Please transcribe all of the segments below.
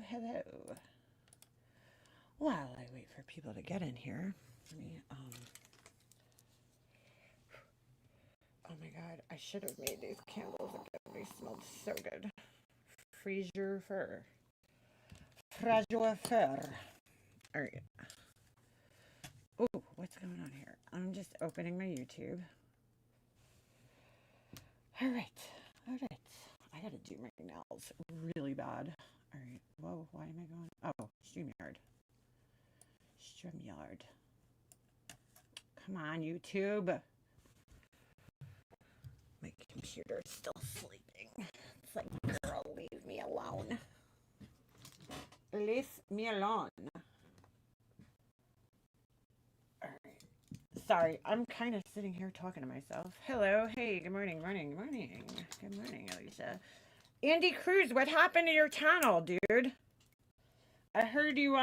Hello. While I wait for people to get in here, let me, oh my god, I should have made these candles again. They smelled so good. Fraser fur. Fragile fur. Alright. Oh, what's going on here? I'm just opening my YouTube. Alright. Alright. I gotta do my nails really bad. Alright. Whoa, why am I going? Oh, StreamYard. StreamYard. Come on, YouTube. My computer's still sleeping. It's like, girl, leave me alone. Leave me alone. Alright. Sorry, I'm kind of sitting here talking to myself. Hello, hey, good morning, morning, morning. Good morning, Alicia. Andy Cruz, what happened to your channel, dude? I heard you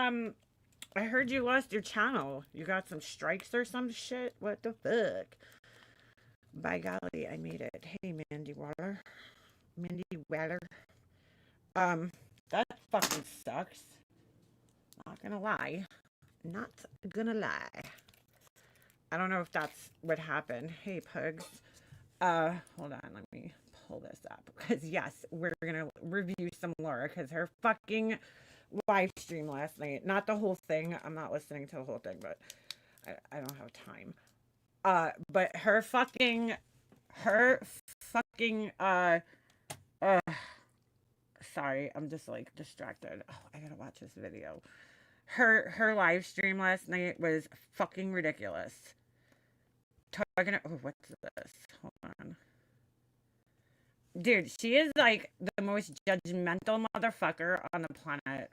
lost your channel. You got some strikes or some shit? What the fuck? By golly, I made it. Hey, Mandy Waller. Mindy Waller. That fucking sucks. Not gonna lie. Not gonna lie. I don't know if that's what happened. Hey, Pugs. Hold on, let me pull this up. Because, yes, we're gonna review some Laura, because her fucking live stream last night, not the whole thing. I'm not listening to the whole thing, but I don't have time. But her fucking, sorry, I'm just like distracted. Oh, I gotta watch this video. Her live stream last night was fucking ridiculous. Talking to, oh, what's this? Hold on. Dude, she is like the most judgmental motherfucker on the planet.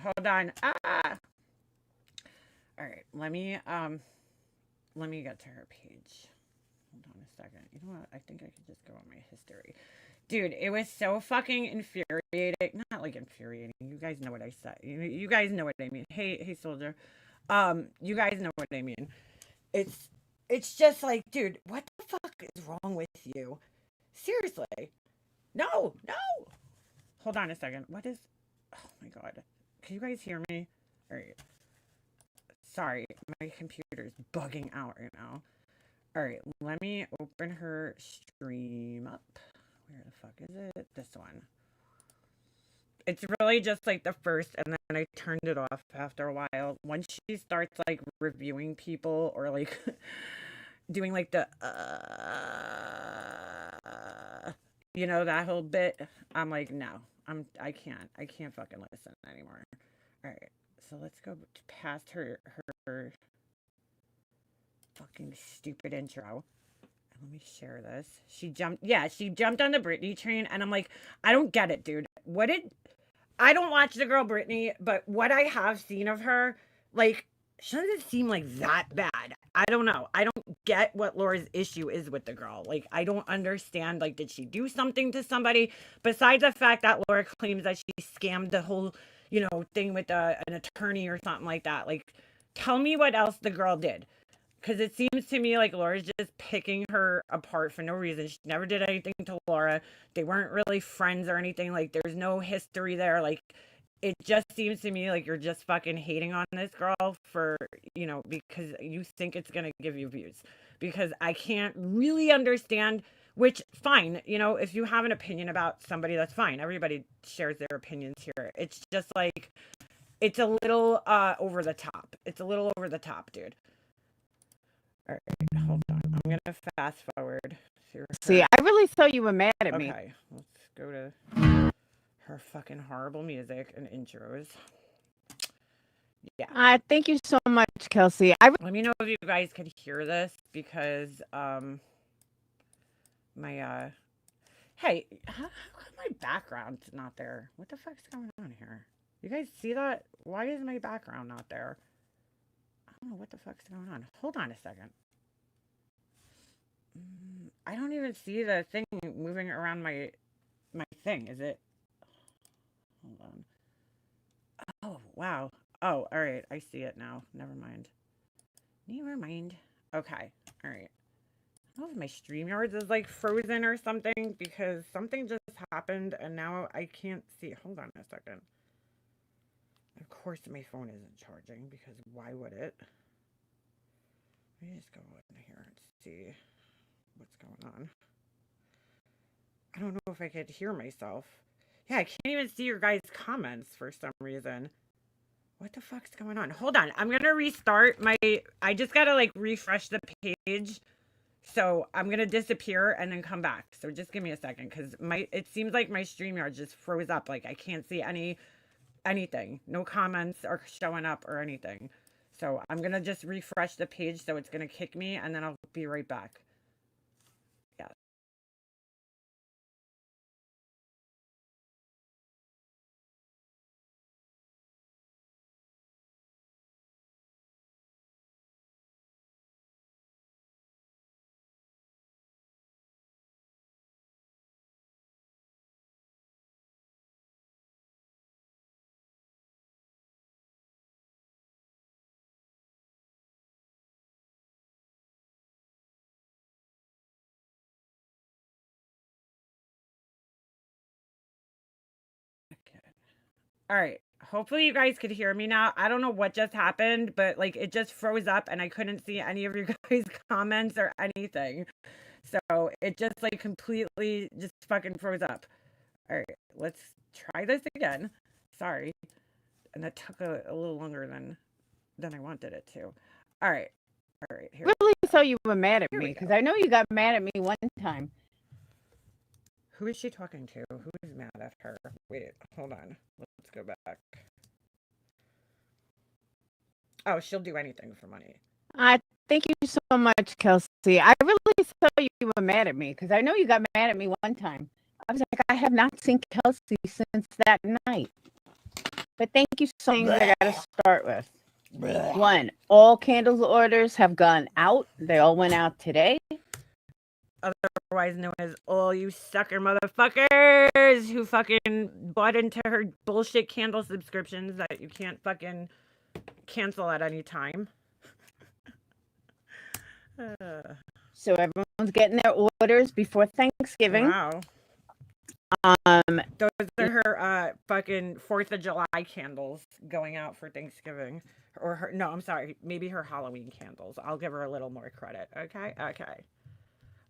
Hold on. Ah! Alright, let me get to her page. Hold on a second. You know what? I think I could just go on my history. Dude, it was so fucking infuriating. Not like infuriating. You guys know what I said. You guys know what I mean. Hey, soldier. You guys know what I mean. It's just like, dude, what the fuck is wrong with you? Seriously. No. Hold on a second. What is... Oh my god. Can you guys hear me? Alright. Sorry, my computer's bugging out right now. Alright, let me open her stream up. Where the fuck is it? This one. It's really just like the first, and then I turned it off after a while. Once she starts like reviewing people or like doing like the you know, that whole bit, I'm like, no, I can't fucking listen anymore. All right, so let's go past her fucking stupid intro. Let me share this. She jumped on the Britney train, and I'm like, I don't get it, dude. I don't watch the girl Britney, but what I have seen of her, like, she doesn't seem like that bad. I don't know. I don't get what Laura's issue is with the girl. Like, I don't understand, like, did she do something to somebody? Besides the fact that Laura claims that she scammed the whole, thing with an attorney or something like that. Like, tell me what else the girl did. Because it seems to me like Laura's just picking her apart for no reason. She never did anything to Laura. They weren't really friends or anything. Like, there's no history there. Like, it just seems to me like you're just fucking hating on this girl for, because you think it's going to give you views. Because I can't really understand, which, fine, if you have an opinion about somebody, that's fine. Everybody shares their opinions here. It's just like, it's a little over the top. It's a little over the top, dude. All right, hold on. I'm going to fast forward through her. See, I really thought you were mad at me. Okay, let's go to her fucking horrible music and intros. Yeah. Thank you so much, Kelsey. Let me know if you guys could hear this because my hey, how come my background's not there? What the fuck's going on here? You guys see that? Why is my background not there? I don't know what the fuck's going on. Hold on a second. I don't even see the thing moving around my thing. Is it? Hold on. Oh, wow. Oh, all right. I see it now. Never mind. Okay. All right. I don't know if my StreamYard is like frozen or something because something just happened and now I can't see. Hold on a second. Of course, my phone isn't charging because why would it? Let me just go in here and see what's going on. I don't know if I could hear myself. Yeah, I can't even see your guys' comments for some reason. What the fuck's going on? Hold on. I'm going to restart my... I just got to like refresh the page. So I'm going to disappear and then come back. So just give me a second because it seems like my StreamYard just froze up. Like I can't see anything. No comments are showing up or anything. So I'm going to just refresh the page so it's going to kick me and then I'll be right back. Yeah. Okay. All right. Hopefully you guys could hear me now. I don't know what just happened, but like it just froze up and I couldn't see any of your guys' comments or anything. So it just like completely just fucking froze up. All right, let's try this again. Sorry. And that took a little longer than I wanted it to. All right. All right. Here. Really thought you were mad at Here me we because go. I know you got mad at me one time. Who is she talking to? Who is mad at her? Wait, hold on. Let's go back. Oh, she'll do anything for money. I thank you so much, Kelsey. I really thought you were mad at me because I know you got mad at me one time. I was like, I have not seen Kelsey since that night. But thank you so much. I got to start with. One, all candles orders have gone out. They all went out today. Otherwise known as all you sucker motherfuckers who fucking bought into her bullshit candle subscriptions that you can't fucking cancel at any time. So everyone's getting their orders before Thanksgiving. Wow. Those are her fucking 4th of July candles going out for Thanksgiving. Or her, no, I'm sorry, maybe her Halloween candles. I'll give her a little more credit. Okay? Okay.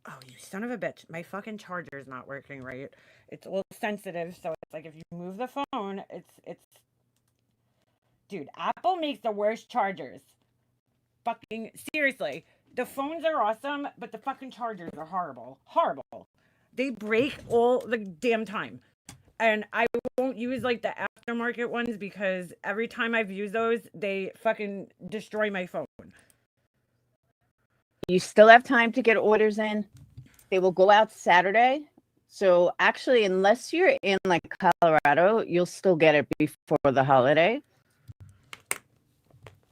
Oh, you son of a bitch. My fucking charger's not working right. It's a little sensitive, so it's like if you move the phone, it's dude, Apple makes the worst chargers. Fucking seriously. The phones are awesome, but the fucking chargers are horrible. Horrible. They break all the damn time. And I won't use like the aftermarket ones because every time I've used those, they fucking destroy my phone. You still have time to get orders in. They will go out Saturday. So actually, unless you're in like Colorado, you'll still get it before the holiday.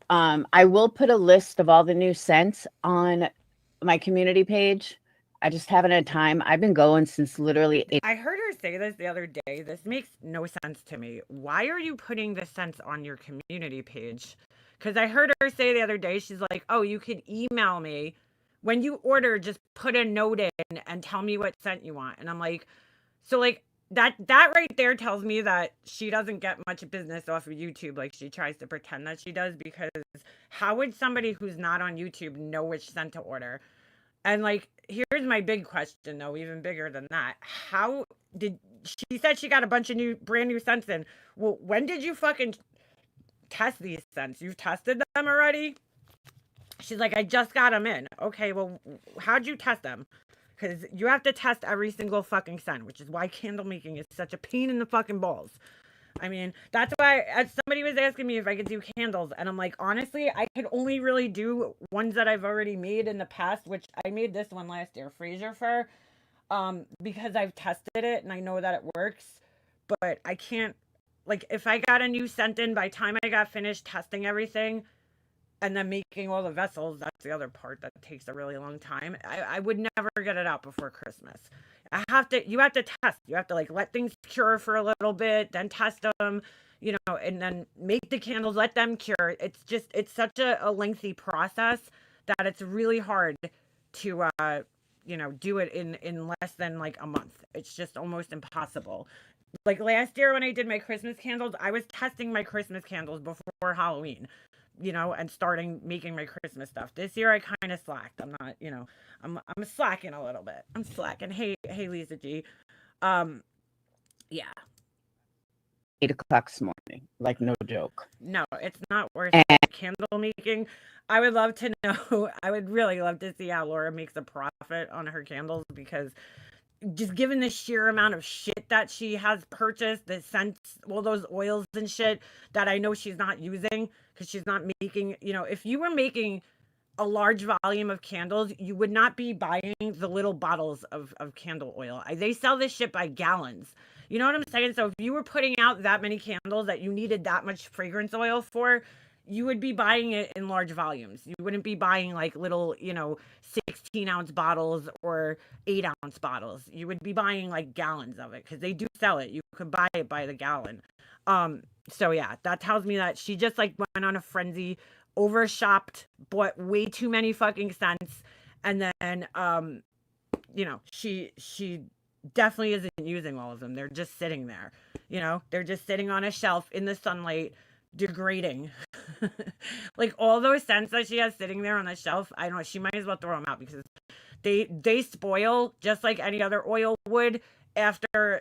I will put a list of all the new scents on my community page. I just haven't had time. I've been going since literally I heard her say this the other day. This makes no sense to me. Why are you putting the scents on your community page? Because I heard her say the other day, she's like, oh, you can email me. When you order, just put a note in and tell me what scent you want. And I'm like, so like that right there tells me that she doesn't get much business off of YouTube like she tries to pretend that she does, because how would somebody who's not on YouTube know which scent to order? And like, here's my big question though, even bigger than that. How did she said she got a bunch of brand new scents in? Well, when did you fucking test these scents? You've tested them already? She's like, I just got them in. Okay, well, how'd you test them? Because you have to test every single fucking scent, which is why candle making is such a pain in the fucking balls. I mean, that's why somebody was asking me if I could do candles. And I'm like, honestly, I could only really do ones that I've already made in the past, which I made this one last year, Fraser Fir, because I've tested it and I know that it works. But I can't, like, if I got a new scent in, by the time I got finished testing everything and then making all the vessels, that's the other part that takes a really long time. I would never get it out before Christmas. You have to test. You have to like let things cure for a little bit, then test them, and then make the candles, let them cure. It's such a lengthy process that it's really hard to do it in less than like a month. It's just almost impossible. Like last year when I did my Christmas candles, I was testing my Christmas candles before Halloween, and starting making my Christmas stuff. This year I kind of slacked. I'm not, I'm slacking a little bit. I'm slacking. Hey, Lisa G. Um, yeah. 8 o'clock this morning, like no joke. No, it's not worth And it. Candle making. I would love to know. I would really love to see how Laura makes a profit on her candles because just given the sheer amount of shit that she has purchased, the scents, all those oils and shit that I know she's not using because she's not making, if you were making a large volume of candles, you would not be buying the little bottles of candle oil. They sell this shit by gallons. You know what I'm saying? So if you were putting out that many candles that you needed that much fragrance oil for, you would be buying it in large volumes. You wouldn't be buying like little, 16-ounce bottles or 8-ounce bottles. You would be buying like gallons of it because they do sell it. You could buy it by the gallon. So yeah, that tells me that she just like went on a frenzy, overshopped, bought way too many fucking scents, and then she definitely isn't using all of them. They're just sitting there. They're just sitting on a shelf in the sunlight, degrading. Like all those scents that she has sitting there on the shelf, I don't know, she might as well throw them out because they spoil just like any other oil would after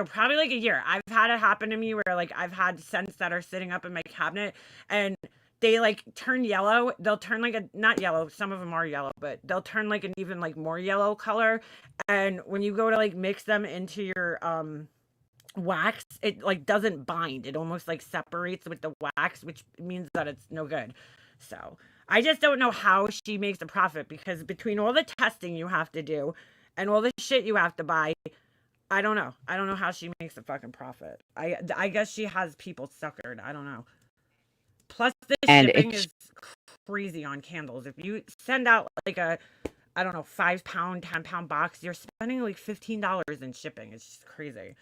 probably like a year. I've had it happen to me where like I've had scents that are sitting up in my cabinet and they like turn yellow. They'll turn like not yellow, some of them are yellow, but they'll turn like an even like more yellow color. And when you go to like mix them into your wax, it like doesn't bind. It almost like separates with the wax, which means that it's no good. So I just don't know how she makes a profit because between all the testing you have to do and all the shit you have to buy, I don't know. I don't know how she makes a fucking profit. I guess she has people suckered. I don't know. Plus the shipping is crazy on candles. If you send out like a, I don't know, 5-pound, 10-pound box, you're spending like $15 in shipping. It's just crazy.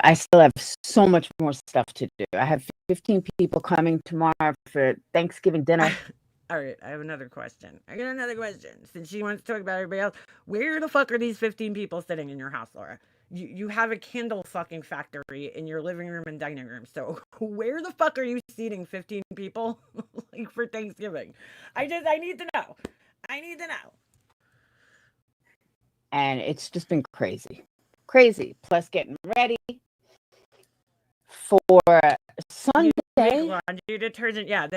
I still have so much more stuff to do. I have 15 people coming tomorrow for Thanksgiving dinner. All right, I have another question. I got another question. Since she wants to talk about everybody else, where the fuck are these 15 people sitting in your house, Laura? You have a candle fucking factory in your living room and dining room. So where the fuck are you seating 15 people like for Thanksgiving? I need to know. I need to know. And it's just been crazy. Crazy. Plus getting ready for Sunday. Laundry detergent. Yeah,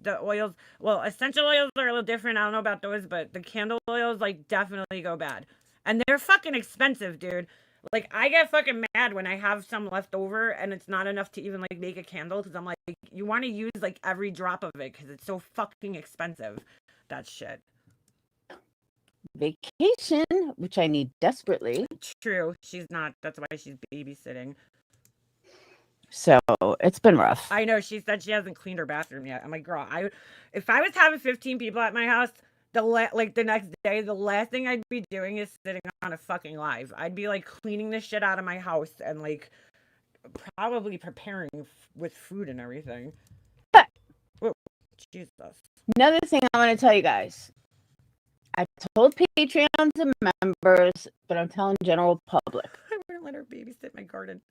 the oils. Well, essential oils are a little different. I don't know about those, but the candle oils like definitely go bad. And they're fucking expensive, dude. Like I get fucking mad when I have some left over and it's not enough to even like make a candle because I'm like, you want to use like every drop of it because it's so fucking expensive. That shit. Vacation, which I need desperately. True. She's not. That's why she's babysitting. So it's been rough. I know. She said she hasn't cleaned her bathroom yet. I'm like, girl, if I was having 15 people at my house, the next day, the last thing I'd be doing is sitting on a fucking live. I'd be like cleaning the shit out of my house and like probably preparing with food and everything. Oh, Jesus. Another thing I want to tell you guys. I told Patreons and members, but I'm telling general public. I wouldn't let her babysit my garden.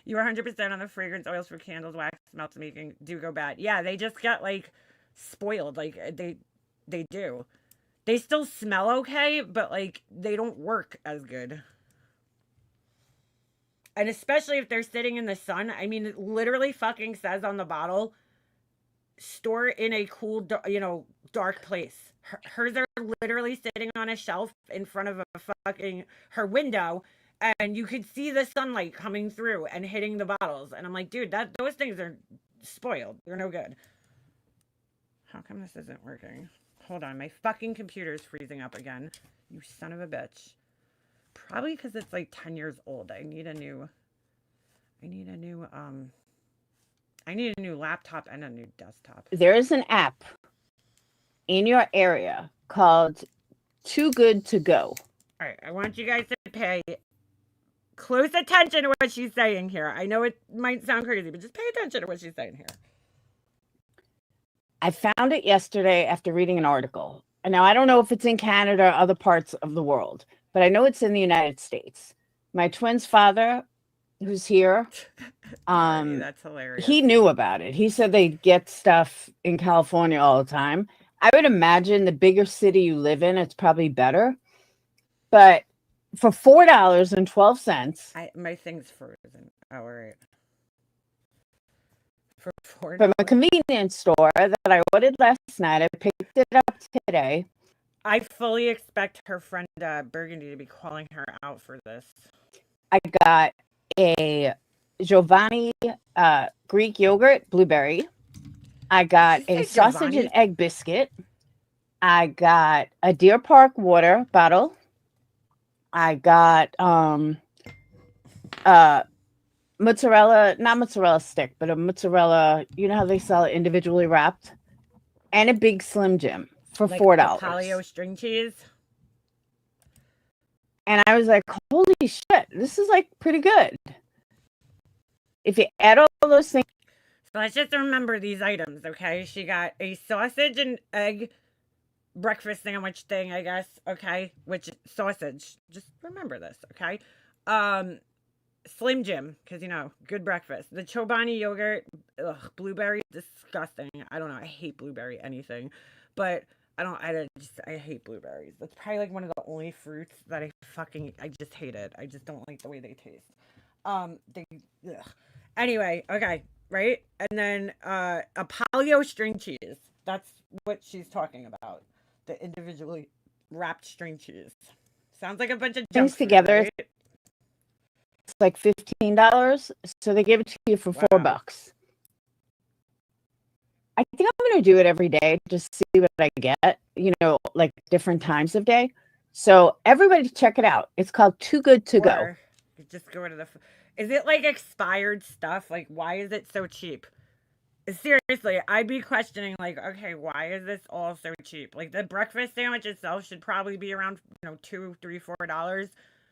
You are 100% on the fragrance oils for candles, wax melts making do go bad. Yeah, they just get like spoiled. Like they do. They still smell okay, but like they don't work as good. And especially if they're sitting in the sun. I mean, it literally fucking says on the bottle, store in a cool, dark place. Hers are literally sitting on a shelf in front of her window, and you could see the sunlight coming through and hitting the bottles. And I'm like, dude, those things are spoiled. They're no good. How come this isn't working? Hold on, my fucking computer's freezing up again. You son of a bitch. Probably because it's like 10 years old. I need a new laptop and a new desktop. There is an app in your area called Too Good to Go. All right, I want you guys to pay close attention to what she's saying here. I know it might sound crazy, but just pay attention to what she's saying here. I found it yesterday after reading an article. Now, I don't know if it's in Canada or other parts of the world, but I know it's in the United States. My twin's father, who's here, Sorry, that's hilarious. he knew about it. He said they get stuff in California all the time. I would imagine the bigger city you live in, it's probably better. But for $4.12 My thing's frozen. Oh, all right. For from a $4. convenience store that I ordered last night, I picked it up today. I fully expect her friend Burgundy to be calling her out for this. I got a Giovanni Greek yogurt blueberry. I got Did you a say sausage and Giovanni? egg biscuit. I got a Deer Park water bottle. I got uh mozzarella, not mozzarella stick, but a mozzarella, you know how they sell it individually wrapped, and a big Slim Jim for Like $4. a paleo string cheese? And I was like, holy shit, this is like pretty good. If you add all those things. So let's just remember these items, okay? She got a sausage and egg breakfast sandwich thing, I guess, okay? Which sausage. Just remember this, okay? Um Slim Jim, because good breakfast. The Chobani yogurt, ugh, blueberry, disgusting. I don't know. I hate blueberry anything, but I hate blueberries. That's probably like one of the only fruits that I just hate it. I just don't like the way they taste. They, ugh. Anyway, okay, right, and then a paleo string cheese. That's what she's talking about. The individually wrapped string cheese. Sounds like a bunch of junk Things food, together, right? it's like $15. So they give it to you for Wow. $4. I think I'm going to do it every day, just see what I get, like different times of day. So everybody check it out. It's called Too Good to Go. Or just go to the. Is it like expired stuff? Like, why is it so cheap? Seriously, I'd be questioning, like, okay, why is this all so cheap? Like, the breakfast sandwich itself should probably be around, $2, $3, $4.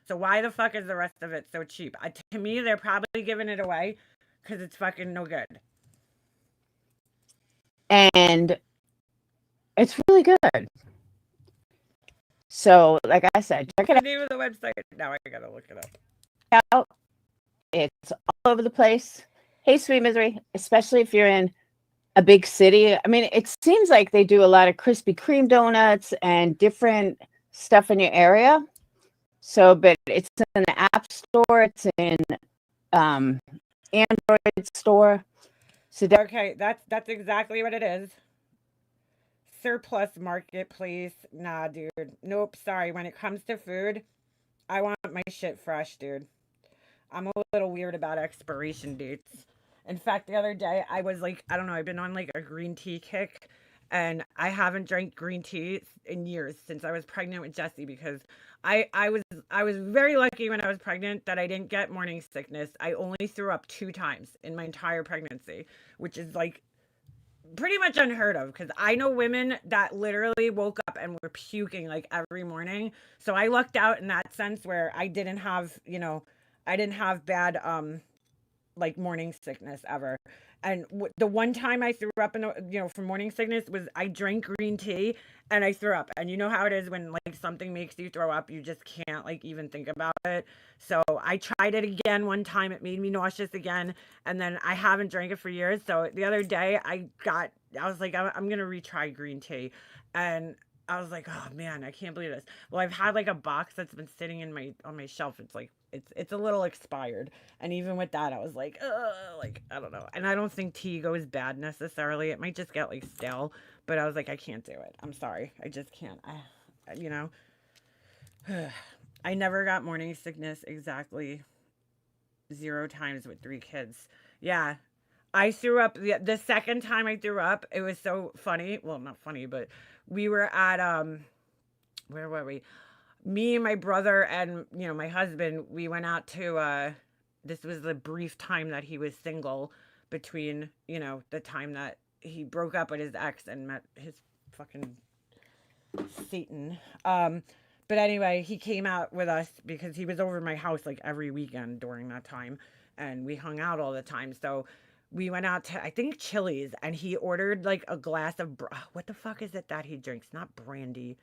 So why the fuck is the rest of it so cheap? To me, they're probably giving it away because it's fucking no good. And it's really good. So, like I said, check What's it the name of the website? Now I gotta look it up. out. It's all over the place. Hey, Sweet Misery, especially if you're in a big city. I mean, it seems like they do a lot of Krispy Kreme donuts and different stuff in your area. So, but it's in the App Store, it's in um, Android store. So Okay, that's exactly what it is. Surplus marketplace. Nah, dude. Nope. Sorry. When it comes to food, I want my shit fresh, dude. I'm a little weird about expiration dates. In fact, the other day I was like, I don't know, I've been on like a green tea kick, and I haven't drank green tea in years since I was pregnant with Jesse because I was very lucky when I was pregnant that I didn't get morning sickness. I only threw up 2 times in my entire pregnancy, which is like pretty much unheard of because I know women that literally woke up and were puking like every morning. So I lucked out in that sense where I didn't have bad like morning sickness ever. And the one time I threw up from morning sickness was I drank green tea and I threw up. And you know how it is when like something makes you throw up, you just can't like even think about it. So I tried it again one time. It made me nauseous again, and then I haven't drank it for years. So the other day I was like, I'm gonna retry green tea, and I was like, oh man, I can't believe this. Well, I've had like a box that's been sitting in my on my shelf. It's like it's a little expired, and even with that, I was like I don't know. And I don't think tea goes bad necessarily. It might just get like stale. But I was like, I can't do it. I'm sorry, I just can't. You know, I never got morning sickness exactly 0 times with 3 kids. Yeah, I threw up the second time I threw up. It was so funny. Well, not funny, but we were at where were we? Me and my brother and my husband. We went out to this was the brief time that he was single between the time that he broke up with his ex and met his fucking Satan. But anyway, he came out with us because he was over my house like every weekend during that time, and we hung out all the time. So We went out to, I think, Chili's, and he ordered like a glass of what the fuck is it that he drinks? Not brandy.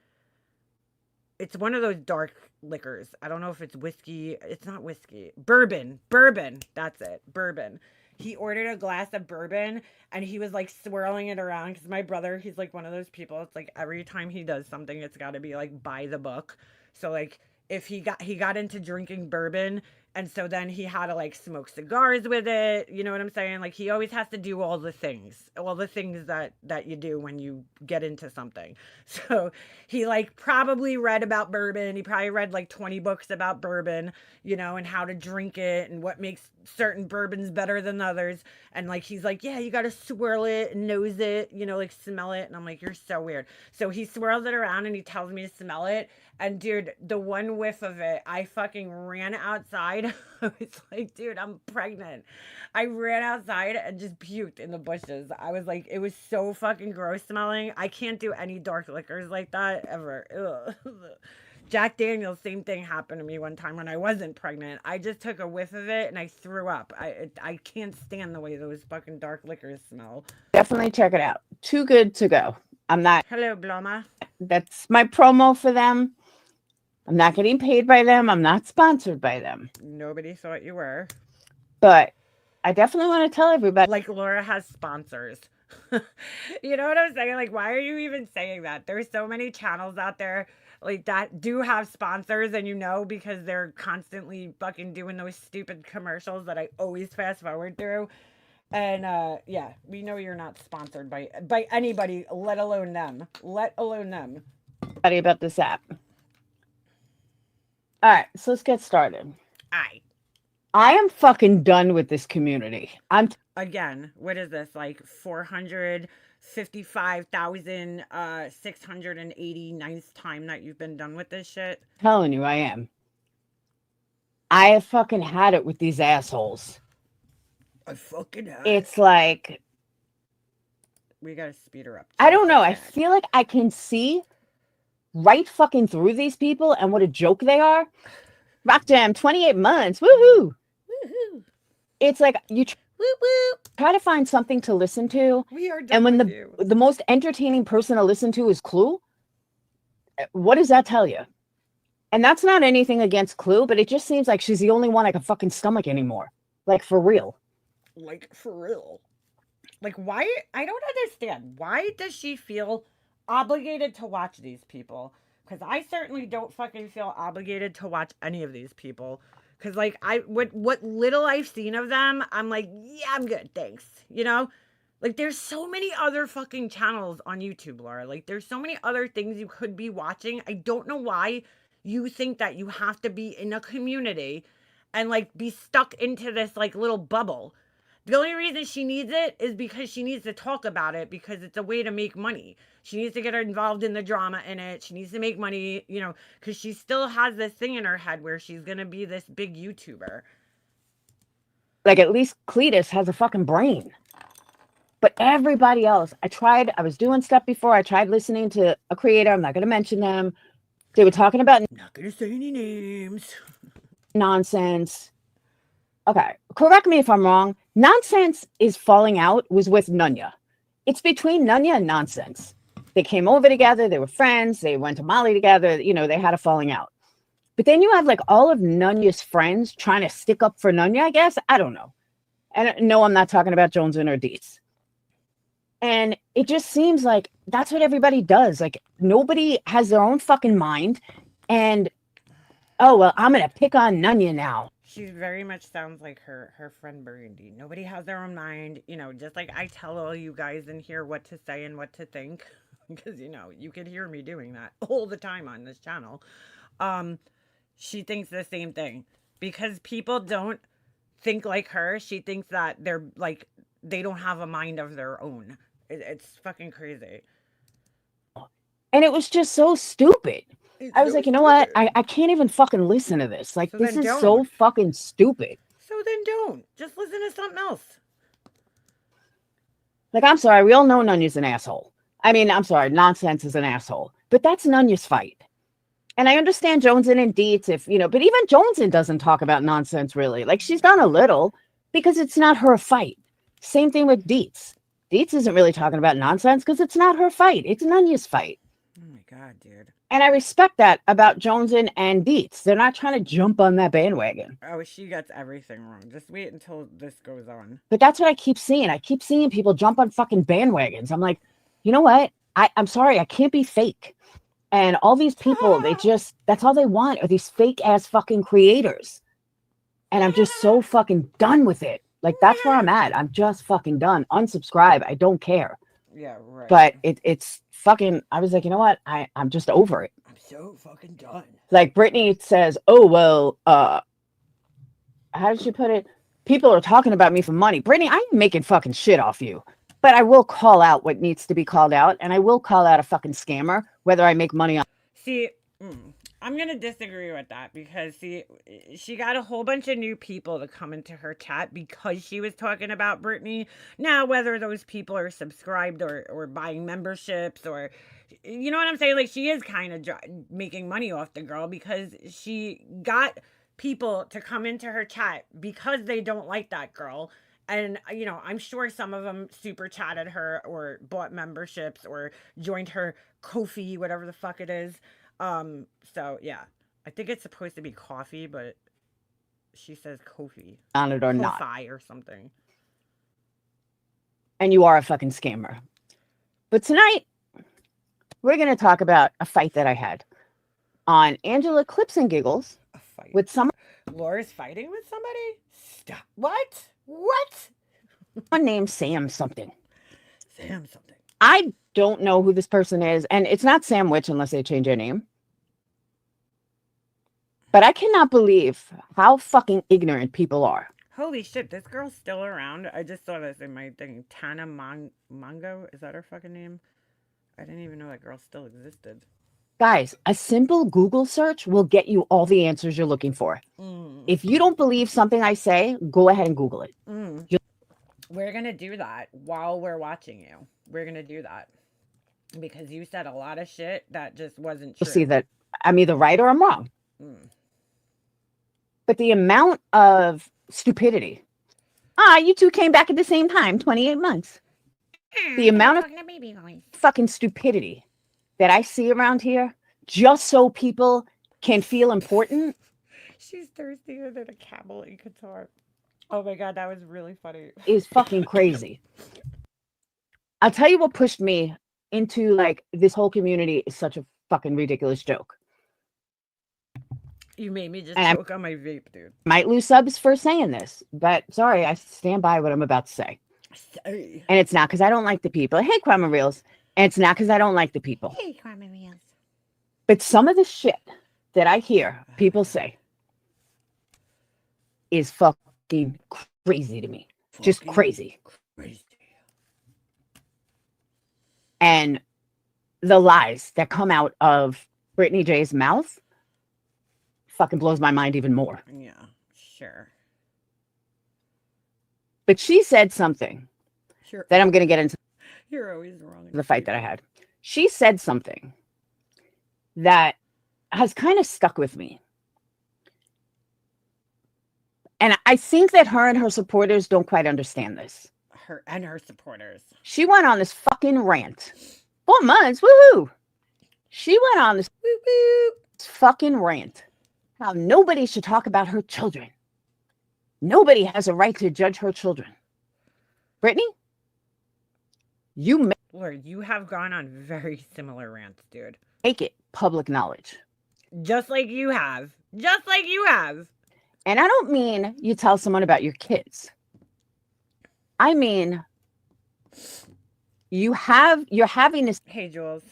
It's one of those dark liquors. I don't know if it's whiskey. It's not whiskey. Bourbon. Bourbon. That's it. Bourbon. He ordered a glass of bourbon and he was like swirling it around because my brother, he's like one of those people. It's like every time he does something, it's got to be like by the book. So like if he got into drinking bourbon, and so then he had to like smoke cigars with it. You know what I'm saying? Like he always has to do all the things that you do when you get into something. So he like probably read about bourbon. He probably read like 20 books about bourbon, you know, and how to drink it and what makes certain bourbons better than others. And like he's like, yeah, you got to swirl it and nose it, you know, like smell it. And I'm like, you're so weird. So he swirls it around and he tells me to smell it. And dude, the one whiff of it, I fucking ran outside. I was like, dude, I'm pregnant. I ran outside and just puked in the bushes. I was like, it was so fucking gross smelling. I can't do any dark liquors like that ever. Ugh. Jack Daniels, same thing happened to me one time when I wasn't pregnant. I just took a whiff of it and I threw up. I can't stand the way those fucking dark liquors smell. Definitely check it out. Too good to go. I'm not. Hello, Bloma. That's my promo for them. I'm not getting paid by them. I'm not sponsored by them. Nobody thought you were. But I definitely want to tell everybody. Like Laura has sponsors. You know what I'm saying? Like, why are you even saying that? There's so many channels out there like that do have sponsors, and you know, because they're constantly fucking doing those stupid commercials that I always fast forward through. And yeah, we know you're not sponsored by anybody, let alone them. Let alone them. About this app. All right, so let's get started. I am fucking done with this community. Again, what is this? Like 455,689th time that you've been done with this shit? Telling you, I am. I have fucking had it with these assholes. I fucking have. It's like, we gotta speed her up. I don't know. I feel like I can see right fucking through these people and what a joke they are. Rock Jam, 28 months. Woohoo. Woohoo. It's like you woo woo. Try to find something to listen to. We are done. And when with the most entertaining person to listen to is Clue, what does that tell you? And that's not anything against Clue, but it just seems like she's the only one I can fucking stomach anymore. Like, for real. Like, for real. Like, why? I don't understand. Why does she feel obligated to watch these people? Because I certainly don't fucking feel obligated to watch any of these people. Because, like, what little I've seen of them, I'm like, yeah, I'm good, thanks. You know? Like, there's so many other fucking channels on YouTube, Laura. Like, there's so many other things you could be watching. I don't know why you think that you have to be in a community and, like, be stuck into this, like, little bubble. The only reason she needs it is because she needs to talk about it, because it's a way to make money. She needs to get involved in the drama in it. She needs to make money, you know, because she still has this thing in her head where she's going to be this big YouTuber. Like, at least Cletus has a fucking brain. But everybody else, I was doing stuff before. I tried listening to a creator. I'm not going to mention them. They were talking about... Not going to say any names. Nonsense. Okay, correct me if I'm wrong. Nonsense is falling out was with Nunya. It's between Nunya and Nonsense. They came over together. They were friends. They went to Mali together. You know, they had a falling out. But then you have like all of Nunya's friends trying to stick up for Nunya, I guess. I don't know. And no, I'm not talking about Jones and her Dietz. And it just seems like that's what everybody does. Like, nobody has their own fucking mind. And, oh, well, I'm going to pick on Nunya now. She very much sounds like her friend Brandy. Nobody has their own mind. You know, just like I tell all you guys in here what to say and what to think. Because, you know, you could hear me doing that all the time on this channel. She thinks the same thing. Because people don't think like her. She thinks that they're like, they don't have a mind of their own. It's fucking crazy. And it was just so stupid. I was like, you know what? I can't even fucking listen to this. Like, this is so fucking stupid. So then don't. Just listen to something else. Like, I'm sorry. We all know Nunya's an asshole. I mean, I'm sorry. Nonsense is an asshole. But that's Nunya's fight. And I understand Joneson and Dietz, if, you know, but even Joneson doesn't talk about Nonsense, really. Like, she's done a little because it's not her fight. Same thing with Dietz. Dietz isn't really talking about nonsense because it's not her fight. It's Nunya's fight. Oh my God, dude. And I respect that about Joneson and Dietz. They're not trying to jump on that bandwagon. Oh, she gets everything wrong. Just wait until this goes on. But that's what I keep seeing. I keep seeing people jump on fucking bandwagons. I'm like, you know what? I'm sorry. I can't be fake. And all these people, that's all they want are these fake ass fucking creators. And I'm just so fucking done with it. Like, that's where I'm at. I'm just fucking done. Unsubscribe. I don't care. Yeah, right. But it's fucking, I was like, you know what? I'm just over it. I'm so fucking done. Like Brittany says, oh, well, how did she put it? People are talking about me for money. Brittany, I ain't making fucking shit off you. But I will call out what needs to be called out. And I will call out a fucking scammer, whether I make money on. See, I'm going to disagree with that because, see, she got a whole bunch of new people to come into her chat because she was talking about Brittany. Now, whether those people are subscribed or buying memberships or, you know what I'm saying? Like, she is kind of making money off the girl because she got people to come into her chat because they don't like that girl. And, you know, I'm sure some of them super chatted her or bought memberships or joined her Ko-fi, whatever the fuck it is. So yeah, I think it's supposed to be coffee, but she says Ko-fi. On it or not. Ko-fi or something. And you are a fucking scammer. But tonight, we're going to talk about a fight that I had on Angela Clips and Giggles. A fight? With some. Laura's fighting with somebody? Stop. What? What? One named Sam something. Sam something. I don't know who this person is, and it's not Sam Witch unless they change their name. But I cannot believe how fucking ignorant people are. Holy shit, this girl's still around. I just saw this in my thing. Tana Mongo, is that her fucking name? I didn't even know that girl still existed. Guys, a simple Google search will get you all the answers you're looking for. If you don't believe something I say, go ahead and Google it. We're going to do that while we're watching you. We're going to do that. Because you said a lot of shit that just wasn't true. You'll see that I'm either right or I'm wrong. But the amount of stupidity. You two came back at the same time, 28 months. The amount of fucking stupidity that I see around here, just so people can feel important. She's thirstier than a camel in Qatar. Oh my God, that was really funny. Is fucking crazy. I'll tell you what pushed me into like this whole community is such a fucking ridiculous joke. You made me just choke on my vape, dude. Might lose subs for saying this, but sorry, I stand by what I'm about to say. Sorry. And it's not because I don't like the people. Hey, Kwame Reels. And it's not because I don't like the people. Hey, Kwame Reels. But some of the shit that I hear people say is fucking crazy to me. Just crazy. And the lies that come out of Brittany J's mouth fucking blows my mind even more. Yeah, sure. But she said something that I'm going to get into. You're always wrong. The fight that I had. She said something that has kind of stuck with me. And I think that her and her supporters don't quite understand this. Her and her supporters. She went on this fucking rant. 4 months, woohoo! She went on this fucking rant. How nobody should talk about her children. Nobody has a right to judge her children. Brittany, Lord, you have gone on very similar rants, dude. Make it public knowledge. Just like you have. Just like you have. And I don't mean you tell someone about your kids. I mean, you're having this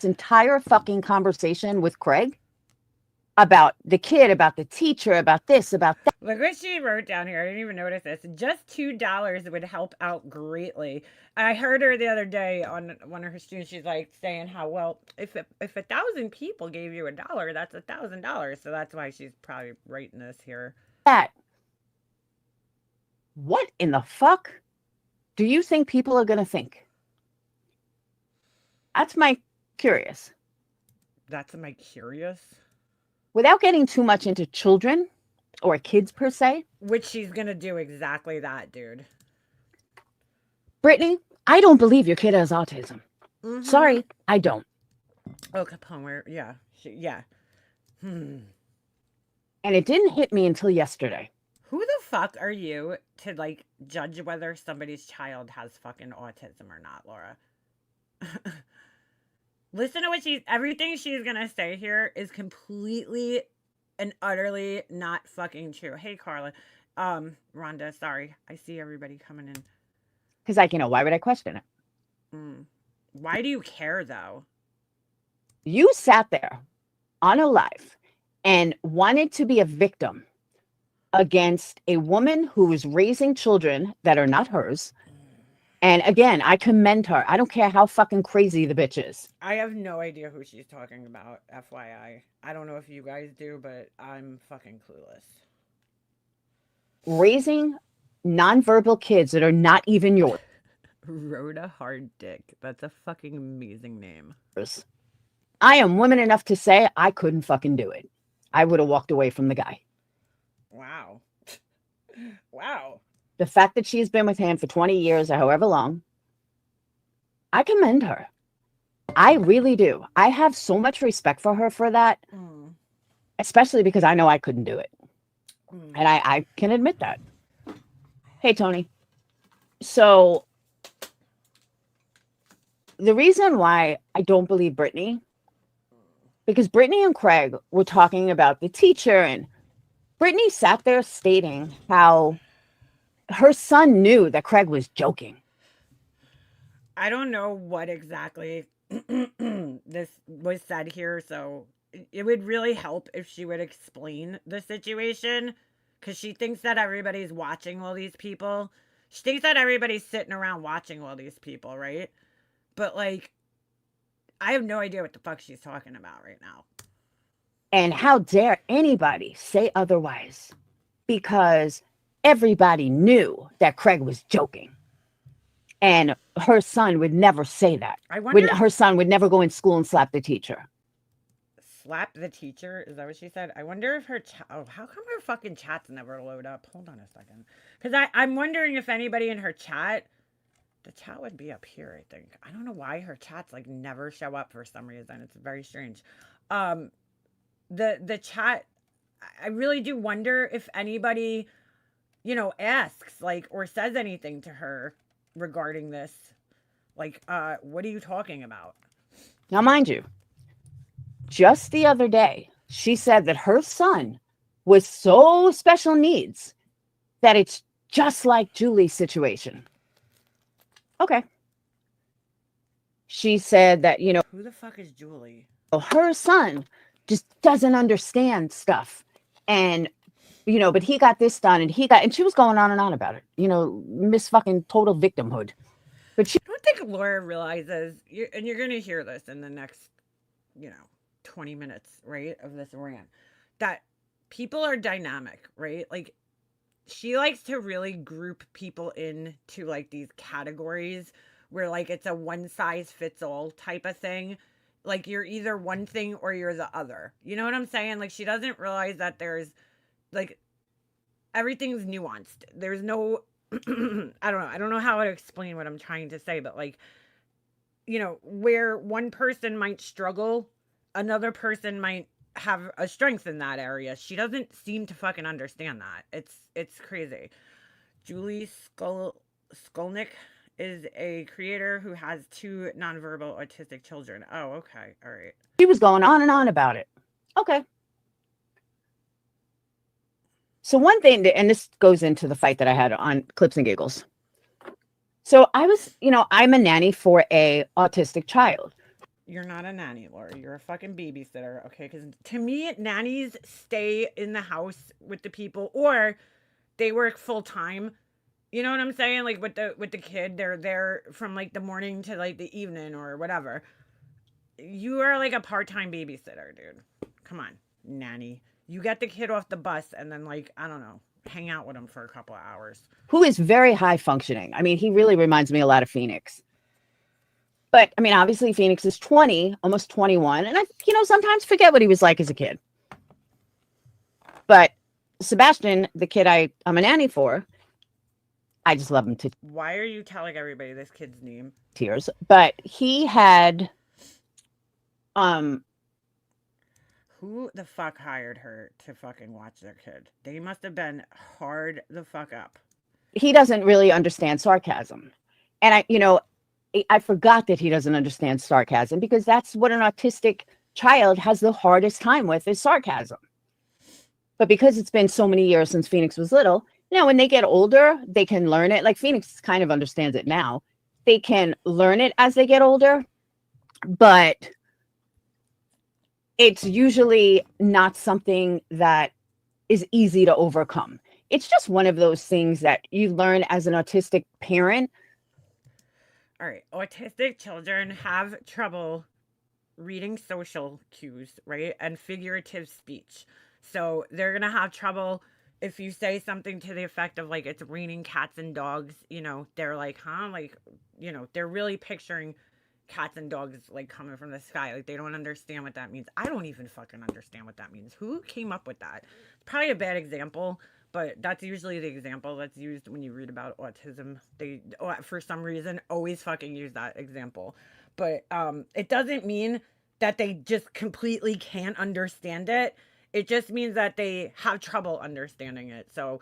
entire fucking conversation with Craig about the kid, about the teacher, about this, about that. Look what she wrote down here. I didn't even notice this. Just $2 would help out greatly. I heard her the other day on one of her streams. She's like saying how, well, if 1,000 people gave you $1, that's $1,000. So that's why she's probably writing this here. What in the fuck do you think people are going to think? That's my curious. That's my curious. Without getting too much into children or kids per se. Which she's going to do exactly that, dude. Brittany, I don't believe your kid has autism. Mm-hmm. Sorry, I don't. Oh, Capone, yeah. Yeah. Hmm. And it didn't hit me until yesterday. Who the fuck are you to like judge whether somebody's child has fucking autism or not, Laura? Listen to what everything she's gonna say here is completely and utterly not fucking true. Hey Carla. Rhonda, sorry. I see everybody coming in. Because, like, why would I question it? Why do you care though? You sat there on a live and wanted to be a victim against a woman who is raising children that are not hers. And again, I commend her. I don't care how fucking crazy the bitch is. I have no idea who she's talking about, FYI. I don't know if you guys do, but I'm fucking clueless. Raising nonverbal kids that are not even yours. Rhoda Hard Dick. That's a fucking amazing name. I am woman enough to say I couldn't fucking do it. I would have walked away from the guy. Wow. Wow. The fact that she's been with him for 20 years or however long, I commend her. I really do. I have so much respect for her for that, especially because I know I couldn't do it. And I can admit that. Hey, Tony. So the reason why I don't believe Brittany, because Brittany and Craig were talking about the teacher, and Brittany sat there stating how her son knew that Craig was joking. I don't know what exactly this was said here, so it would really help if she would explain the situation, because she thinks that everybody's watching all these people. She thinks that everybody's sitting around watching all these people, right? But, like, I have no idea what the fuck she's talking about right now. And how dare anybody say otherwise? Because everybody knew that Craig was joking. And her son would never say that. Her son would never go in school and slap the teacher. Slap the teacher? Is that what she said? I wonder if her how come her fucking chats never load up? Hold on a second. Because I'm wondering if anybody in her chat, the chat would be up here, I think. I don't know why her chats like never show up for some reason. It's very strange. The chat, I really do wonder if anybody, asks like or says anything to her regarding this. Like, what are you talking about? Now, mind you, just the other day, she said that her son was so special needs that it's just like Julie's situation. Okay. She said that, who the fuck is Julie? Her son just doesn't understand stuff. And, but he got this done and she was going on and on about it, miss fucking total victimhood. But I don't think Laura realizes, and you're going to hear this in the next, 20 minutes, right, of this rant, that people are dynamic, right? Like, she likes to really group people into, like, these categories where, like, it's a one-size-fits-all type of thing. Like, you're either one thing or you're the other. You know what I'm saying? Like, she doesn't realize that there's, like, everything's nuanced. There's no, I don't know. I don't know how to explain what I'm trying to say, but, like, where one person might struggle, another person might have a strength in that area. She doesn't seem to fucking understand that. It's crazy. Julie Skolnick is a creator who has 2 nonverbal autistic children. Oh, okay. All right. She was going on and on about it. Okay. So one thing, and this goes into the fight that I had on Clips and Giggles. So I was, I'm a nanny for a autistic child. You're not a nanny, Laura. You're a fucking babysitter, okay? Because to me, nannies stay in the house with the people, or they work full time. You know what I'm saying? Like with the kid, they're there from like the morning to like the evening or whatever. You are like a part-time babysitter, dude. Come on, nanny. You get the kid off the bus and then, like, I don't know, hang out with him for a couple of hours. Who is very high functioning. I mean, he really reminds me a lot of Phoenix. But, I mean, obviously Phoenix is 20, almost 21. And I, sometimes forget what he was like as a kid. But Sebastian, the kid I'm a nanny for, I just love him to Why are you telling everybody this kid's name? tears. But he had um Who the fuck hired her to fucking watch their kid? They must have been hard the fuck up. he doesn't really understand sarcasm. And I forgot that he doesn't understand sarcasm because that's what an autistic child has the hardest time with is sarcasm. But because it's been so many years since Phoenix was little, when they get older, they can learn it. Like Phoenix kind of understands it now. They can learn it as they get older, but it's usually not something that is easy to overcome. It's just one of those things that you learn as an autistic parent. All right, autistic children have trouble reading social cues, right? And figurative speech. So they're going to have trouble if you say something to the effect of like, it's raining cats and dogs, they're like, huh? Like, they're really picturing cats and dogs like coming from the sky. Like they don't understand what that means. I don't even fucking understand what that means. Who came up with that? Probably a bad example, but that's usually the example that's used when you read about autism. They, for some reason, always fucking use that example. But it doesn't mean that they just completely can't understand it. It just means that they have trouble understanding it. So,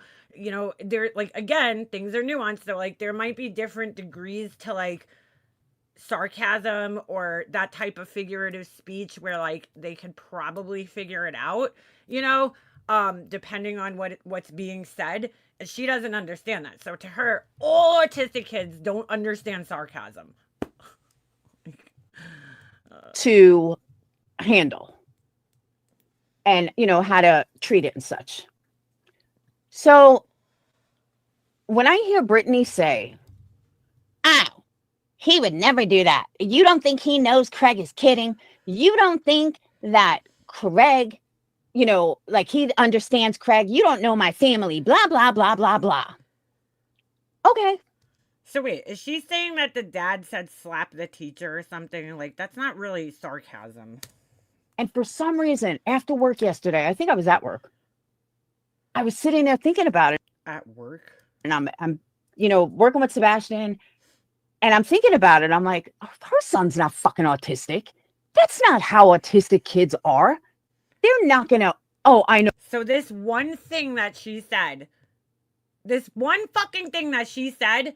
they're like, again, things are nuanced. So, like, there might be different degrees to like sarcasm or that type of figurative speech where like they could probably figure it out, depending on what's being said. And she doesn't understand that. So to her, all autistic kids don't understand sarcasm. To handle and how to treat it and such. So when I hear Brittany say, "Oh, he would never do that. You don't think he knows Craig is kidding? You don't think that Craig, like he understands Craig? You don't know my family, blah, blah, blah, blah, blah." Okay. So wait, is she saying that the dad said slap the teacher or something? Like, that's not really sarcasm. And for some reason, after work yesterday, I think I was at work, I was sitting there thinking about it. At work? And I'm working with Sebastian, and I'm thinking about it. I'm like, oh, her son's not fucking autistic. That's not how autistic kids are. They're not gonna, oh, I know. So this one thing that she said, this one fucking thing that she said,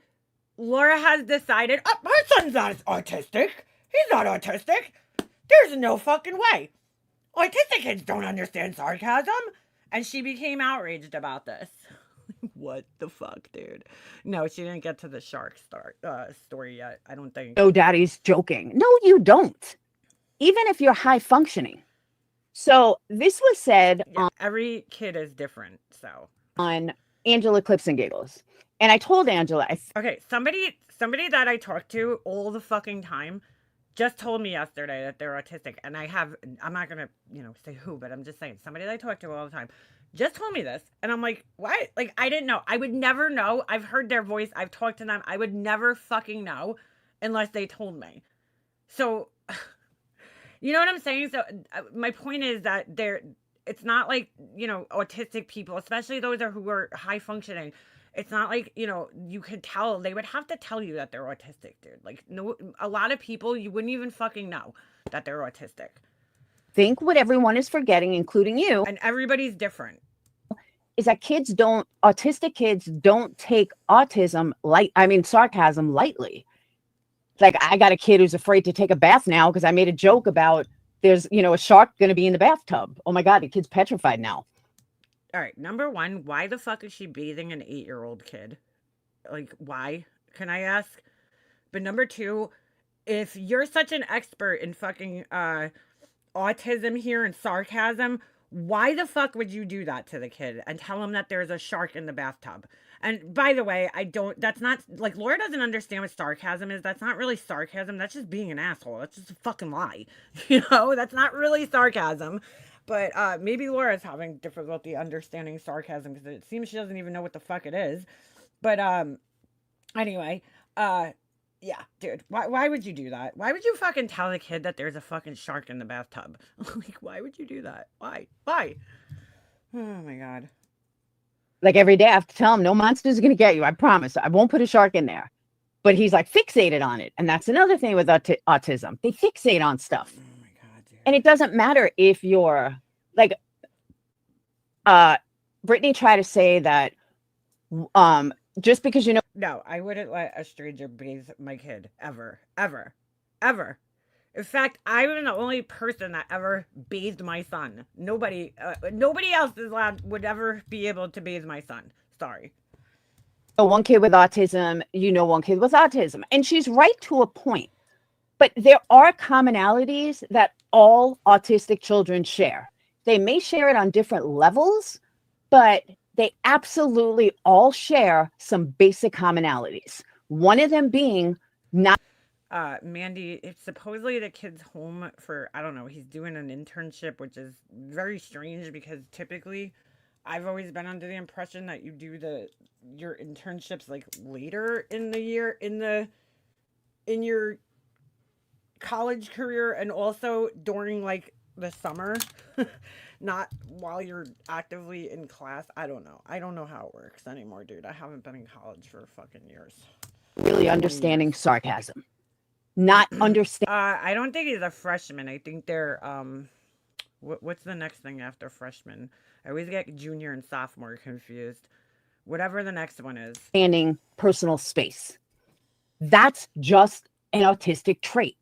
Laura has decided, oh, her son's not autistic. He's not autistic. There's no fucking way. Autistic kids don't understand sarcasm. And she became outraged about this. What the fuck, dude? No, she didn't get to the shark story yet, I don't think. No, daddy's joking. No, you don't. Even if you're high functioning. So this was said every kid is different, so. On Angela Clips and Giggles. And I told Angela. Okay, somebody that I talk to all the fucking time just told me yesterday that they're autistic. And I'm not going to, say who, but I'm just saying, somebody that I talk to all the time just told me this. And I'm like, what? Like, I didn't know. I would never know. I've heard their voice. I've talked to them. I would never fucking know unless they told me. So, you know what I'm saying? So, my point is that it's not like, autistic people, especially those who are high functioning. It's not like, you could tell. They would have to tell you that they're autistic, dude. Like, no, a lot of people, you wouldn't even fucking know that they're autistic. Think what everyone is forgetting, including you. And everybody's different. Is that autistic kids don't take sarcasm lightly. Like, I got a kid who's afraid to take a bath now because I made a joke about there's, a shark going to be in the bathtub. Oh my God, the kid's petrified now. All right, number one, why the fuck is she bathing an 8-year-old kid? Like, why? Can I ask? But number two, if you're such an expert in fucking autism here and sarcasm, why the fuck would you do that to the kid and tell him that there's a shark in the bathtub? And by the way, that's not, like, Laura doesn't understand what sarcasm is. That's not really sarcasm. That's just being an asshole. That's just a fucking lie. That's not really sarcasm. But maybe Laura's having difficulty understanding sarcasm because it seems she doesn't even know what the fuck it is. But anyway, yeah, dude, why would you do that? Why would you fucking tell the kid that there's a fucking shark in the bathtub? Like, why would you do that? Why? Oh my God. Like every day I have to tell him, no monster's going to get you. I promise. I won't put a shark in there. But he's like fixated on it. And that's another thing with autism. They fixate on stuff. Oh my God, dude. And it doesn't matter if you're like, Brittany tried to say that just because you know. No, I wouldn't let a stranger bathe my kid ever, ever, ever. In fact, I'm the only person that ever bathed my son. Nobody else is allowed would ever be able to bathe my son. Sorry. One kid with autism, you know, one kid with autism. And she's right to a point. But there are commonalities that all autistic children share. They may share it on different levels, but they absolutely all share some basic commonalities. One of them being not. Mandy, it's supposedly the kid's home for, I don't know, he's doing an internship, which is very strange because typically I've always been under the impression that you do your internships like later in the year in your college career and also during like the summer, not while you're actively in class. I don't know. I don't know how it works anymore, dude. I haven't been in college for fucking years. Really understanding sarcasm. Not understand. I don't think he's a freshman. I think they're what's the next thing after freshman? I always get junior and sophomore confused. Whatever the next one is. Understanding personal space. That's just an autistic trait.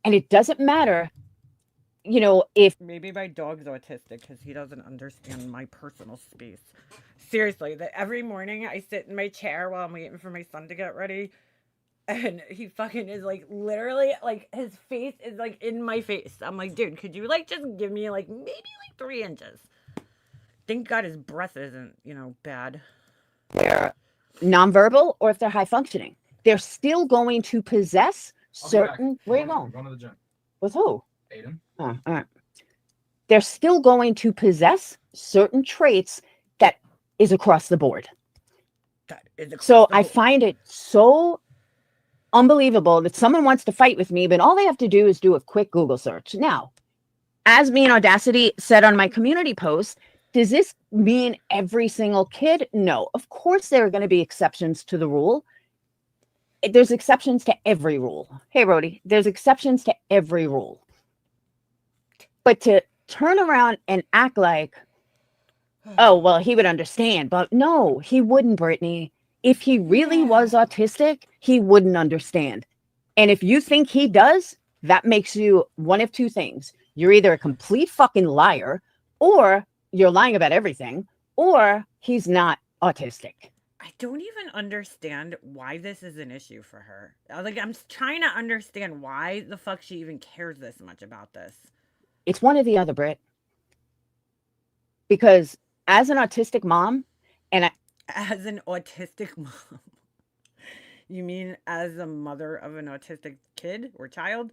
And it doesn't matter, you know, if maybe my dog's autistic because he doesn't understand my personal space. Seriously, that every morning I sit in my chair while I'm waiting for my son to get ready. And he fucking is like literally like his face is like in my face. I'm like, dude, could you like just give me like maybe like 3 inches? Thank God his breath isn't, you know, bad. They're nonverbal or if they're high functioning, they're still going to possess certain. Where are you going? Going to the gym. With who? Aiden. Oh, all right. They're still going to possess certain traits that is across the board. So I find it so unbelievable that someone wants to fight with me, but all they have to do is do a quick Google search. Now, as me and Audacity said on my community post, does this mean every single kid? No. Of course, there are going to be exceptions to the rule. There's exceptions to every rule. Hey, Rhodey, there's exceptions to every rule. But to turn around and act like, oh, well, he would understand. But no, he wouldn't, Brittany. If he really was autistic, he wouldn't understand. And if you think he does, that makes you one of two things. You're either a complete fucking liar, or you're lying about everything, or he's not autistic. I don't even understand why this is an issue for her. Like, I'm trying to understand why the fuck she even cares this much about this. It's one or the other, Britt. Because as an autistic mom, as an autistic mom, you mean as a mother of an autistic kid or child?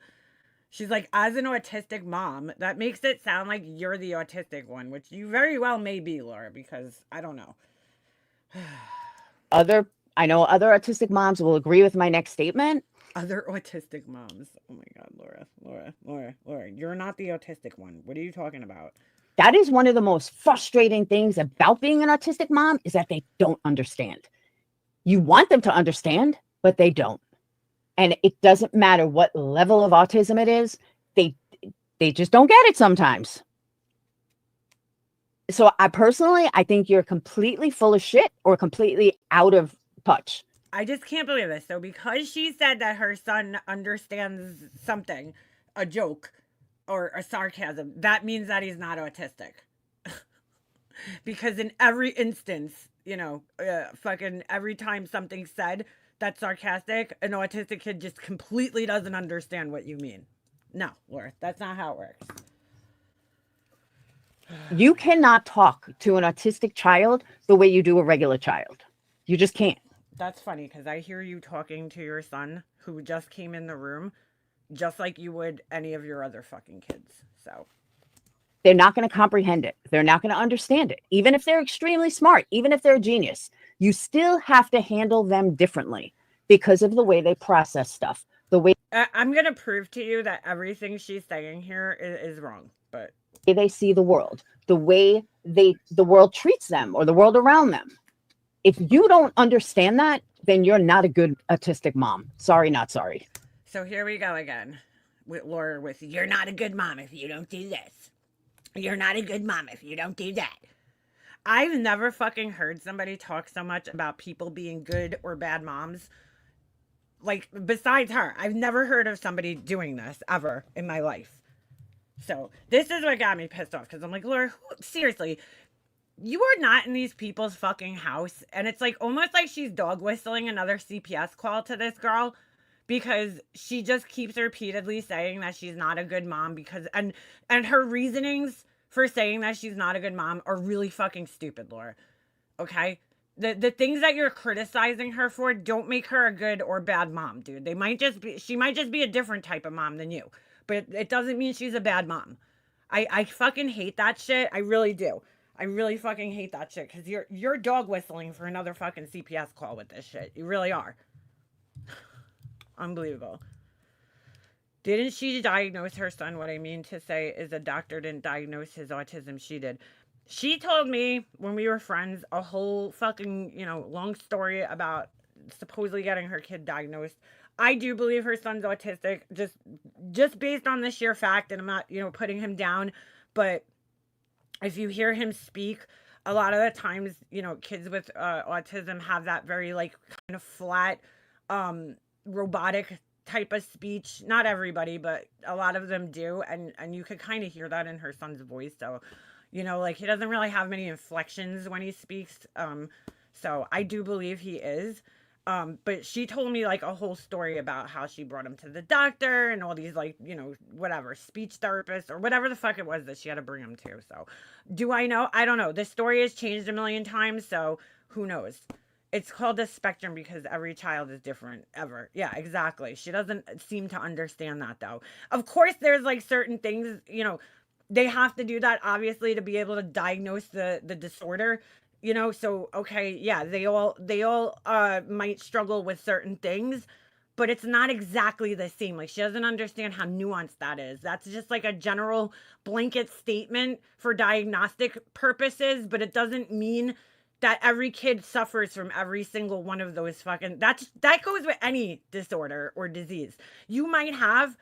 She's like, as an autistic mom, that makes it sound like you're the autistic one, which you very well may be, Laura, because I don't know. I know other autistic moms will agree with my next statement. Other autistic moms. Oh my God, Laura, you're not the autistic one. What are you talking about? That is one of the most frustrating things about being an autistic mom is that they don't understand. You want them to understand, but they don't. And it doesn't matter what level of autism it is. They just don't get it sometimes. So I think you're completely full of shit or completely out of touch. I just can't believe this. So because she said that her son understands something, a joke or a sarcasm, that means that he's not autistic. Because in every instance, you know, fucking every time something's said that's sarcastic, an autistic kid just completely doesn't understand what you mean. No, Laura, that's not how it works. You cannot talk to an autistic child the way you do a regular child. You just can't. That's funny because I hear you talking to your son who just came in the room just like you would any of your other fucking kids. So they're not going to comprehend it. They're not going to understand it. Even if they're extremely smart, even if they're a genius, you still have to handle them differently because of the way they process stuff. The way I'm going to prove to you that everything she's saying here is wrong, but they see the world, the way the world treats them or the world around them. If you don't understand that, then you're not a good autistic mom. Sorry, not sorry. So here we go again with Laura with you're not a good mom if you don't do this. You're not a good mom if you don't do that. I've never fucking heard somebody talk so much about people being good or bad moms. Like, besides her, I've never heard of somebody doing this ever in my life. So, this is what got me pissed off because I'm like, Laura, seriously, you are not in these people's fucking house. And it's like almost like she's dog whistling another CPS call to this girl because she just keeps repeatedly saying that she's not a good mom because and her reasonings for saying that she's not a good mom are really fucking stupid, Laura. Okay? The things that you're criticizing her for don't make her a good or bad mom, dude. She might just be a different type of mom than you. But it doesn't mean she's a bad mom. I fucking hate that shit. I really do. I really fucking hate that shit because you're dog whistling for another fucking CPS call with this shit. You really are. Unbelievable. Didn't she diagnose her son? What I mean to say is a doctor didn't diagnose his autism. She did. She told me when we were friends a whole fucking, long story about supposedly getting her kid diagnosed. I do believe her son's autistic, just based on the sheer fact, and I'm not, putting him down, but if you hear him speak, a lot of the times, kids with autism have that very like kind of flat, robotic type of speech. Not everybody, but a lot of them do, and you could kind of hear that in her son's voice. So, like he doesn't really have many inflections when he speaks. So I do believe he is. But she told me like a whole story about how she brought him to the doctor and all these like, whatever, speech therapists or whatever the fuck it was that she had to bring him to. So do I know? I don't know. This story has changed a million times. So who knows? It's called a spectrum because every child is different ever. Yeah, exactly. She doesn't seem to understand that though. Of course, there's like certain things, they have to do that obviously to be able to diagnose the disorder. So okay, yeah, they all might struggle with certain things, but it's not exactly the same. Like she doesn't understand how nuanced that is. That's just like a general blanket statement for diagnostic purposes, but it doesn't mean that every kid suffers from every single one of those fucking that goes with any disorder or disease. You might have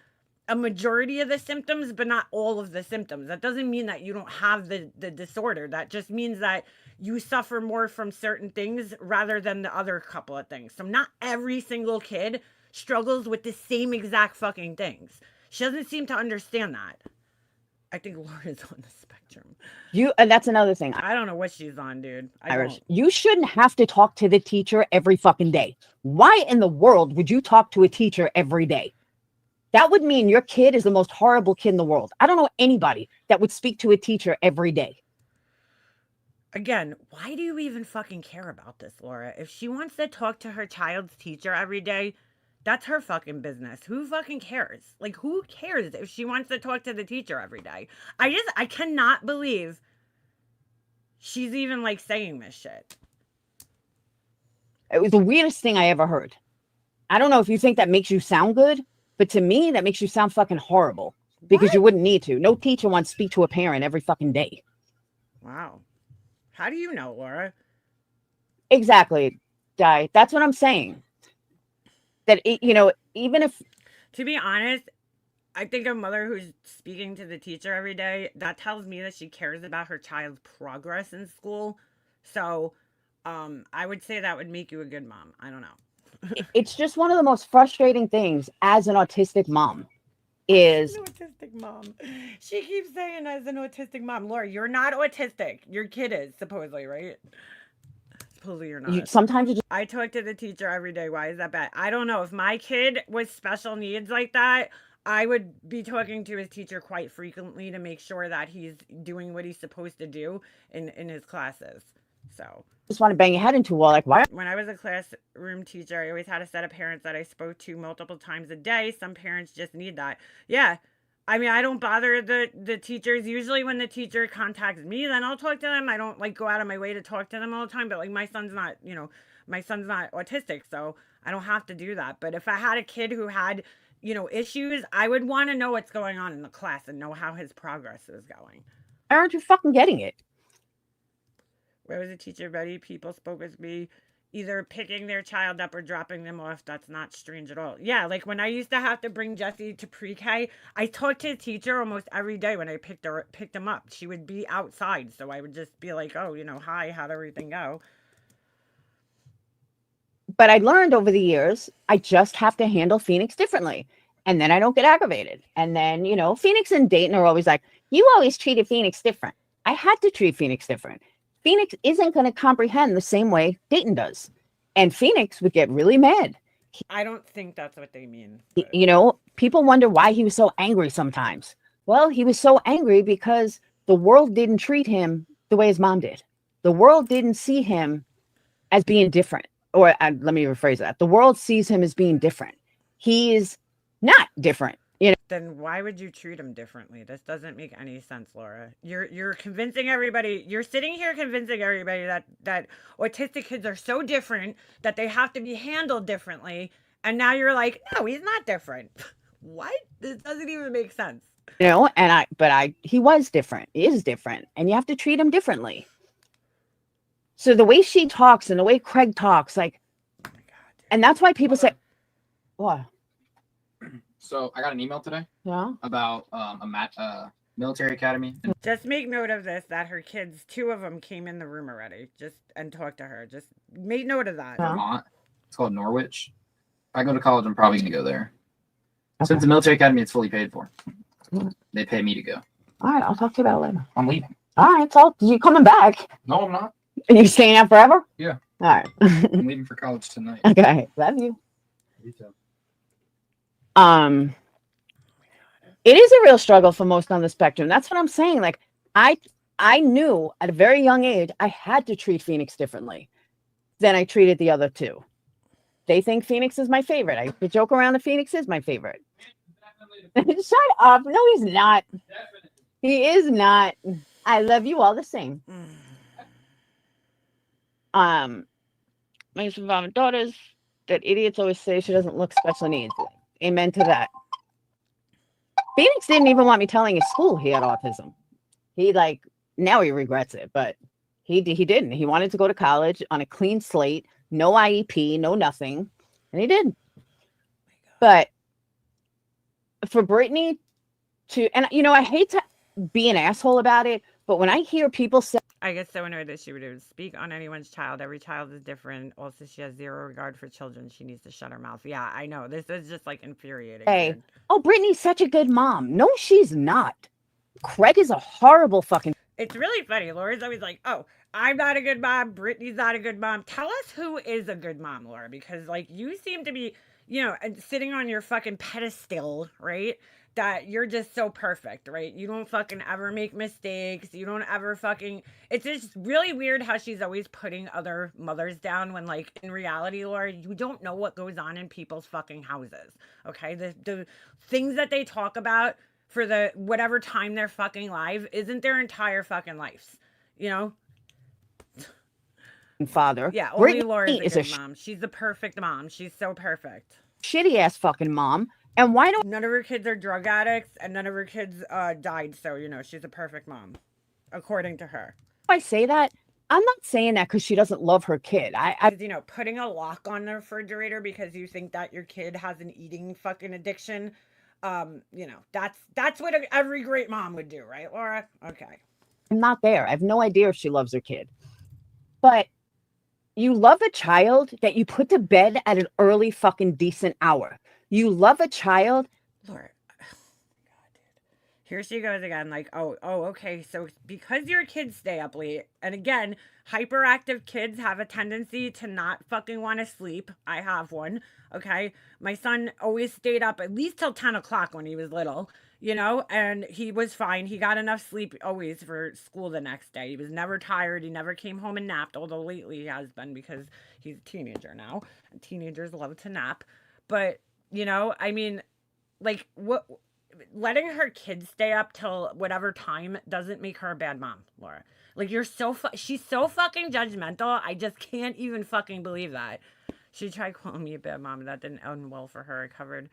a majority of the symptoms, but not all of the symptoms. That doesn't mean that you don't have the disorder. That just means that you suffer more from certain things rather than the other couple of things. So not every single kid struggles with the same exact fucking things. She doesn't seem to understand that. I think Laura's on the spectrum. And that's another thing. I don't know what she's on, dude. Irish, you shouldn't have to talk to the teacher every fucking day. Why in the world would you talk to a teacher every day? That would mean your kid is the most horrible kid in the world. I don't know anybody that would speak to a teacher every day. Again, why do you even fucking care about this, Laura? If she wants to talk to her child's teacher every day, that's her fucking business. Who fucking cares? Like, who cares if she wants to talk to the teacher every day? I cannot believe she's even, like, saying this shit. It was the weirdest thing I ever heard. I don't know if you think that makes you sound good, but to me, that makes you sound fucking horrible. Because you wouldn't need to. No teacher wants to speak to a parent every fucking day. Wow. How do you know, Laura? Exactly, Di. That's what I'm saying. That, even if... To be honest, I think a mother who's speaking to the teacher every day, that tells me that she cares about her child's progress in school. So, I would say that would make you a good mom. I don't know. It's just one of the most frustrating things as an autistic mom is... An autistic mom. She keeps saying as an autistic mom. Laura, you're not autistic. Your kid is, supposedly, right? Supposedly you're not. Sometimes you just... I talk to the teacher every day. Why is that bad? I don't know. If my kid was special needs like that, I would be talking to his teacher quite frequently to make sure that he's doing what he's supposed to do in his classes. So... just want to bang your head into a wall. Like, why? When I was a classroom teacher, I always had a set of parents that I spoke to multiple times a day. Some parents just need that. Yeah. I mean, I don't bother the teachers. Usually when the teacher contacts me, then I'll talk to them. I don't like go out of my way to talk to them all the time. But like my son's not autistic, so I don't have to do that. But if I had a kid who had issues, I would want to know what's going on in the class and know how his progress is going. Aren't you fucking getting it? Where was the teacher, Betty? People spoke with me either picking their child up or dropping them off. That's not strange at all. Yeah, like when I used to have to bring Jesse to pre-K, I talked to the teacher almost every day when I picked him up. She would be outside, so I would just be like, "Oh, hi, how'd everything go?" But I learned over the years, I just have to handle Phoenix differently. And then I don't get aggravated. And then, Phoenix and Dayton are always like, you always treated Phoenix different. I had to treat Phoenix different. Phoenix isn't going to comprehend the same way Dayton does. And Phoenix would get really mad. I don't think that's what they mean. People wonder why he was so angry sometimes. Well, he was so angry because the world didn't treat him the way his mom did. The world didn't see him as being different. Or let me rephrase that. The world sees him as being different. He is not different. Then why would you treat him differently? This doesn't make any sense, Laura. You're convincing everybody. You're sitting here convincing everybody that autistic kids are so different that they have to be handled differently. And now you're like, no, he's not different. What? This doesn't even make sense. He was different. He is different. And you have to treat him differently. So the way she talks and the way Craig talks, like, oh my God, and that's why people say, what? So I got an email today Yeah. about a military academy. Just make note of this, that her kids, 2 of them came in the room already, and talked to her. Just make note of that. Vermont. It's called Norwich. If I go to college, I'm probably going to go there. Okay. Since the military academy, it's fully paid for. They pay me to go. All right, I'll talk to you about it later. I'm leaving. All right, so you coming back? No, I'm not. And you're staying out forever? Yeah. All right. I'm leaving for college tonight. Okay, love you. You too. It is a real struggle for most on the spectrum. That's what I'm saying. Like, I knew at a very young age I had to treat Phoenix differently than I treated the other 2. They think Phoenix is my favorite. I used to joke around that Phoenix is my favorite. Shut up. No, he's not. Definitely. He is not. I love you all the same. My surviving daughters, that idiots always say she doesn't look special needs. Amen to that. Phoenix didn't even want me telling his school he had autism. Now he regrets it, but he didn't. He wanted to go to college on a clean slate, no IEP, no nothing, and he did. But for Brittany and I hate to be an asshole about it, but when I hear people say, I get so annoyed that she would even speak on anyone's child. Every child is different. Also, she has zero regard for children. She needs to shut her mouth. Yeah, I know. This is just like infuriating. Hey, oh, Brittany's such a good mom. No, she's not. Craig is a horrible fucking. It's really funny. Laura's always like, oh, I'm not a good mom. Brittany's not a good mom. Tell us who is a good mom, Laura, because you seem to be, sitting on your fucking pedestal, right? That you're just so perfect, right? You don't fucking ever make mistakes. You don't ever fucking... It's just really weird how she's always putting other mothers down when, in reality, Laura, you don't know what goes on in people's fucking houses, okay? The things that they talk about for the whatever time they're fucking live isn't their entire fucking lives, Father. Yeah, only Brittany Laura's a good mom. She's the perfect mom. She's so perfect. Shitty ass fucking mom. And why don't none of her kids are drug addicts and none of her kids died, so she's a perfect mom, according to her. I say that? I'm not saying that because she doesn't love her kid. Putting a lock on the refrigerator because you think that your kid has an eating fucking addiction, that's what every great mom would do, right, Laura? Okay. I'm not there. I have no idea if she loves her kid. But you love a child that you put to bed at an early fucking decent hour. You love a child. Laura, oh my God, dude. Here she goes again. Okay. So because your kids stay up late, and again, hyperactive kids have a tendency to not fucking want to sleep. I have one. Okay. My son always stayed up at least till 10 o'clock when he was little, and he was fine. He got enough sleep always for school the next day. He was never tired. He never came home and napped, although lately he has been because he's a teenager now. And teenagers love to nap. But what letting her kids stay up till whatever time doesn't make her a bad mom, Laura. She's so fucking judgmental. I just can't even fucking believe that. She tried calling me a bad mom, and that didn't end well for her. I covered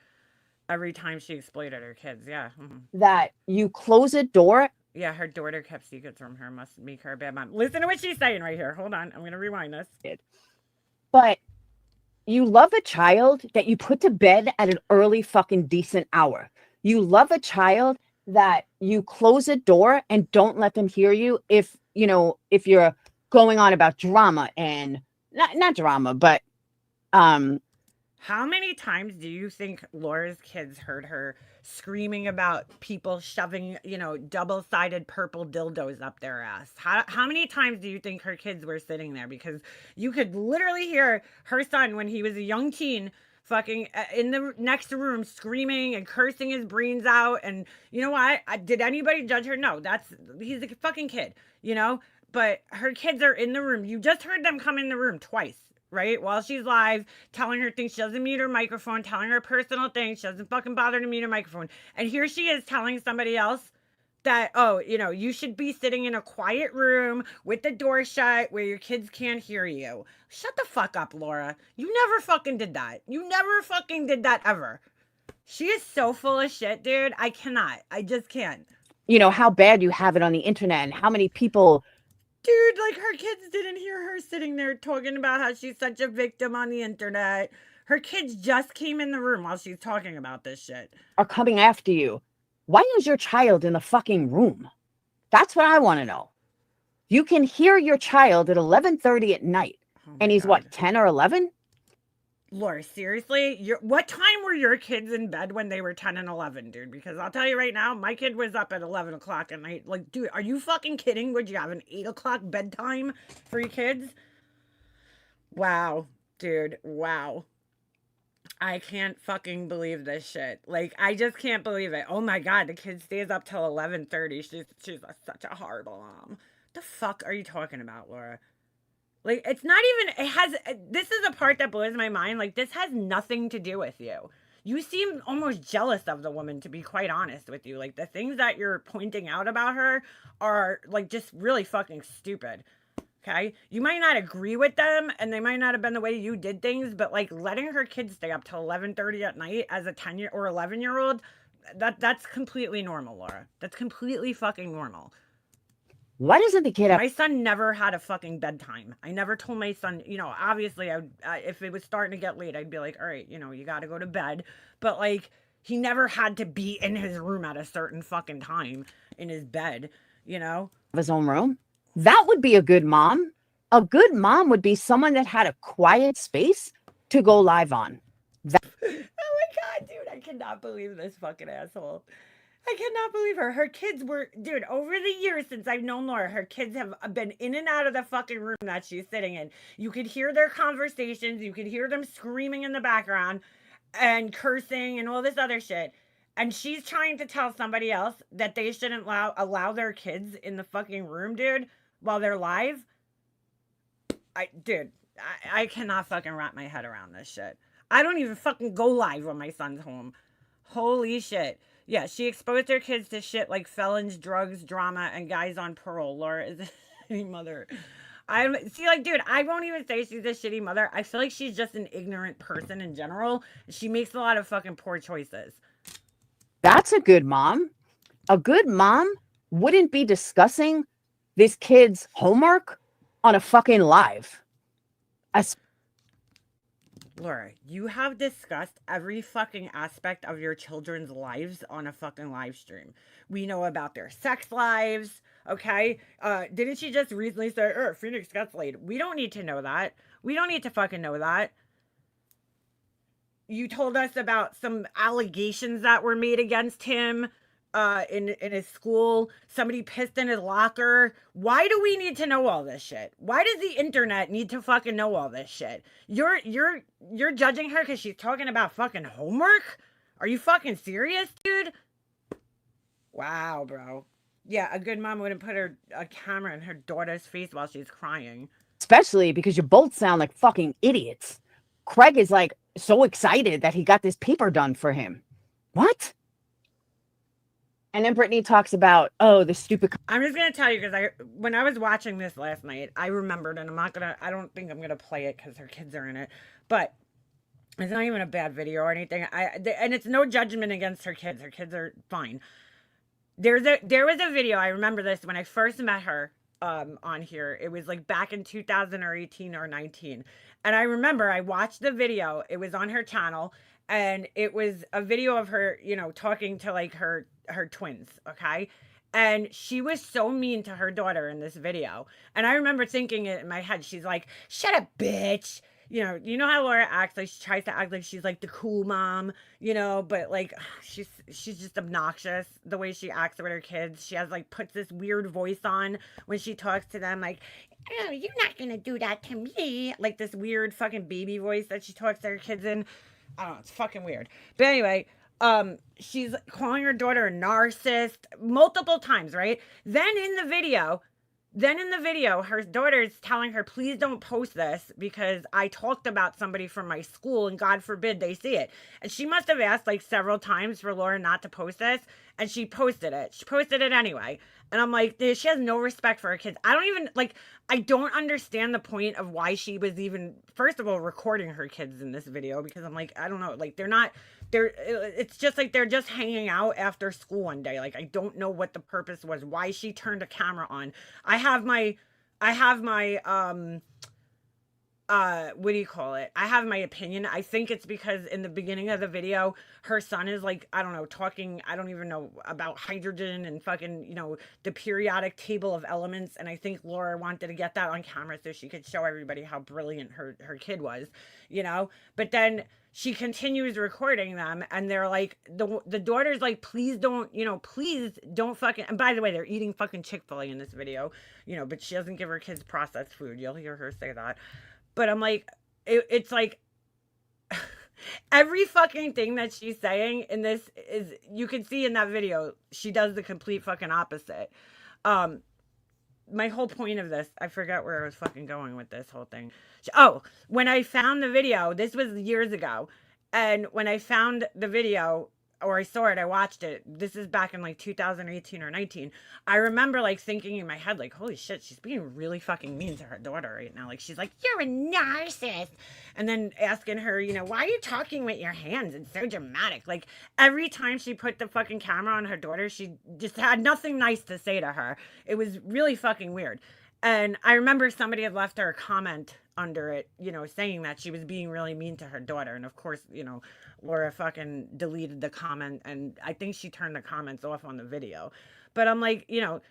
Every time she exploited her kids. Yeah. that you close a door. Yeah, her daughter kept secrets from her. Must make her a bad mom. Listen to what she's saying right here. Hold on. I'm going to rewind this. But you love a child that you put to bed at an early fucking decent hour. You love a child that you close a door and don't let them hear you if, if you're going on about drama and not drama, but how many times do you think Laura's kids heard her screaming about people shoving, double-sided purple dildos up their ass? How many times do you think her kids were sitting there? Because you could literally hear her son when he was a young teen fucking in the next room screaming and cursing his brains out. And you know what? Did anybody judge her? No, he's a fucking kid, But her kids are in the room. You just heard them come in the room twice. Right? While she's live, telling her things. She doesn't mute her microphone, telling her personal things. She doesn't fucking bother to mute her microphone. And here she is telling somebody else that, you should be sitting in a quiet room with the door shut where your kids can't hear you. Shut the fuck up, Laura. You never fucking did that. You never fucking did that ever. She is so full of shit, dude. I cannot. I just can't. How bad you have it on the internet and how many people. Dude, like her kids didn't hear her sitting there talking about how she's such a victim on the internet. Her kids just came in the room while she's talking about this shit. Are coming after you. Why is your child in the fucking room? That's what I want to know. You can hear your child at 11:30 at night. And he's God. What, 10 or 11? Laura, seriously? What time were your kids in bed when they were 10 and 11, dude? Because I'll tell you right now, my kid was up at 11 o'clock at night. Like, dude, are you fucking kidding? Would you have an 8 o'clock bedtime for your kids? Wow, dude, wow. I can't fucking believe this shit. Like, I just can't believe it. Oh my God, the kid stays up till 11:30. She's such a horrible mom. The fuck are you talking about, Laura? Like, it's not even, this is the part that blows my mind. Like, this has nothing to do with you. You seem almost jealous of the woman, to be quite honest with you. Like, the things that you're pointing out about her are, like, just really fucking stupid. Okay? You might not agree with them, and they might not have been the way you did things, but, like, letting her kids stay up till 11:30 at night as a 10-year or 11-year-old, that's completely normal, Laura. That's completely fucking normal. Why doesn't the kid have... My son never had a fucking bedtime. I never told my son, obviously, if it was starting to get late, I'd be like, all right, you got to go to bed. But, like, he never had to be in his room at a certain fucking time in his bed, His own room? That would be a good mom. A good mom would be someone that had a quiet space to go live on. Oh, my God, dude, I cannot believe this fucking asshole. I cannot believe her. Her kids were, dude, over the years since I've known Laura, her kids have been in and out of the fucking room that she's sitting in. You could hear their conversations. You could hear them screaming in the background and cursing and all this other shit. And she's trying to tell somebody else that they shouldn't allow their kids in the fucking room, dude, while they're live. I cannot fucking wrap my head around this shit. I don't even fucking go live when my son's home. Holy shit. Yeah, she exposed her kids to shit like felons, drugs, drama, and guys on parole. Laura is a shitty mother. Dude, I won't even say she's a shitty mother. I feel like she's just an ignorant person in general. She makes a lot of fucking poor choices. That's a good mom. A good mom wouldn't be discussing this kid's homework on a fucking live. Laura, you have discussed every fucking aspect of your children's lives on a fucking live stream. We know about their sex lives, okay? Didn't she just recently say, Phoenix gets laid? We don't need to know that. We don't need to fucking know that. You told us about some allegations that were made against him in his school. Somebody pissed in his locker. Why do we need to know all this shit? Why does the internet need to fucking know all this shit? You're judging her because she's talking about fucking homework? Are you fucking serious, dude? Wow, bro. Yeah, a good mom wouldn't put a camera in her daughter's face while she's crying. Especially because you both sound like fucking idiots. Craig is like so excited that he got this paper done for him. What? And then Brittany talks about, the stupid... I'm just going to tell you, because when I was watching this last night, I remembered, and I don't think I'm going to play it because her kids are in it, but It's not even a bad video or anything. And it's no judgment against her kids. Her kids are fine. There was a video. I remember this when I first met her on here. It was like back in 2018 or 19. And I remember I watched the video. It was on her channel and it was a video of her, you know, talking to like her twins, okay? And she was so mean to her daughter in this video. And I remember thinking it in my head. She's like, "Shut up, bitch." You know how Laura acts, like she tries to act like she's like the cool mom, but like she's just obnoxious the way she acts with her kids. She has like puts this weird voice on when she talks to them, like, "Oh, you're not gonna do that to me," like this weird fucking baby voice that she talks to her kids in. I don't know, it's fucking weird. But anyway, she's calling her daughter a narcissist multiple times, right? Then in the video, her daughter's telling her, "Please don't post this because I talked about somebody from my school and God forbid they see it." And she must have asked like several times for Laura not to post this. And she posted it. She posted it anyway. And I'm like, she has no respect for her kids. I don't understand the point of why she was even, first of all, recording her kids in this video, because I'm like, I don't know. Like, it's just like they're just hanging out after school one day. Like, I don't know what the purpose was, why she turned a camera on. I have my what do you call it? I have my opinion. I think it's because in the beginning of the video, her son is like, I don't know, talking, I don't even know, about hydrogen and fucking, the periodic table of elements. And I think Laura wanted to get that on camera so she could show everybody how brilliant her kid was. But then she continues recording them and they're like, the daughter's like, please don't fucking, and by the way, they're eating fucking Chick-fil-A in this video, but she doesn't give her kids processed food. You'll hear her say that. But I'm like, it's like every fucking thing that she's saying in this is, you can see in that video, she does the complete fucking opposite. My whole point of this, I forgot where I was fucking going with this whole thing. Oh, when I found the video, this was years ago. And when I found the video, or I saw it, I watched it. This is back in like 2018 or 19. I remember like thinking in my head, like, holy shit, she's being really fucking mean to her daughter right now. Like, she's like, "You're a narcissist." And then asking her, "Why are you talking with your hands? It's so dramatic." Like, every time she put the fucking camera on her daughter, she just had nothing nice to say to her. It was really fucking weird. And I remember somebody had left her a comment under it, saying that she was being really mean to her daughter. And of course, Laura fucking deleted the comment, and I think she turned the comments off on the video. But I'm like, Laura,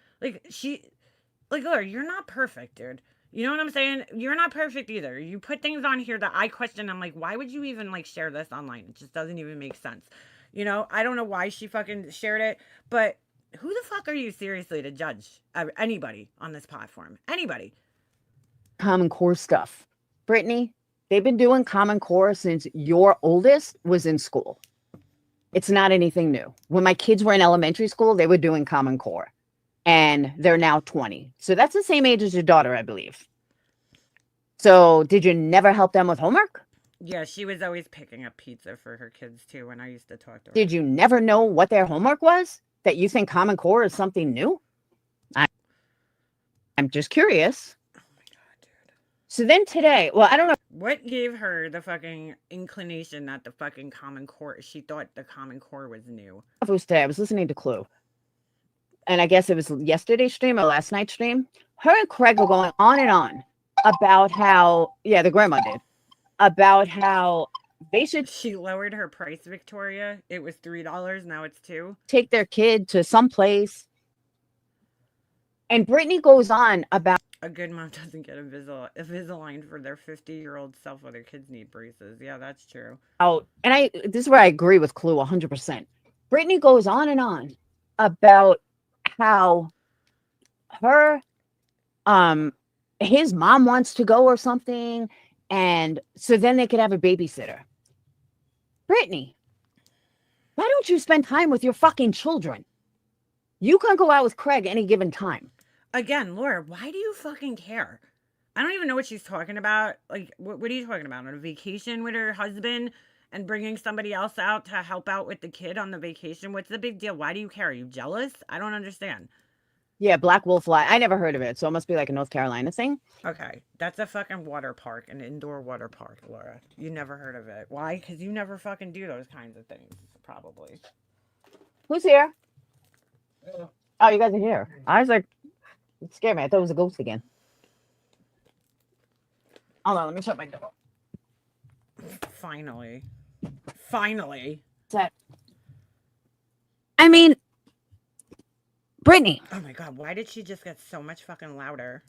you're not perfect, dude. You know what I'm saying? You're not perfect either. You put things on here that I question. I'm like, why would you even like share this online? It just doesn't even make sense. I don't know why she fucking shared it, but who the fuck are you seriously to judge anybody on this platform? Anybody? Common Core stuff. Brittany, they've been doing Common Core since your oldest was in school. It's not anything new. When my kids were in elementary school, they were doing Common Core. And they're now 20. So that's the same age as your daughter, I believe. So did you never help them with homework? Yeah, she was always picking up pizza for her kids too when I used to talk to her. Did you never know what their homework was? That you think Common Core is something new? I'm just curious. Oh my God, dude. So then today, well, I don't know. What gave her the fucking inclination that the fucking Common Core, she thought the Common Core was new? If it was today, I was listening to Clue. And I guess it was yesterday's stream or last night's stream. Her and Craig were going on and on about how, yeah, the grandma did, about how they should. She lowered her price, Victoria. It was $3, now it's $2. Take their kid to some place. And Brittany goes on about a good mom doesn't get Invisalign for their 50-year-old self while their kids need braces. Yeah, that's true. Oh, and this is where I agree with Clue 100%. Brittany goes on and on about how her his mom wants to go or something, and so then they could have a babysitter. Brittany, why don't you spend time with your fucking children? You can go out with Craig any given time. Again, Laura, why do you fucking care? I don't even know what she's talking about. Like, what are you talking about? On a vacation with her husband and bringing somebody else out to help out with the kid on the vacation? What's the big deal? Why do you care? Are you jealous? I don't understand. Yeah, Black Wolf Lodge. I never heard of it, so it must be like a North Carolina thing. Okay, that's a fucking water park, an indoor water park, Laura. You never heard of it. Why? Because you never fucking do those kinds of things, probably. Who's here? Oh, you guys are here. I was like, it scared me. I thought it was a ghost again. Hold on, let me shut my door. Finally. Finally. That. I mean, Brittany, Oh my god, why did she just get so much fucking louder?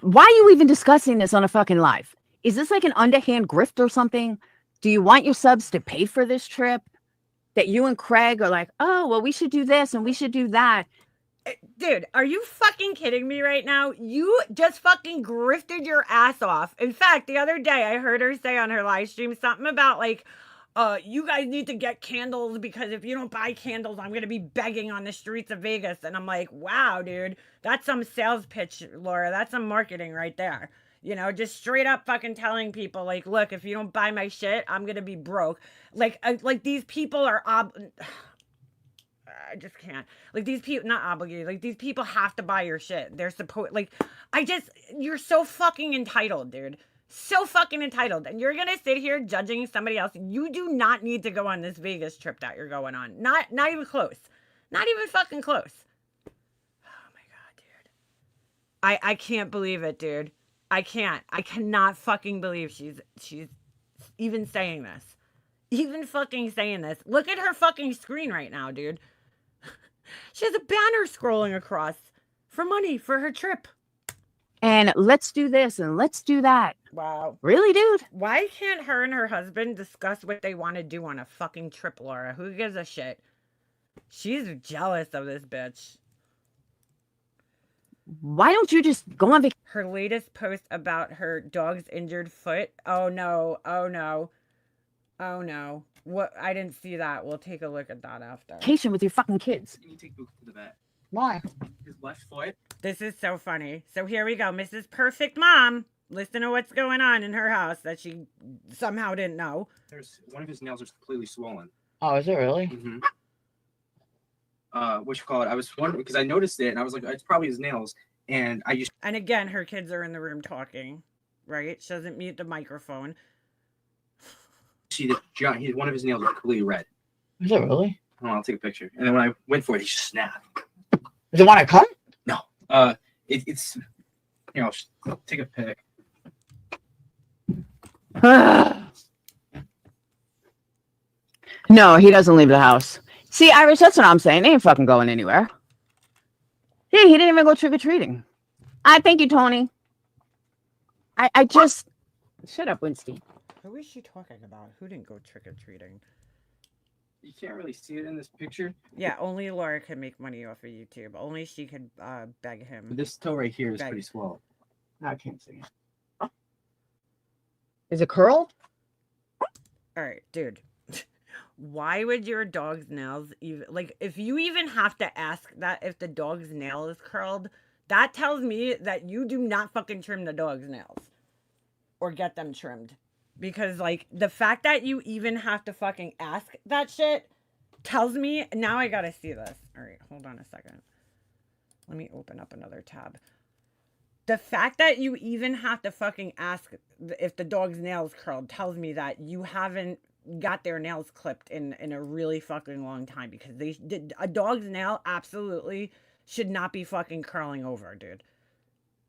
why are you even discussing this on a fucking live? Is this like an underhand grift or something? Do you want your subs to pay for this trip? That you and Craig are like, oh, well, we should do this and we should do that. Dude, are you fucking kidding me right now? You just fucking grifted your ass off. In fact, the other day I heard her say on her live stream something about like, you guys need to get candles because if you don't buy candles, I'm going to be begging on the streets of Vegas. And I'm like, wow, dude, that's some sales pitch, Laura. That's some marketing right there. You know, just straight up fucking telling people like, look, if you don't buy my shit, I'm going to be broke. Like these people are I just can't. Like these people, not obligated. Like these people have to buy your shit. They're supposed. Like, you're so fucking entitled, dude. So fucking entitled, and you're gonna sit here judging somebody else. You do not need to go on this Vegas trip that you're going on. Not even close. Not even fucking close. Oh my god, dude. I can't believe it, dude. I can't. I cannot fucking believe she's even saying this. Even fucking saying this. Look at her fucking screen right now, dude. She has a banner scrolling across for money for her trip. And let's do this and let's do that. Wow. Really, dude? Why can't her and her husband discuss what they want to do on a fucking trip, Laura? Who gives a shit? She's jealous of this bitch. Why don't you just go on vacation? Her latest post about her dog's injured foot. Oh no. Oh no. Oh no. What? I didn't see that. We'll take a look at that after. With your fucking kids. You take Luke to the vet. Why? His left foot. This is so funny. So here we go. Mrs. Perfect Mom. Listen to what's going on in her house that she somehow didn't know. There's one of his nails is completely swollen. Oh, is it really? Mm-hmm. What you call it? I was wondering because I noticed it and I was like, it's probably his nails. And I used. And again, her kids are in the room talking, right? She doesn't mute the microphone. See that one of his nails was completely red. Is it really? Oh, I'll take a picture. And then when I went for it, he just snapped. Does it want to come? No. It's take a pic. No, he doesn't leave the house. See, Irish, that's what I'm saying. They ain't fucking going anywhere. Yeah, he didn't even go trick-or-treating. Thank you, Tony. I just... Shut up, Winston. Who is she talking about? Who didn't go trick-or-treating? You can't really see it in this picture. Yeah, only Laura could make money off of YouTube. Only she could beg him. But this toe right here is Beg. pretty swollen. I can't see it. Is it curled? All right, dude. Why would your dog's nails even like if you even have to ask that if the dog's nail is curled, that tells me that you do not fucking trim the dog's nails or get them trimmed. Because like the fact that you even have to fucking ask that shit tells me now I gotta see this. All right, hold on a second. Let me open up another tab. The fact that you even have to fucking ask if the dog's nails curled tells me that you haven't got their nails clipped in a really fucking long time because they did a dog's nail absolutely should not be fucking curling over, dude.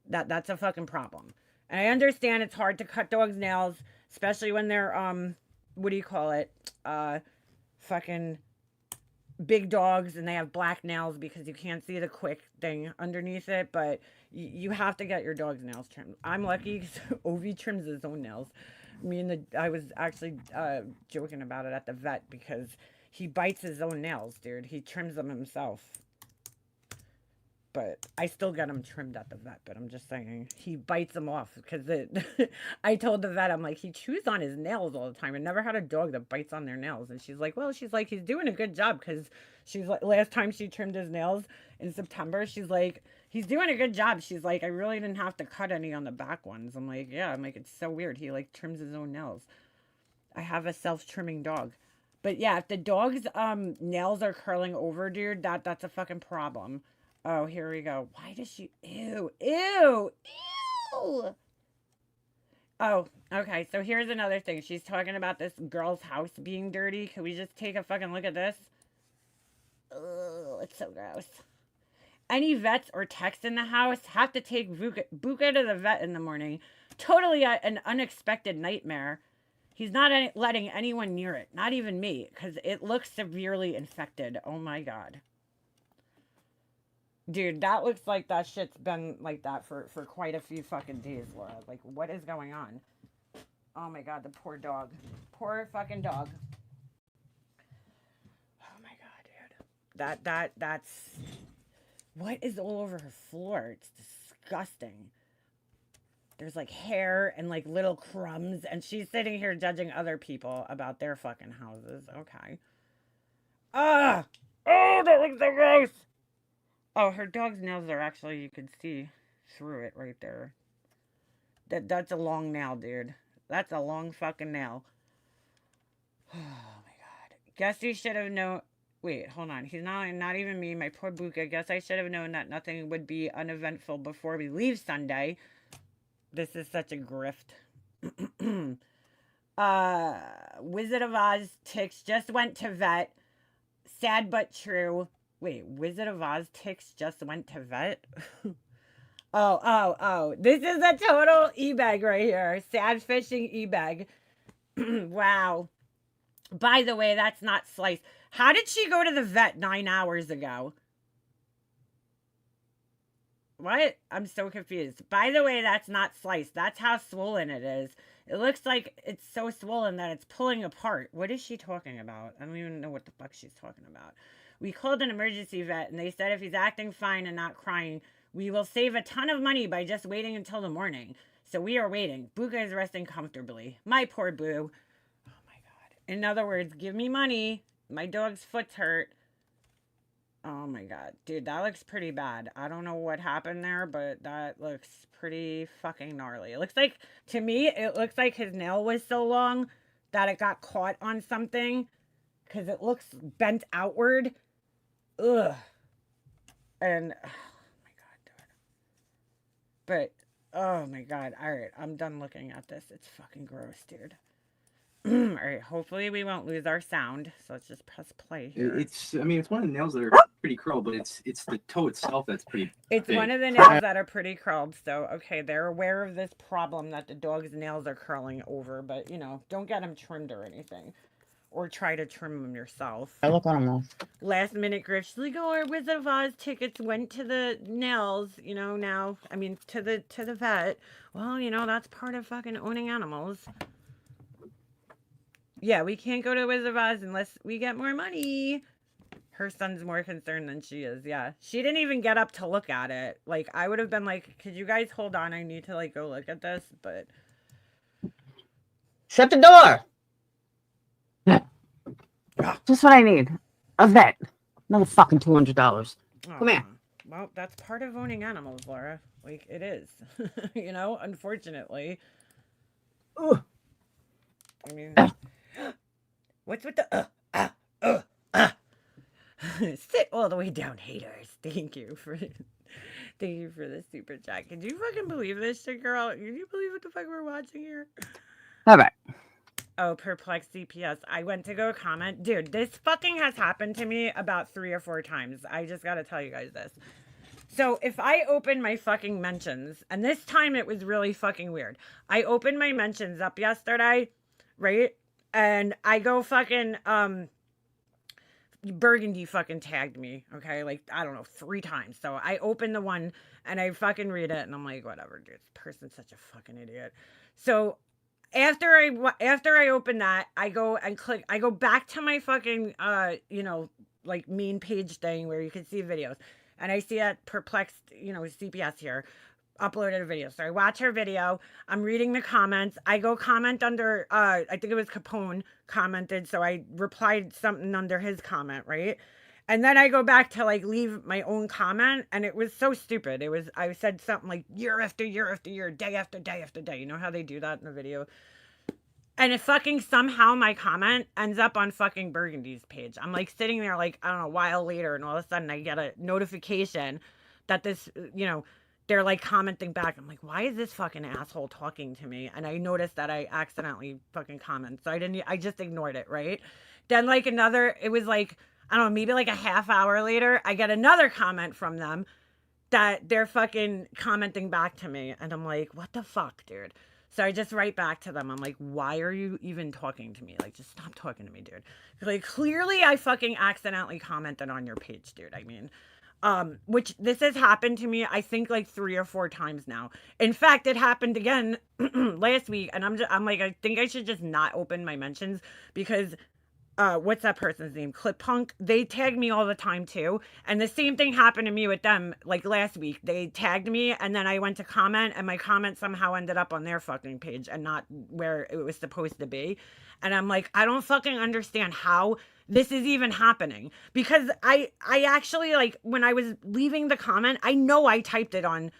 That's a fucking problem. And I understand it's hard to cut dogs' nails, especially when they're what do you call it? Fucking big dogs and they have black nails because you can't see the quick thing underneath it, but you have to get your dog's nails trimmed. I'm lucky because Ovi trims his own nails. I was actually joking about it at the vet because he bites his own nails, dude. He trims them himself. But I still get him trimmed at the vet, but I'm just saying he bites them off because I told the vet, I'm like, he chews on his nails all the time. I never had a dog that bites on their nails. And she's like, he's doing a good job because she's like, last time she trimmed his nails in September, she's like, he's doing a good job. She's like, I really didn't have to cut any on the back ones. I'm like, yeah. I'm like, it's so weird. He like trims his own nails. I have a self-trimming dog. But yeah, if the dog's nails are curling over, dude, that's a fucking problem. Oh, here we go. Why does she? Ew, ew, ew. Oh, okay. So here's another thing. She's talking about this girl's house being dirty. Can we just take a fucking look at this? Oh, it's so gross. Any vets or techs in the house have to take Buka to the vet in the morning. Totally an unexpected nightmare. He's not letting anyone near it, not even me, because it looks severely infected. Oh my god. Dude, that looks like that shit's been like that for quite a few fucking days, Laura. Like, what is going on? Oh my god, the poor dog. Poor fucking dog. Oh my god, dude. That's... What is all over her floor? It's disgusting. There's like hair and like little crumbs, and she's sitting here judging other people about their fucking houses. Okay. Ah! Oh, that looks so gross! Oh, her dog's nails are actually, you can see through it right there. That's a long nail, dude. That's a long fucking nail. Oh my god. Guess you should have known. Wait, hold on. He's not even me. My poor Buka. Guess I should have known that nothing would be uneventful before we leave Sunday. This is such a grift. Wizard of Oz ticks just went to vet. Sad but true. Wait, Wizard of Oz ticks just went to vet? Oh. This is a total e-bag right here. Sad fishing e-bag. Wow. By the way, that's not Slice. How did she go to the vet 9 hours ago? What? I'm so confused. By the way, that's not Slice. That's how swollen it is. It looks like it's so swollen that it's pulling apart. What is she talking about? I don't even know what the fuck she's talking about. We called an emergency vet, and they said if he's acting fine and not crying, we will save a ton of money by just waiting until the morning. So we are waiting. Buka is resting comfortably. My poor Boo. Oh my god. In other words, give me money. My dog's foot's hurt. Oh my god. Dude, that looks pretty bad. I don't know what happened there, but that looks pretty fucking gnarly. It looks like, to me, it looks like his nail was so long that it got caught on something. Because it looks bent outward. Ugh. And, oh my god, dude. But, oh my god. Alright, I'm done looking at this. It's fucking gross, dude. Alright, hopefully we won't lose our sound. So let's just press play here. It's one of the nails that are pretty curled, but it's the toe itself that's pretty It's big. one of the nails that are pretty curled. So, okay, they're aware of this problem that the dog's nails are curling over. But, you know, don't get them trimmed or anything. Or try to trim them yourself. I look on them. Last minute grift. She's like, oh, our Wizard of Oz tickets went to the nails, you know, now. I mean, to the vet. Well, you know, that's part of fucking owning animals. Yeah, we can't go to Wizard of Oz unless we get more money. Her son's more concerned than she is, yeah. She didn't even get up to look at it. Like, I would have been like, could you guys hold on? I need to, like, go look at this, but... Shut the door! Just what I need. A vet. Another fucking $200. Come here. Well, that's part of owning animals, Laura. Like, it is. You know, unfortunately. Ugh. I mean, what's with the sit all the way down, haters. Thank you for the super chat. Can you fucking believe this shit, girl? Can you believe what the fuck we're watching here? All right. Oh, perplexed CPS. I went to go comment. Dude, this fucking has happened to me about 3 or 4 times. I just gotta tell you guys this. So if I open my fucking mentions, and this time it was really fucking weird. I opened my mentions up yesterday, right? And I go fucking, Burgundy fucking tagged me, okay? Like, I don't know, 3 times. So I open the one, and I fucking read it, and I'm like, whatever, dude. This person's such a fucking idiot. So... After I open that, I go and click, I go back to my fucking, you know, like main page thing where you can see videos. And I see that perplexed, you know, CPS here uploaded a video. So I watch her video. I'm reading the comments. I go comment under, I think it was Capone commented. So I replied something under his comment, right? And then I go back to like leave my own comment, and it was so stupid. It was, I said something like year after year after year, day after day after day. You know how they do that in the video? And if fucking somehow my comment ends up on fucking Burgundy's page. I'm like sitting there like, I don't know, a while later, and all of a sudden I get a notification that this, they're like commenting back. I'm like, why is this fucking asshole talking to me? And I noticed that I accidentally fucking commented. So I just ignored it, right? Then like it was like, I don't know, maybe like a half hour later, I get another comment from them that they're fucking commenting back to me. And I'm like, what the fuck, dude? So I just write back to them. I'm like, why are you even talking to me? Like, just stop talking to me, dude. Like, clearly I fucking accidentally commented on your page, dude. I mean, which this has happened to me, I think like 3 or 4 times now. In fact, it happened again last week. And I'm like, I think I should just not open my mentions because what's that person's name? Clip Punk. They tag me all the time too. And the same thing happened to me with them like last week. They tagged me and then I went to comment and my comment somehow ended up on their fucking page and not where it was supposed to be. And I'm like, I don't fucking understand how this is even happening. Because I actually, like, when I was leaving the comment, I know I typed it on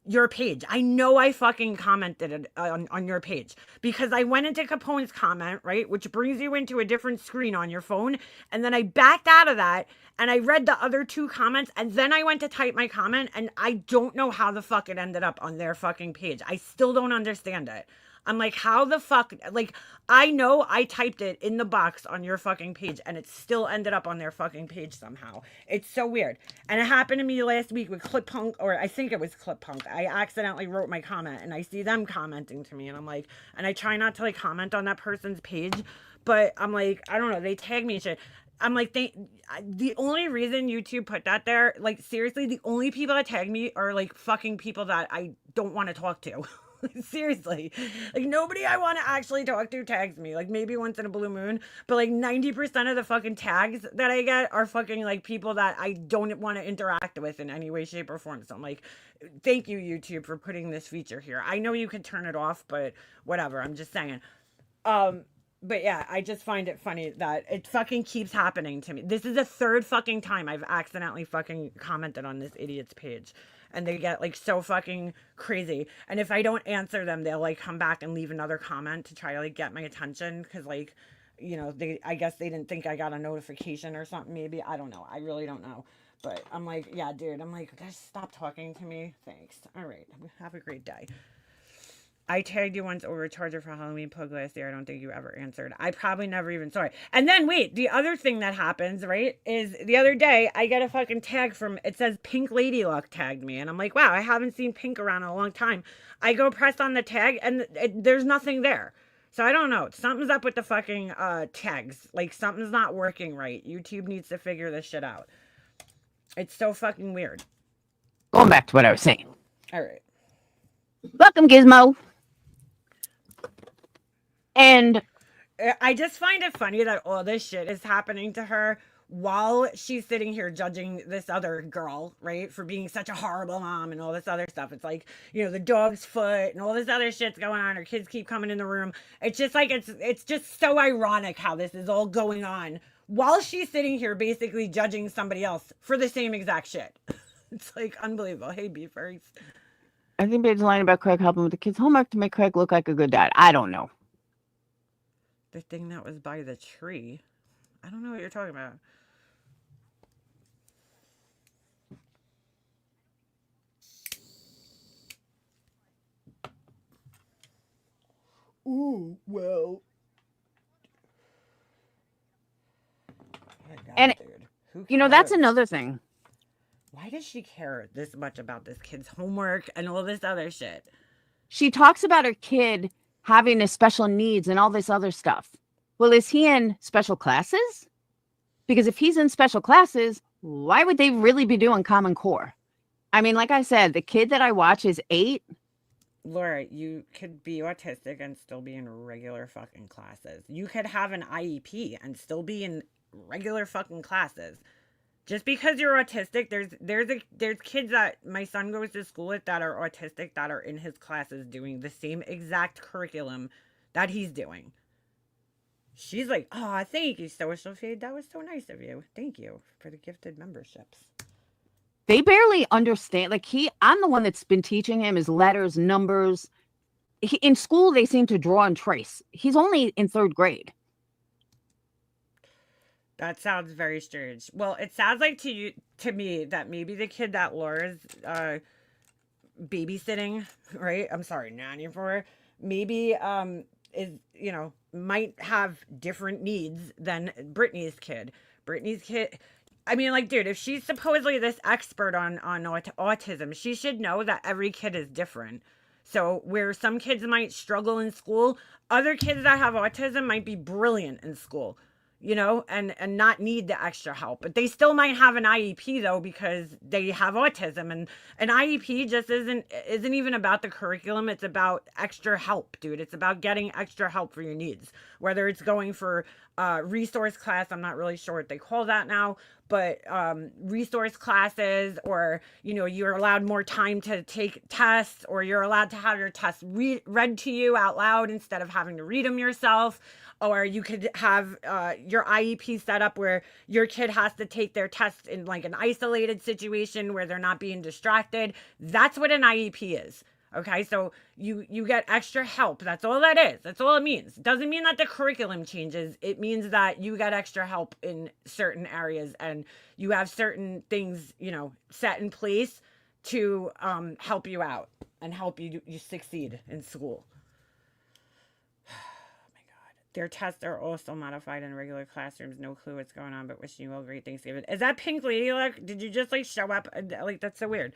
your page. I know I fucking commented it on your page because I went into Capone's comment, right? Which brings you into a different screen on your phone. And then I backed out of that and I read the other 2 comments and then I went to type my comment and I don't know how the fuck it ended up on their fucking page. I still don't understand it. I'm like, how the fuck? Like, I know I typed it in the box on your fucking page and it still ended up on their fucking page somehow. It's so weird. And it happened to me last week with Clip Punk, or I think it was Clip Punk. I accidentally wrote my comment and I see them commenting to me and I'm like, and I try not to like comment on that person's page, but I'm like, I don't know, they tag me and shit. I'm like, the only reason YouTube put that there, like, seriously, the only people that tag me are like fucking people that I don't want to talk to. Seriously, like nobody I want to actually talk to tags me, like maybe once in a blue moon, but like 90% of the fucking tags that I get are fucking like people that I don't want to interact with in any way, shape, or form. So I'm like, thank you, YouTube, for putting this feature here. I know you could turn it off, but whatever, I'm just saying. But yeah, I just find it funny that it fucking keeps happening to me. This is the 3rd fucking time I've accidentally fucking commented on this idiot's page. And they get like so fucking crazy. And if I don't answer them, they'll like come back and leave another comment to try to like get my attention. Cause like, I guess they didn't think I got a notification or something. Maybe, I don't know. I really don't know. But I'm like, yeah, dude, I'm like, just stop talking to me. Thanks. All right. Have a great day. I tagged you once over a charger for Halloween plug last year. I don't think you ever answered. I probably never even saw it. And then wait, the other thing that happens, right, is the other day I get a fucking tag from, it says Pink Lady Luck tagged me. And I'm like, wow, I haven't seen Pink around in a long time. I go press on the tag and there's nothing there. So I don't know. Something's up with the fucking tags. Like something's not working right. YouTube needs to figure this shit out. It's so fucking weird. Going back to what I was saying. All right. Welcome, Gizmo. And I just find it funny that all this shit is happening to her while she's sitting here judging this other girl, right, for being such a horrible mom and all this other stuff. It's like, the dog's foot and all this other shit's going on. Her kids keep coming in the room. It's just like, it's just so ironic how this is all going on while she's sitting here basically judging somebody else for the same exact shit. It's like unbelievable. Hey, beefers. I think Babe's lying about Craig helping with the kids' homework to make Craig look like a good dad. I don't know. The thing that was by the tree. I don't know what you're talking about. Ooh, well. And, that's another thing. Why does she care this much about this kid's homework and all this other shit? She talks about her kid having his special needs and all this other stuff. Well, is he in special classes? Because if he's in special classes, why would they really be doing Common Core? I mean, like I said, the kid that I watch is 8. Laura, you could be autistic and still be in regular fucking classes. You could have an IEP and still be in regular fucking classes. Just because you're autistic, there's kids that my son goes to school with that are autistic that are in his classes doing the same exact curriculum that he's doing. She's like, oh, thank you, Social Shade. That was so nice of you. Thank you for the gifted memberships. They barely understand. Like I'm the one that's been teaching him his letters, numbers. in school they seem to draw and trace. He's only in 3rd grade. That sounds very strange. Well, it sounds like to me that maybe the kid that Laura's babysitting, right? I'm sorry, nanny for, maybe is, might have different needs than Brittany's kid. Brittany's kid, I mean, like, dude, if she's supposedly this expert on autism, she should know that every kid is different. So where some kids might struggle in school, other kids that have autism might be brilliant in school, and not need the extra help. But they still might have an IEP though, because they have autism, and an IEP just isn't even about the curriculum. It's about extra help, dude. It's about getting extra help for your needs, whether it's going for resource class. I'm not really sure what they call that now, but resource classes, or you're allowed more time to take tests, or you're allowed to have your tests read to you out loud instead of having to read them yourself. Or you could have your IEP set up where your kid has to take their tests in like an isolated situation where they're not being distracted. That's what an IEP is. Okay, so you get extra help. That's all that is. That's all it means. It doesn't mean that the curriculum changes. It means that you get extra help in certain areas, and you have certain things, set in place to help you out and help you succeed in school. Their tests are also modified in regular classrooms. No clue what's going on, but wishing you all great Thanksgiving. Is that Pink Lady? Like, did you just like show up? Like, that's so weird.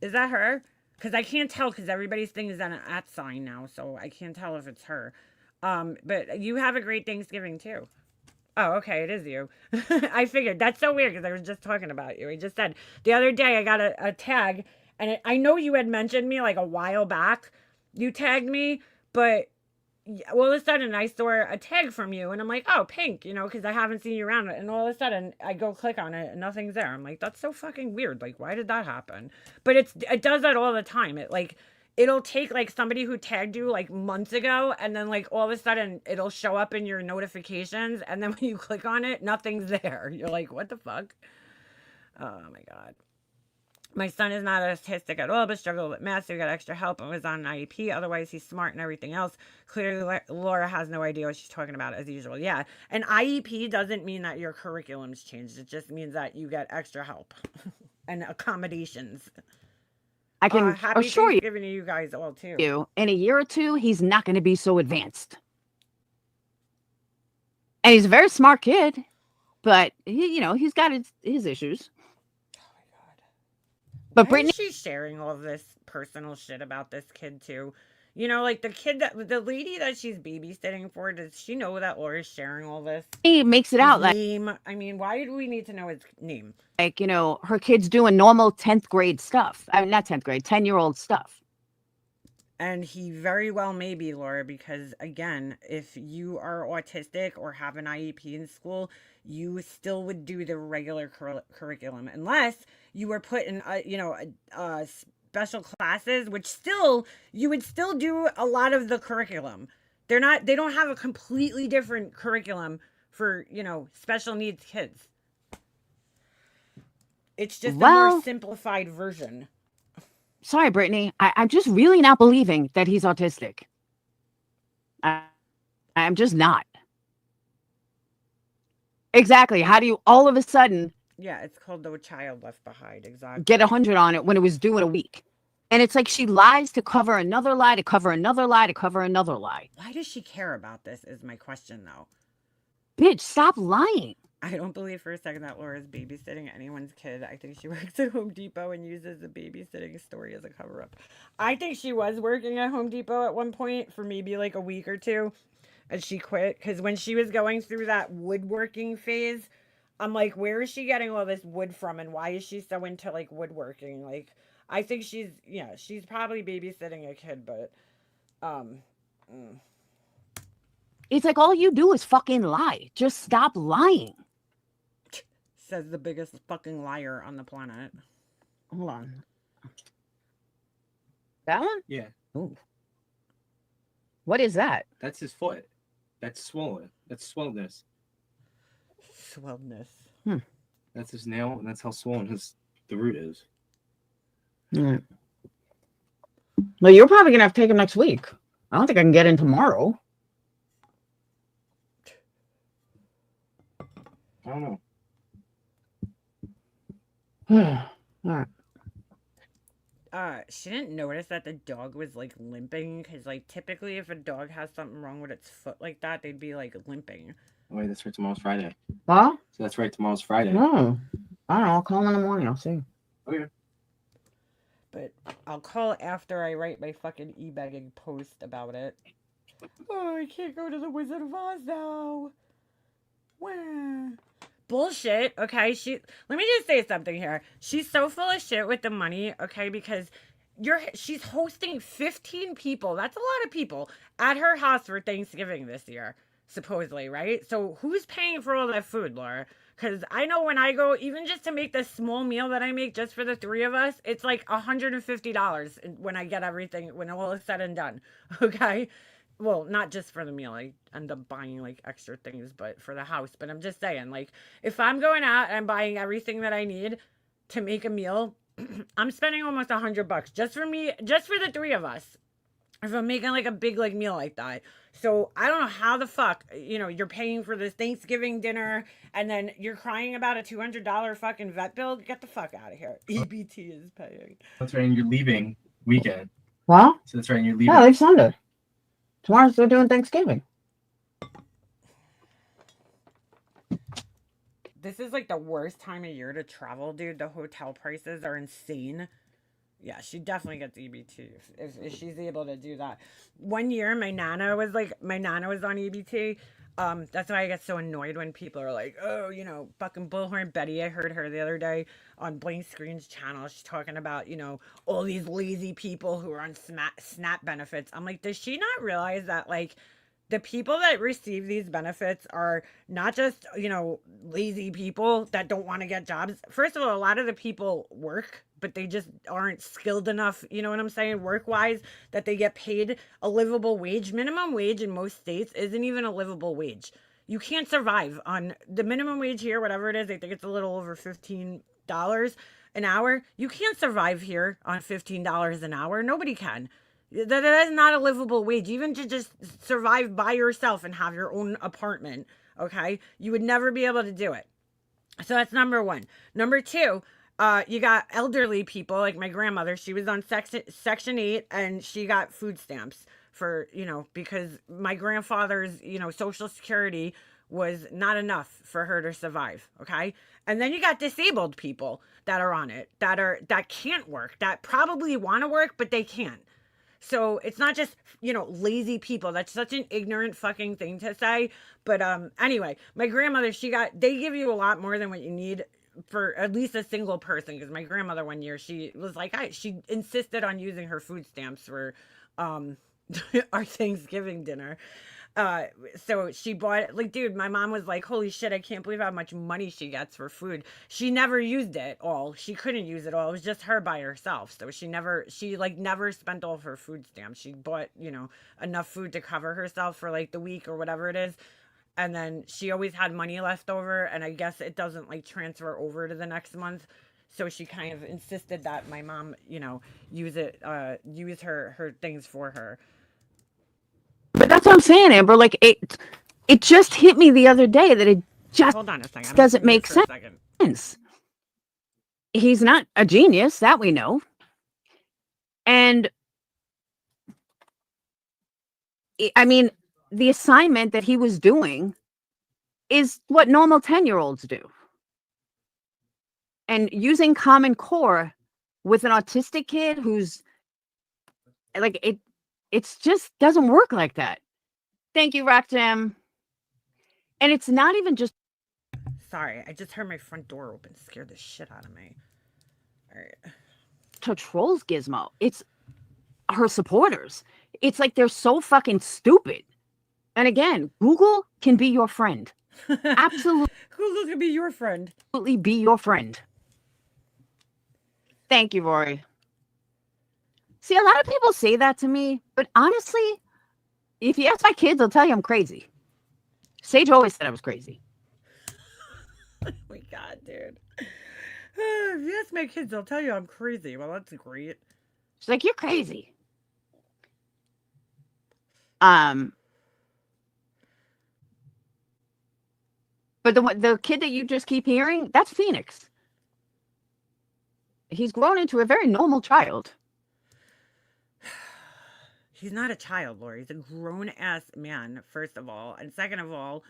Is that her? Because I can't tell, because everybody's thing is on an @ sign now, so I can't tell if it's her. But you have a great Thanksgiving too. Oh, okay, it is you. I figured. That's so weird, because I was just talking about you. I just said the other day I got a tag, and I know you had mentioned me like a while back. You tagged me, but all of a sudden I saw a tag from you, and I'm like, oh, Pink, because I haven't seen you around. And all of a sudden I go click on it and nothing's there. I'm like, that's so fucking weird. Like, why did that happen? But it does that all the time. It'll take like somebody who tagged you like months ago, and then like all of a sudden it'll show up in your notifications, and then when you click on it, nothing's there. You're like, what the fuck? Oh my God. My son is not autistic at all, but struggled with math, so he got extra help and was on an IEP. Otherwise, he's smart and everything else. Clearly, Laura has no idea what she's talking about, as usual. Yeah, an IEP doesn't mean that your curriculum's changed. It just means that you get extra help and accommodations. I can happy assure Thanksgiving to you guys all, too. in a year or two, he's not going to be so advanced. And he's a very smart kid, but he's got his issues. But Why Brittany, is she sharing all this personal shit about this kid too? Like the lady that she's babysitting for, does she know that Laura's sharing all this? he makes it His out like name. I mean, why do we need to know his name? her kid's doing normal 10th grade stuff. I mean, not 10th grade, 10-year-old stuff. And he very well may be, Laura, because again, if you are autistic or have an IEP in school, you still would do the regular curriculum, unless you were put in, special classes, which still, you would still do a lot of the curriculum. They don't have a completely different curriculum for, special needs kids. It's just a more simplified version. Sorry, Brittany. I'm just really not believing that he's autistic. I'm just not. Exactly. How do you all of a sudden... Yeah, it's called No Child Left Behind. Exactly. Get 100 on it when it was due in a week. And it's like she lies to cover another lie, to cover another lie, to cover another lie. Why does she care about this is my question, though. Bitch, stop lying. I don't believe for a second that Laura's babysitting anyone's kid. I think she works at Home Depot and uses the babysitting story as a cover-up. I think she was working at Home Depot at one point for maybe like a week or two, and she quit. Because when she was going through that woodworking phase, I'm like, where is she getting all this wood from, and why is she so into like woodworking? Like, I think she's probably babysitting a kid, but It's like all you do is fucking lie. Just stop lying. Says the biggest fucking liar on the planet. Hold on. That one? Yeah. Ooh. What is that? That's his foot. That's swollen. That's swollenness. Swollenness. That's his nail, and that's how swollen the root is. Right. Well, you're probably gonna have to take him next week. I don't think I can get in tomorrow. I don't know. All right. She didn't notice that the dog was like limping because, like, typically if a dog has something wrong with its foot like that, they'd be like limping. Oh, wait, that's right. Tomorrow's Friday. What? So that's right. Tomorrow's Friday. No. I don't know. I'll call him in the morning. I'll see. Okay. But I'll call after I write my fucking e-begging post about it. Oh, I can't go to the Wizard of Oz now. Wah. Bullshit. Okay, let me just say something here. She's so full of shit with the money, okay, because she's hosting 15 people. That's a lot of people at her house for Thanksgiving this year, supposedly, right? So who's paying for all that food, Laura? Because I know when I go, even just to make this small meal that I make just for the three of us, it's like $150 when I get everything, when all is said and done. Okay? Well, not just for the meal. I end up buying like extra things, but for the house. But I'm just saying, like, if I'm going out and I'm buying everything that I need to make a meal, I'm spending almost $100 just for me, just for the three of us. If I'm making like a big like meal like that. So I don't know how the fuck, you're paying for this Thanksgiving dinner and then you're crying about a $200 fucking vet bill. Get the fuck out of here. EBT is paying. That's right. And you're leaving weekend. What? So that's right. And you're leaving. Yeah, leave Sunday. Tomorrow's they're doing Thanksgiving. This is like the worst time of year to travel, dude. The hotel prices are insane. Yeah, she definitely gets EBT if she's able to do that. One year, my nana was on EBT. That's why I get so annoyed when people are like, oh, fucking Bullhorn Betty. I heard her the other day on Blank Screen's channel. She's talking about, all these lazy people who are on SNAP benefits. I'm like, does she not realize that, like, the people that receive these benefits are not just, lazy people that don't want to get jobs. First of all, a lot of the people work, but they just aren't skilled enough, you know what I'm saying, work-wise, that they get paid a livable wage. Minimum wage in most states isn't even a livable wage. You can't survive on the minimum wage here, whatever it is. I think it's a little over $15 an hour. You can't survive here on $15 an hour. Nobody can. That is not a livable wage. Even to just survive by yourself and have your own apartment, okay? You would never be able to do it. So that's number one. Number two, you got elderly people like my grandmother. She was on Section 8 and she got food stamps for, because my grandfather's, Social Security was not enough for her to survive, okay? And then you got disabled people that are on it, that can't work, that probably want to work, but they can't. So it's not just, lazy people. That's such an ignorant fucking thing to say. But anyway, my grandmother, they give you a lot more than what you need for at least a single person. Because my grandmother one year, she was like, she insisted on using her food stamps for our Thanksgiving dinner. So she bought, like, dude, my mom was like, holy shit, I can't believe how much money she gets for food. She never used it all. She couldn't use it all. It was just her by herself. So she never spent all of her food stamps. She bought, enough food to cover herself for like the week or whatever it is. And then she always had money left over. And I guess it doesn't like transfer over to the next month. So she kind of insisted that my mom, use her things for her. But that's what I'm saying, Amber. Like it just hit me the other day that it just Hold on a second. doesn't make sense. He's not a genius, that we know. And I mean, the assignment that he was doing is what normal 10-year-olds do. And using Common Core with an autistic kid who's like it's just doesn't work like that. Thank you, Rock Jam. And it's not even just. Sorry, I just heard my front door open. Scared the shit out of me. All right. To trolls Gizmo. It's her supporters. It's like they're so fucking stupid. And again, Google can be your friend. Absolutely. Google can be your friend. Absolutely be your friend. Thank you, Rory. See, a lot of people say that to me, but honestly, if you ask my kids, they'll tell you I'm crazy. Sage always said I was crazy. Oh my God, dude. If you ask my kids, they'll tell you I'm crazy. Well, that's great. She's like, you're crazy. But the kid that you just keep hearing, that's Phoenix. He's grown into a very normal child. He's not a child, Laura. He's a grown ass man, first of all. And second of all,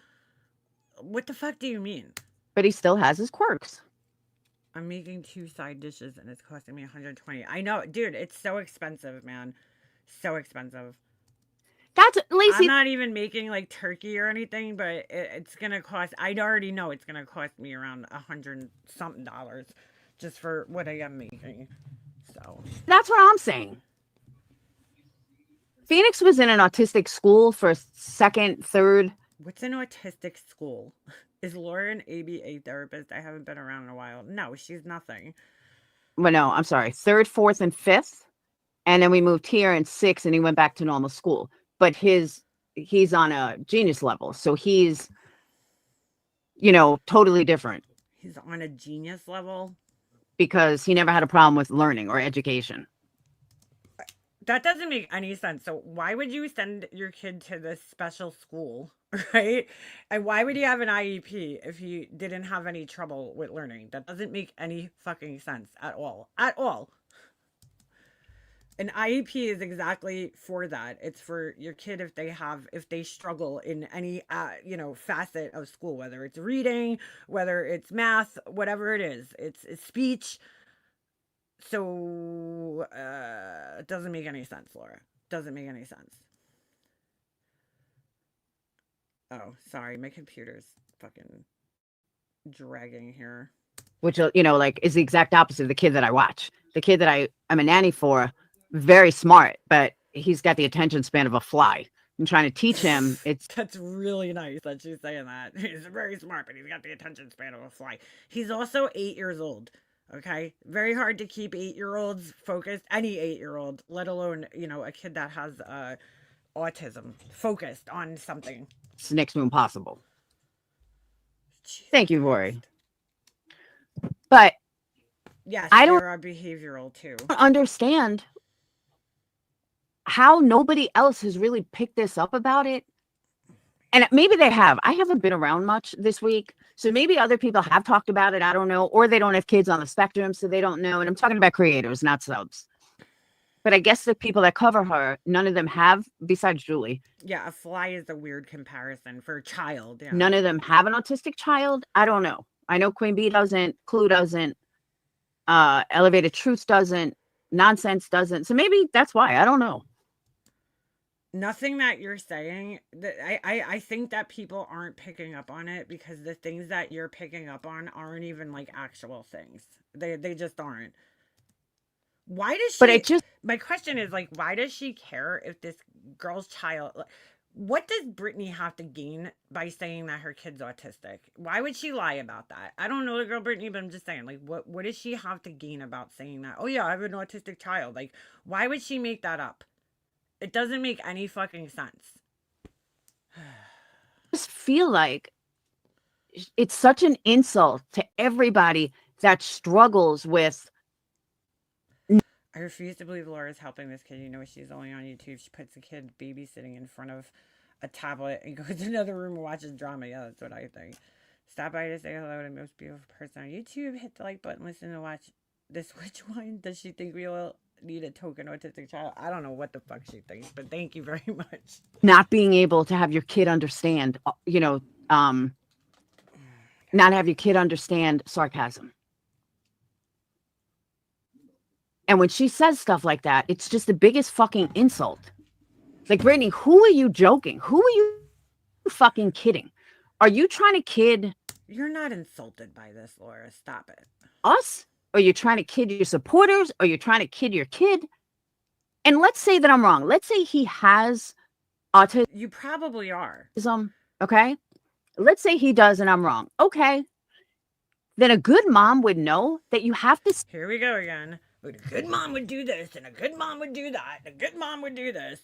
what the fuck do you mean? But he still has his quirks. I'm making 2 side dishes and it's costing me $120. I know, dude, it's so expensive, man. So expensive. That's Lacey. I'm not even making like turkey or anything, but it's gonna cost. I already know it's gonna cost me around $100 something just for what I am making. So that's what I'm saying. Phoenix was in an autistic school for second, third. What's an autistic school? Is Laura an ABA therapist? I haven't been around in a while. No, she's nothing. Well, no, I'm sorry. Third, fourth, and fifth. And then we moved here in sixth and he went back to normal school. But he's on a genius level. So he's, totally different. He's on a genius level? Because he never had a problem with learning or education. That doesn't make any sense. So why would you send your kid to this special school, right? And why would he have an IEP if he didn't have any trouble with learning? That doesn't make any fucking sense at all. At all. An IEP is exactly for that. It's for your kid if they struggle in any facet of school, whether it's reading, whether it's math, whatever it is. It's speech. So it doesn't make any sense, Laura. Doesn't make any sense. Oh, sorry, my computer's fucking dragging here. Which is the exact opposite of the kid that I watch. The kid that I'm a nanny for, very smart, but he's got the attention span of a fly. I'm trying to teach him. That's really nice that she's saying that. He's very smart, but he's got the attention span of a fly. He's also 8 years old. Okay, very hard to keep 8-year-olds focused. Any 8-year-old, let alone a kid that has autism, focused on something. It's next to impossible. Jesus Thank you, Christ. Rory. But yes, I don't there are behavioral too. Understand how nobody else has really picked this up about it. And maybe they have. I haven't been around much this week. So maybe other people have talked about it. I don't know. Or they don't have kids on the spectrum, so they don't know. And I'm talking about creators, not subs. But I guess the people that cover her, none of them have, besides Julie. Yeah, a fly is a weird comparison for a child. Yeah. None of them have an autistic child. I don't know. I know Queen Bee doesn't. Clue doesn't. Elevated Truth doesn't. Nonsense doesn't. So maybe that's why. I don't know. Nothing that you're saying, I think that people aren't picking up on it because the things that you're picking up on aren't even like actual things. They just aren't. Why does she? My question is like, why does she care if this girl's child? What does Brittany have to gain by saying that her kid's autistic? Why would she lie about that? I don't know the girl Brittany, but I'm just saying, like, what does she have to gain about saying that? Oh yeah, I have an autistic child. Like, why would she make that up? It doesn't make any fucking sense. I just feel like it's such an insult to everybody that struggles with. I refuse to believe Laura's helping this kid. She's only on YouTube. She puts the kid babysitting in front of a tablet and goes to another room and watches drama. Yeah, that's what I think. Stop by to say hello to the most beautiful person on YouTube. Hit the like button. Listen and watch this. Which one does she think we will need a token autistic child? I don't know what the fuck she thinks, but thank you very much. Not being able to have your kid understand, not have your kid understand sarcasm. And when she says stuff like that, it's just the biggest fucking insult. Like, Brittany, who are you joking? Who are you fucking kidding? Are you trying to kid? You're not insulted by this, Laura. Stop it. Us? Or you're trying to kid your supporters? Or you're trying to kid your kid? And let's say that I'm wrong. Let's say he has autism. You probably are. Okay? Let's say he does and I'm wrong. Okay. Then a good mom would know that you have to... Here we go again. A good mom would do this, and a good mom would do that. A good mom would do this.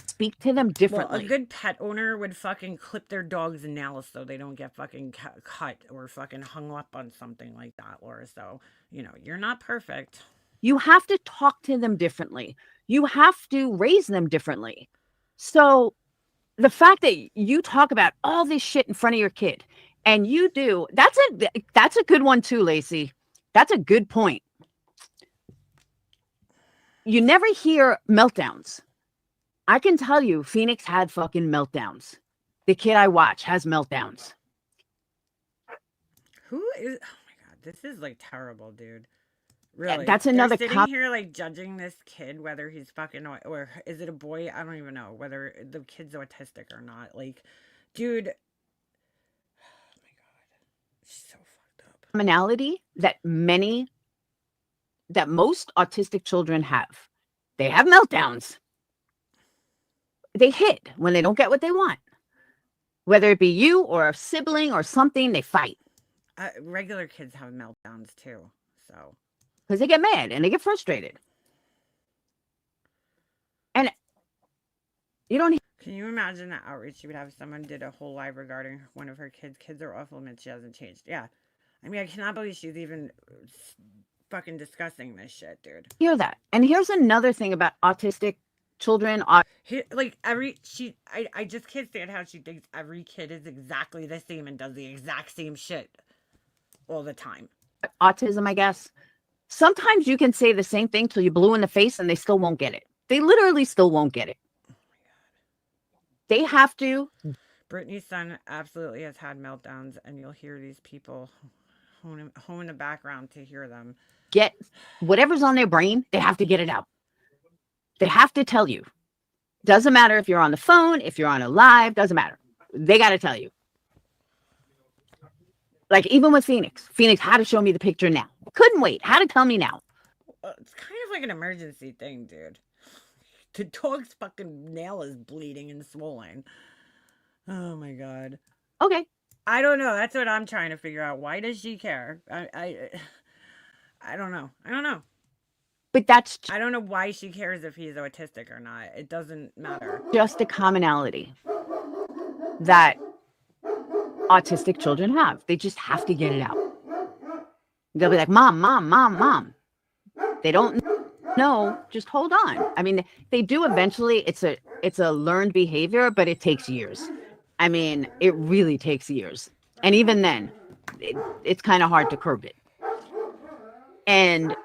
Speak to them differently. Well, a good pet owner would fucking clip their dog's nails so they don't get fucking cut or fucking hung up on something like that, Laura. So, you're not perfect. You have to talk to them differently. You have to raise them differently. So the fact that you talk about all this shit in front of your kid and you do, that's a good one too, Lacey. That's a good point. You never hear meltdowns. I can tell you Phoenix had fucking meltdowns. The kid I watch has meltdowns. Who is? Oh my god, this is like terrible, dude. Really, That's they're another sitting here like judging this kid whether he's fucking or is it a boy? I don't even know whether the kid's autistic or not. Like, dude, oh my god, she's so fucked up. commonality that most autistic children have. They have meltdowns. They hit when they don't get what they want. Whether it be you or a sibling or something, they fight. Regular kids have meltdowns too, so because they get mad and they get frustrated. And you don't. Can you imagine the outreach she would have if someone did a whole live regarding one of her kids? Kids are off limits. She hasn't changed. Yeah. I mean, I cannot believe she's even fucking discussing this shit, dude. Hear that. And here's another thing about autistic children. Like I just can't stand how she thinks every kid is exactly the same and does the exact same shit all the time. Autism, I guess. Sometimes you can say the same thing till you blue in the face and they still won't get it. They literally still won't get it. Oh my God. They have to. Brittany's son absolutely has had meltdowns, and you'll hear these people home in the background to hear them. Get whatever's on their brain, they have to get it out. They have to tell you. Doesn't matter if you're on the phone, if you're on a live, doesn't matter. They got to tell you. Like even with Phoenix had to show me the picture now. Couldn't wait. Had to tell me now. It's kind of like an emergency thing, dude. The dog's fucking nail is bleeding and swollen. Oh my God. Okay. I don't know. That's what I'm trying to figure out. Why does she care? I don't know. I don't know. But I don't know why she cares if he's autistic or not. It doesn't matter. Just a commonality that autistic children have. They just have to get it out. They'll be like, mom, mom, mom, mom. They don't know. Just hold on. I mean, they do eventually. It's a learned behavior, but it takes years. I mean, it really takes years. And even then, it's kind of hard to curb it. And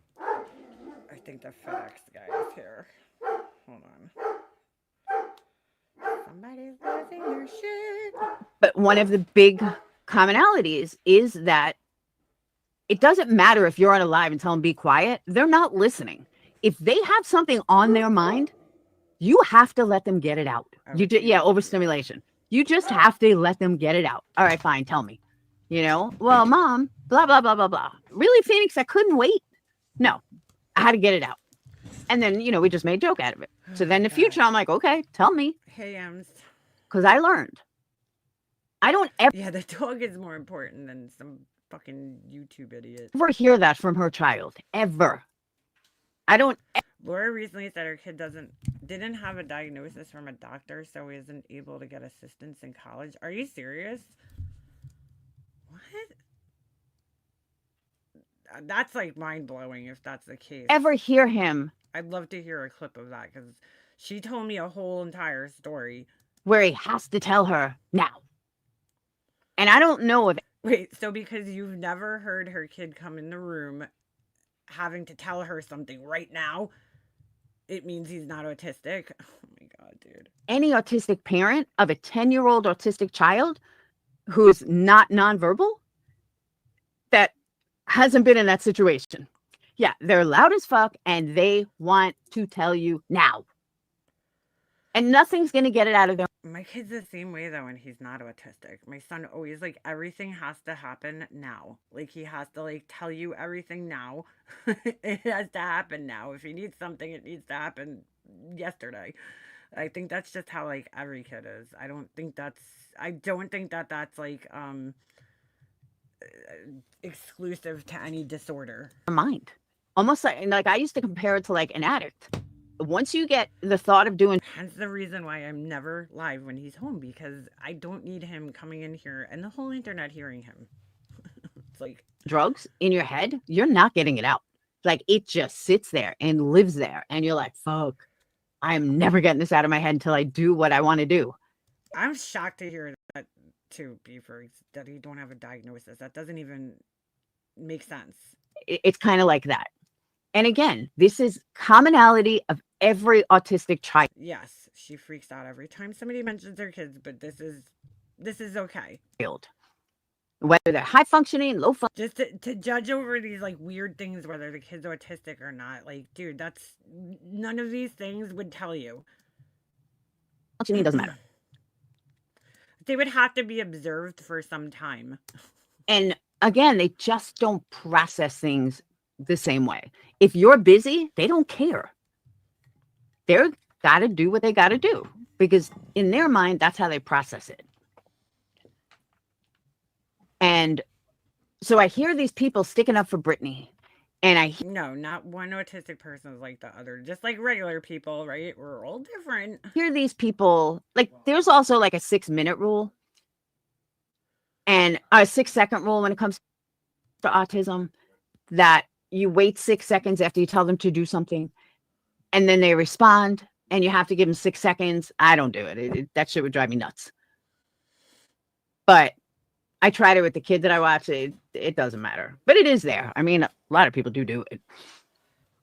I think the FedEx guy is here. Hold on. Somebody's losing their shit. But one of the big commonalities is that it doesn't matter if you're on a live and tell them be quiet. They're not listening. If they have something on their mind, you have to let them get it out. Overstimulation. You just have to let them get it out. All right, fine. Tell me. Well, mom, blah, blah, blah, blah, blah. Really, Phoenix, I couldn't wait. No, I had to get it out. And then, we just made a joke out of it. So then in the future, I'm like, okay, tell me. Hey, Ems. Because I learned. I don't ever. Yeah, the dog is more important than some fucking YouTube idiot. Ever hear that from her child. Ever. I don't. Laura recently said her kid didn't have a diagnosis from a doctor, so he isn't able to get assistance in college. Are you serious? What? That's like mind-blowing if that's the case. Ever hear him? I'd love to hear a clip of that because she told me a whole entire story. Where he has to tell her now. And I don't know if... Wait, so because you've never heard her kid come in the room having to tell her something right now, it means he's not autistic? Oh my God, dude. Any autistic parent of a 10-year-old autistic child who's not nonverbal that hasn't been in that situation. Yeah, they're loud as fuck and they want to tell you now. And nothing's going to get it out of them. My kid's the same way, though, and he's not autistic. My son always, everything has to happen now. He has to, tell you everything now. It has to happen now. If he needs something, it needs to happen yesterday. I think that's just how, every kid is. I don't think that's exclusive to any disorder. Mind. Almost like I used to compare it to, an addict. Once you get the thought of doing... Hence the reason why I'm never live when he's home, because I don't need him coming in here and the whole internet hearing him. It's drugs in your head, you're not getting it out. It just sits there and lives there. And you're like, fuck, I'm never getting this out of my head until I do what I want to do. I'm shocked to hear that too, Beaver, that he don't have a diagnosis. That doesn't even make sense. It's kind of like that. And again, this is commonality of every autistic child. Yes, she freaks out every time somebody mentions their kids, but this is okay. Whether they're high functioning, low functioning. Just to judge over these like weird things, whether the kid's autistic or not, like, dude, that's none of these things would tell you. Functioning doesn't matter. They would have to be observed for some time. And again, they just don't process things the same way. If you're busy, they don't care. They're got to do what they got to do because in their mind, that's how they process it. And so I hear these people sticking up for Brittany, and no, not one autistic person is like the other. Just like regular people, right? We're all different. Hear these people, like there's also like a 6-minute rule and a 6-second rule when it comes to autism, that you wait 6 seconds after you tell them to do something and then they respond and you have to give them 6 seconds. I don't do it. That shit would drive me nuts. But I tried it with the kid that I watched. It doesn't matter, but it is there. I mean, a lot of people do it.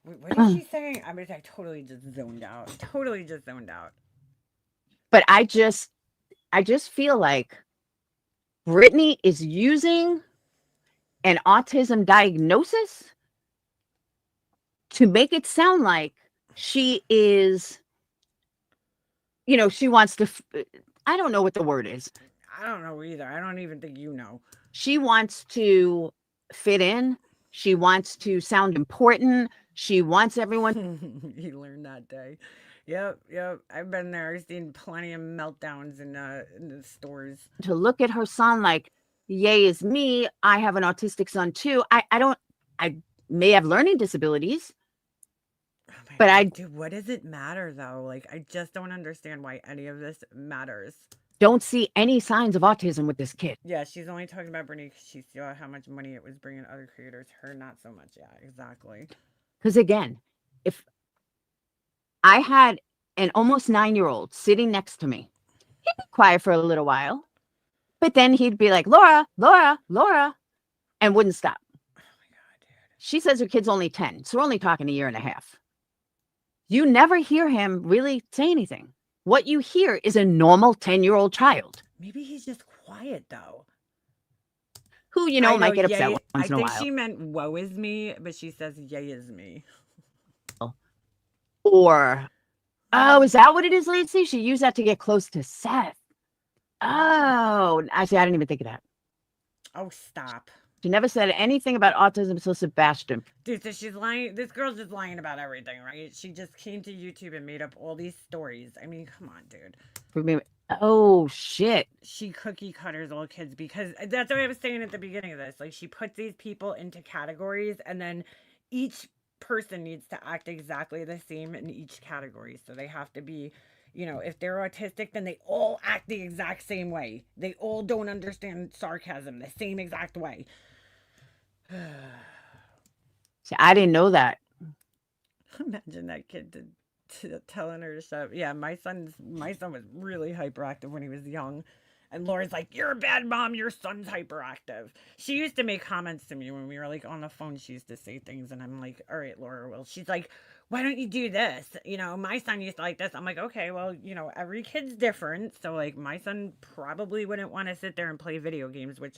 Wait, what is she saying? I mean, I totally just zoned out. Totally just zoned out. But I just feel like Brittany is using an autism diagnosis to make it sound like she is, you know, she wants to, I don't know what the word is. I don't know either. I don't even think you know. She wants to fit in. She wants to sound important. She wants everyone. You learned that day. Yep. I've been there. I've seen plenty of meltdowns in the stores. To look at her son like, yay is me. I have an autistic son too. I may have learning disabilities. Oh but God, dude, what does it matter though? Like, I just don't understand why any of this matters. Don't see any signs of autism with this kid. Yeah, she's only talking about Brittany because she saw how much money it was bringing other creators. Her, not so much. Yeah, exactly. Because again, if I had an almost 9-year-old sitting next to me, he'd be quiet for a little while, but then he'd be like, Laura, Laura, Laura, and wouldn't stop. Oh my God, dude. She says her kid's only 10, so we're only talking 1.5 years. You never hear him really say anything. What you hear is a normal 10-year-old child. Maybe he's just quiet though. Who, you know, might get upset yay, once in a while. I think she meant woe is me, but she says yay is me. Or, oh, is that what it is, Lacey? She used that to get close to Seth. Oh, actually, I didn't even think of that. Oh, stop. She never said anything about autism until Sebastian. Dude, so she's lying. This girl's just lying about everything, right? She just came to YouTube and made up all these stories. I mean, come on, dude. Oh, shit. She cookie cutters all kids because that's what I was saying at the beginning of this. Like, she puts these people into categories and then each person needs to act exactly the same in each category. So they have to be, you know, if they're autistic, then they all act the exact same way. They all don't understand sarcasm the same exact way. See, I didn't know that. Imagine that kid telling her to shut up. Yeah, my son was really hyperactive when he was young. And Laura's like, you're a bad mom, your son's hyperactive. She used to make comments to me when we were like on the phone. She used to say things and I'm like, all right, Laura, well, she's like, why don't you do this? You know, my son used to like this. I'm like, okay, well, you know, every kid's different. So like my son probably wouldn't want to sit there and play video games, which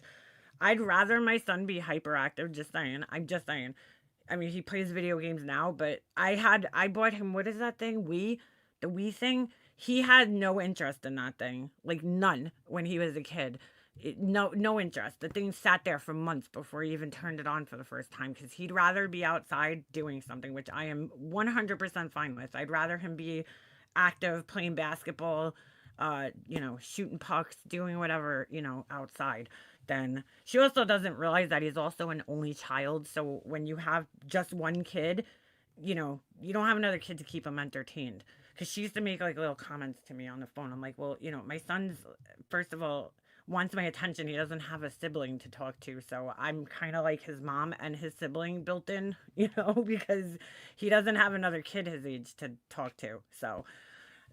I'd rather my son be hyperactive. Just saying. I'm just saying. I mean, he plays video games now, but I bought him, what is that thing? The Wii thing. He had no interest in that thing, like none when he was a kid. No interest. The thing sat there for months before he even turned it on for the first time because he'd rather be outside doing something, which I am 100% fine with. I'd rather him be active, playing basketball, you know, shooting pucks, doing whatever, you know, outside. Then she also doesn't realize that he's also an only child. So when you have just one kid, you know, you don't have another kid to keep him entertained. Because she used to make like little comments to me on the phone. I'm like, well, you know, my son's, first of all, wants my attention. He doesn't have a sibling to talk to, so I'm kind of like his mom and his sibling built in, because he doesn't have another kid his age to talk to. So,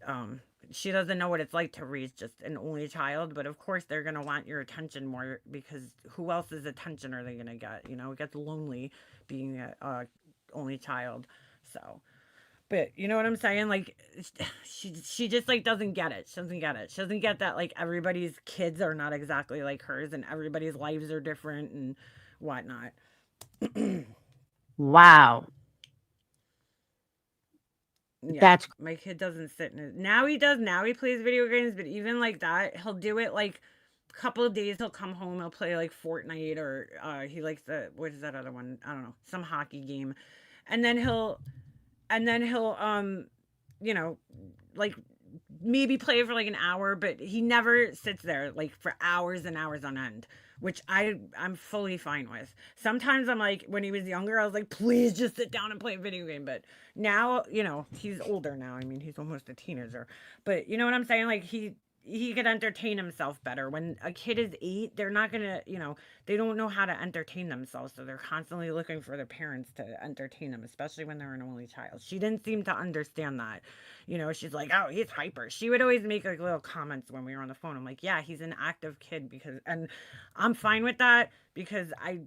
um, she doesn't know what it's like to raise just an only child, but of course they're gonna want your attention more because who else's attention are they gonna get? It gets lonely being a only child. So, but you know what I'm saying? Like, she just like doesn't get it. She doesn't get it. She doesn't get that like everybody's kids are not exactly like hers, and everybody's lives are different and whatnot. Wow. Yeah, That's my kid doesn't sit in it. Now he does. Now he plays video games, but even like that, he'll do it like a couple of days. He'll come home. He'll play like Fortnite or he likes the what is that other one? I don't know, some hockey game, and then he'll you know like maybe play for like an hour, but he never sits there like for hours and hours on end, which I'm fully fine with. Sometimes I'm like, when he was younger, I was like, please just sit down and play a video game. But now, he's older now. I mean, he's almost a teenager, but you know what I'm saying? Like he could entertain himself better. When a kid is 8, they're not gonna, they don't know how to entertain themselves, so they're constantly looking for their parents to entertain them, especially when they're an only child. She didn't seem to understand that. She's like, oh, he's hyper. She would always make like little comments when we were on the phone. I'm like, yeah, he's an active kid, and I'm fine with that because I'd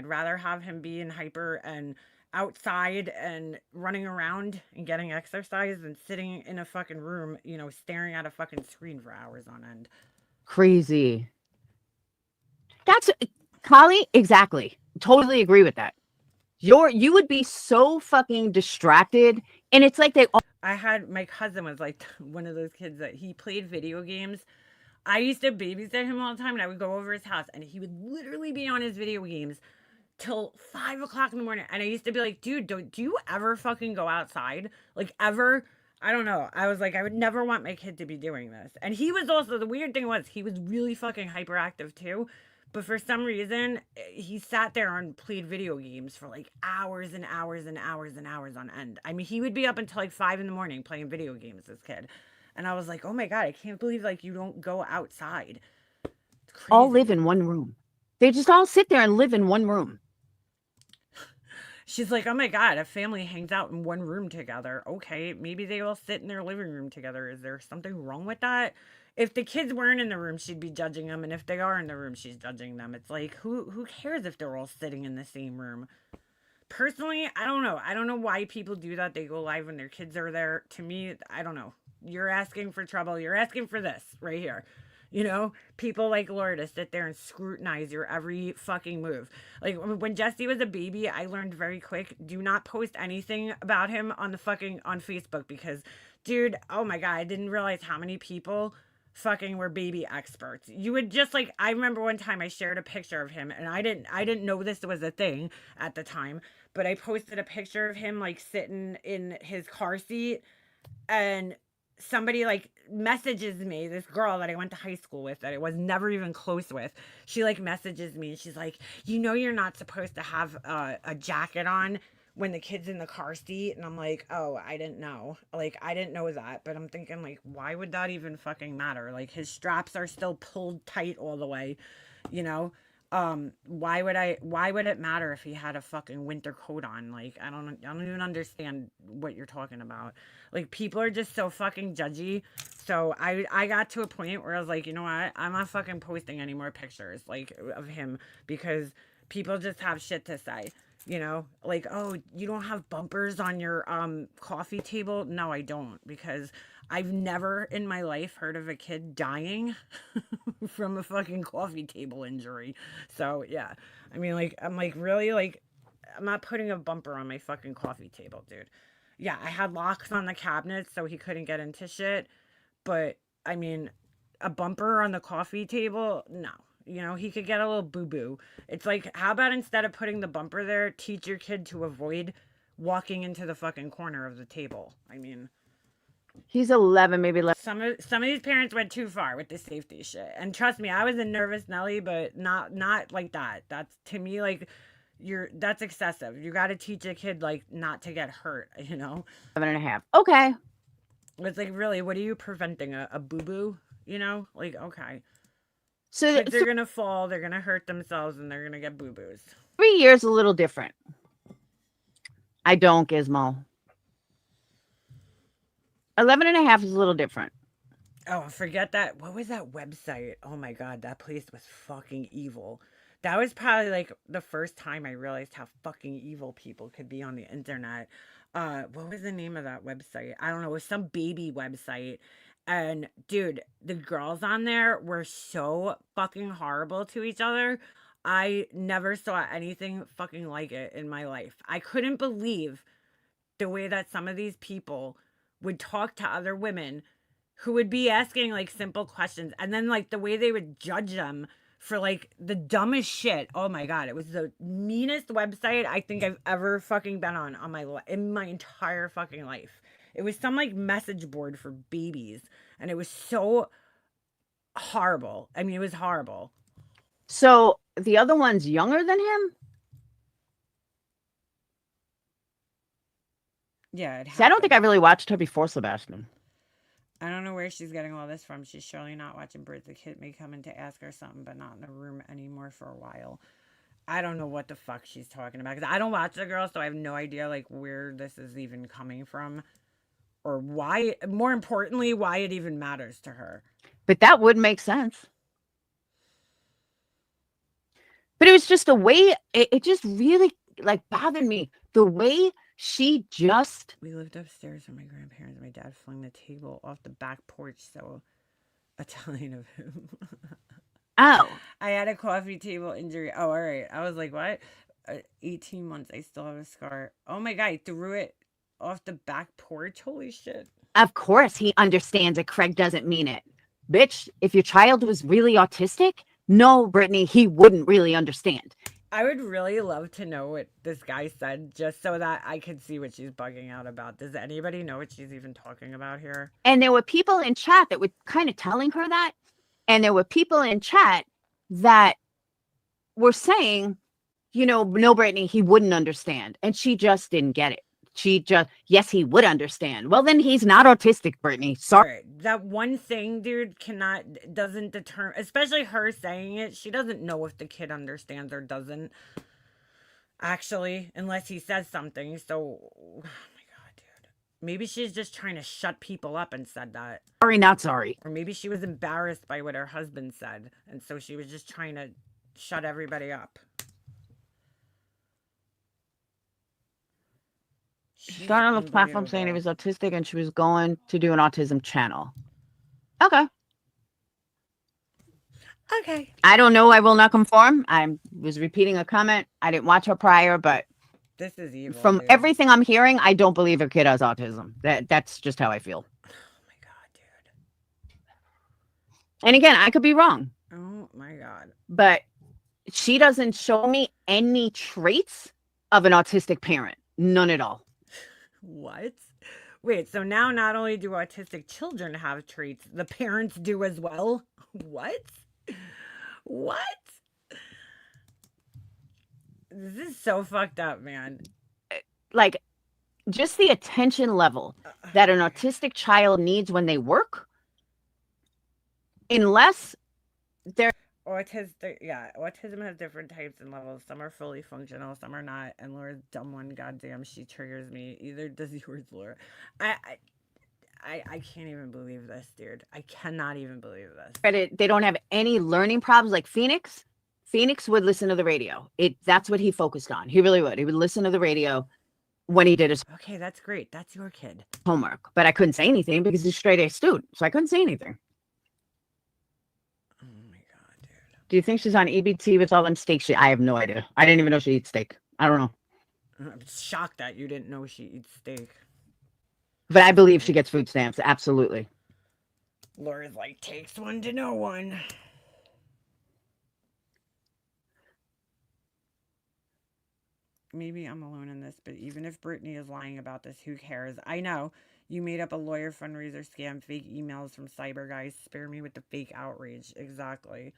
rather have him being hyper and outside and running around and getting exercise than sitting in a fucking room, staring at a fucking screen for hours on end. crazy. That's Kali, exactly. Totally agree with that. You would be so fucking distracted, and it's like My cousin was like one of those kids that he played video games. I used to babysit him all the time, and I would go over his house, and he would literally be on his video games till 5 o'clock in the morning. And I used to be like, dude, do you ever fucking go outside? Like, ever? I don't know. I was like, I would never want my kid to be doing this. And he was also, the weird thing was, he was really fucking hyperactive too. But for some reason, he sat there and played video games for like hours and hours and hours and hours on end. I mean, he would be up until like 5 in the morning playing video games, this kid. And I was like, oh my God, I can't believe like you don't go outside. It's crazy. all live in one room. They just all sit there and live in one room. She's like, oh my God, a family hangs out in one room together. Okay, maybe they all sit in their living room together. Is there something wrong with that? If the kids weren't in the room, she'd be judging them. And if they are in the room, she's judging them. It's like, who cares if they're all sitting in the same room? Personally, I don't know. I don't know why people do that. They go live when their kids are there. To me, I don't know. You're asking for trouble. You're asking for this right here. People like Laura to sit there and scrutinize your every fucking move. Like when Jesse was a baby, I learned very quick, do not post anything about him on Facebook because, dude, oh my God, I didn't realize how many people fucking were baby experts. You would just like, I remember one time I shared a picture of him and I didn't know this was a thing at the time, but I posted a picture of him like sitting in his car seat, and somebody like messages me, this girl that I went to high school with that I was never even close with. She like messages me and she's like, you're not supposed to have a jacket on when the kid's in the car seat. And I'm like, oh, I didn't know. Like, I didn't know that. But I'm thinking, like, why would that even fucking matter? Like, his straps are still pulled tight all the way, you know? Why would it matter if he had a fucking winter coat on? Like, I don't even understand what you're talking about. Like, people are just so fucking judgy. So I got to a point where I was like, you know what? I'm not fucking posting any more pictures like of him because people just have shit to say. Like, oh, you don't have bumpers on your coffee table? No, I don't, because I've never in my life heard of a kid dying from a fucking coffee table injury. So yeah, I mean, like, I'm like, really, like, I'm not putting a bumper on my fucking coffee table, dude. Yeah, I had locks on the cabinet so he couldn't get into shit, but I mean, a bumper on the coffee table? No. He could get a little boo-boo. It's like, how about instead of putting the bumper there, teach your kid to avoid walking into the fucking corner of the table. I mean, he's 11, maybe 11. some of these parents went too far with the safety shit. And trust me, I was a nervous Nelly, but not like that. That's, to me, like, that's excessive. You got to teach a kid, like, not to get hurt, 11 and a half. Okay. It's like, really, what are you preventing? A boo-boo? Like, okay. So Kids are gonna fall, they're gonna hurt themselves, and they're gonna get boo-boos. 3 years a little different. I don't, Gizmo. 11 and a half is a little different. Oh, forget that. What was that website? Oh my God, that place was fucking evil. That was probably like the first time I realized how fucking evil people could be on the internet. What was the name of that website? I don't know. It was some baby website. And dude, the girls on there were so fucking horrible to each other. I never saw anything fucking like it in my life. I couldn't believe the way that some of these people would talk to other women who would be asking like simple questions, and then like the way they would judge them for like the dumbest shit. Oh my God, it was the meanest website I think I've ever fucking been on my in my entire fucking life. It was some like message board for babies, and it was so horrible. I mean, it was horrible. So the other one's younger than him? Yeah, See, I don't think I really watched her before Sebastian. I don't know where she's getting all this from. She's surely not watching Birds. The kid may come in to ask her something, but not in the room anymore for a while. I don't know what the fuck she's talking about, because I don't watch the girl, so I have no idea like where this is even coming from, or why. More importantly, why it even matters to her. But that would make sense. But it was just the way it just really like bothered me. The way she just We lived upstairs with my grandparents. My dad flung the table off the back porch, so Italian of him. oh. I had a coffee table injury. Oh, all right. I was like, what? 18 months. I still have a scar. Oh my God, I threw it off the back porch. Holy shit. Of course he understands that Craig doesn't mean it. Bitch, if your child was really autistic, no, Brittany, he wouldn't really understand. I would really love to know what this guy said, just so that I could see what she's bugging out about. Does anybody know what she's even talking about here? And there were people in chat that were kind of telling her that. And there were people in chat that were saying, you know, no, Brittany, he wouldn't understand. And she just didn't get it. She just, yes, he would understand. Well, then he's not autistic, Brittany. Sorry. Right. That one thing, dude, doesn't determine, especially her saying it. She doesn't know if the kid understands or doesn't, actually, unless he says something. So, oh my God, dude. Maybe she's just trying to shut people up and said that. Sorry, not sorry. Or maybe she was embarrassed by what her husband said, and so she was just trying to shut everybody up. She started on the platform saying he was autistic and she was going to do an autism channel. Okay. Okay. I don't know. I will not conform. I was repeating a comment. I didn't watch her prior, but This is evil. from dude. everything I'm hearing, I don't believe her kid has autism. That's just how I feel. Oh my God, dude. And again, I could be wrong, Oh my God. but she doesn't show me any traits of an autistic parent. None at all. What? Wait, so now not only do autistic children have traits, the parents do as well? What? What? This is so fucked up, man. Like, just the attention level that an autistic child needs when they work, unless they're autism has different types and levels. Some are fully functional, some are not. And Laura's dumb one, goddamn, she triggers me. Either does yours, Laura. I can't even believe this, dude. I cannot even believe this. they don't have any learning problems like Phoenix. Phoenix would listen to the radio. That's what he focused on. He really would. He would listen to the radio when he did his Okay, that's great. That's your kid. homework. But I couldn't say anything because he's a straight A student. So I couldn't say anything. Oh my God, dude. Do you think she's on EBT with all them steaks? I have no idea. I didn't even know she eats steak. I don't know. I'm shocked that you didn't know she eats steak. But I believe she gets food stamps. Absolutely. Laura's like, takes one to know one. Maybe I'm alone in this, but even if Brittany is lying about this, who cares? I know. You made up a lawyer fundraiser scam, fake emails from cyber guys. Spare me with the fake outrage. Exactly.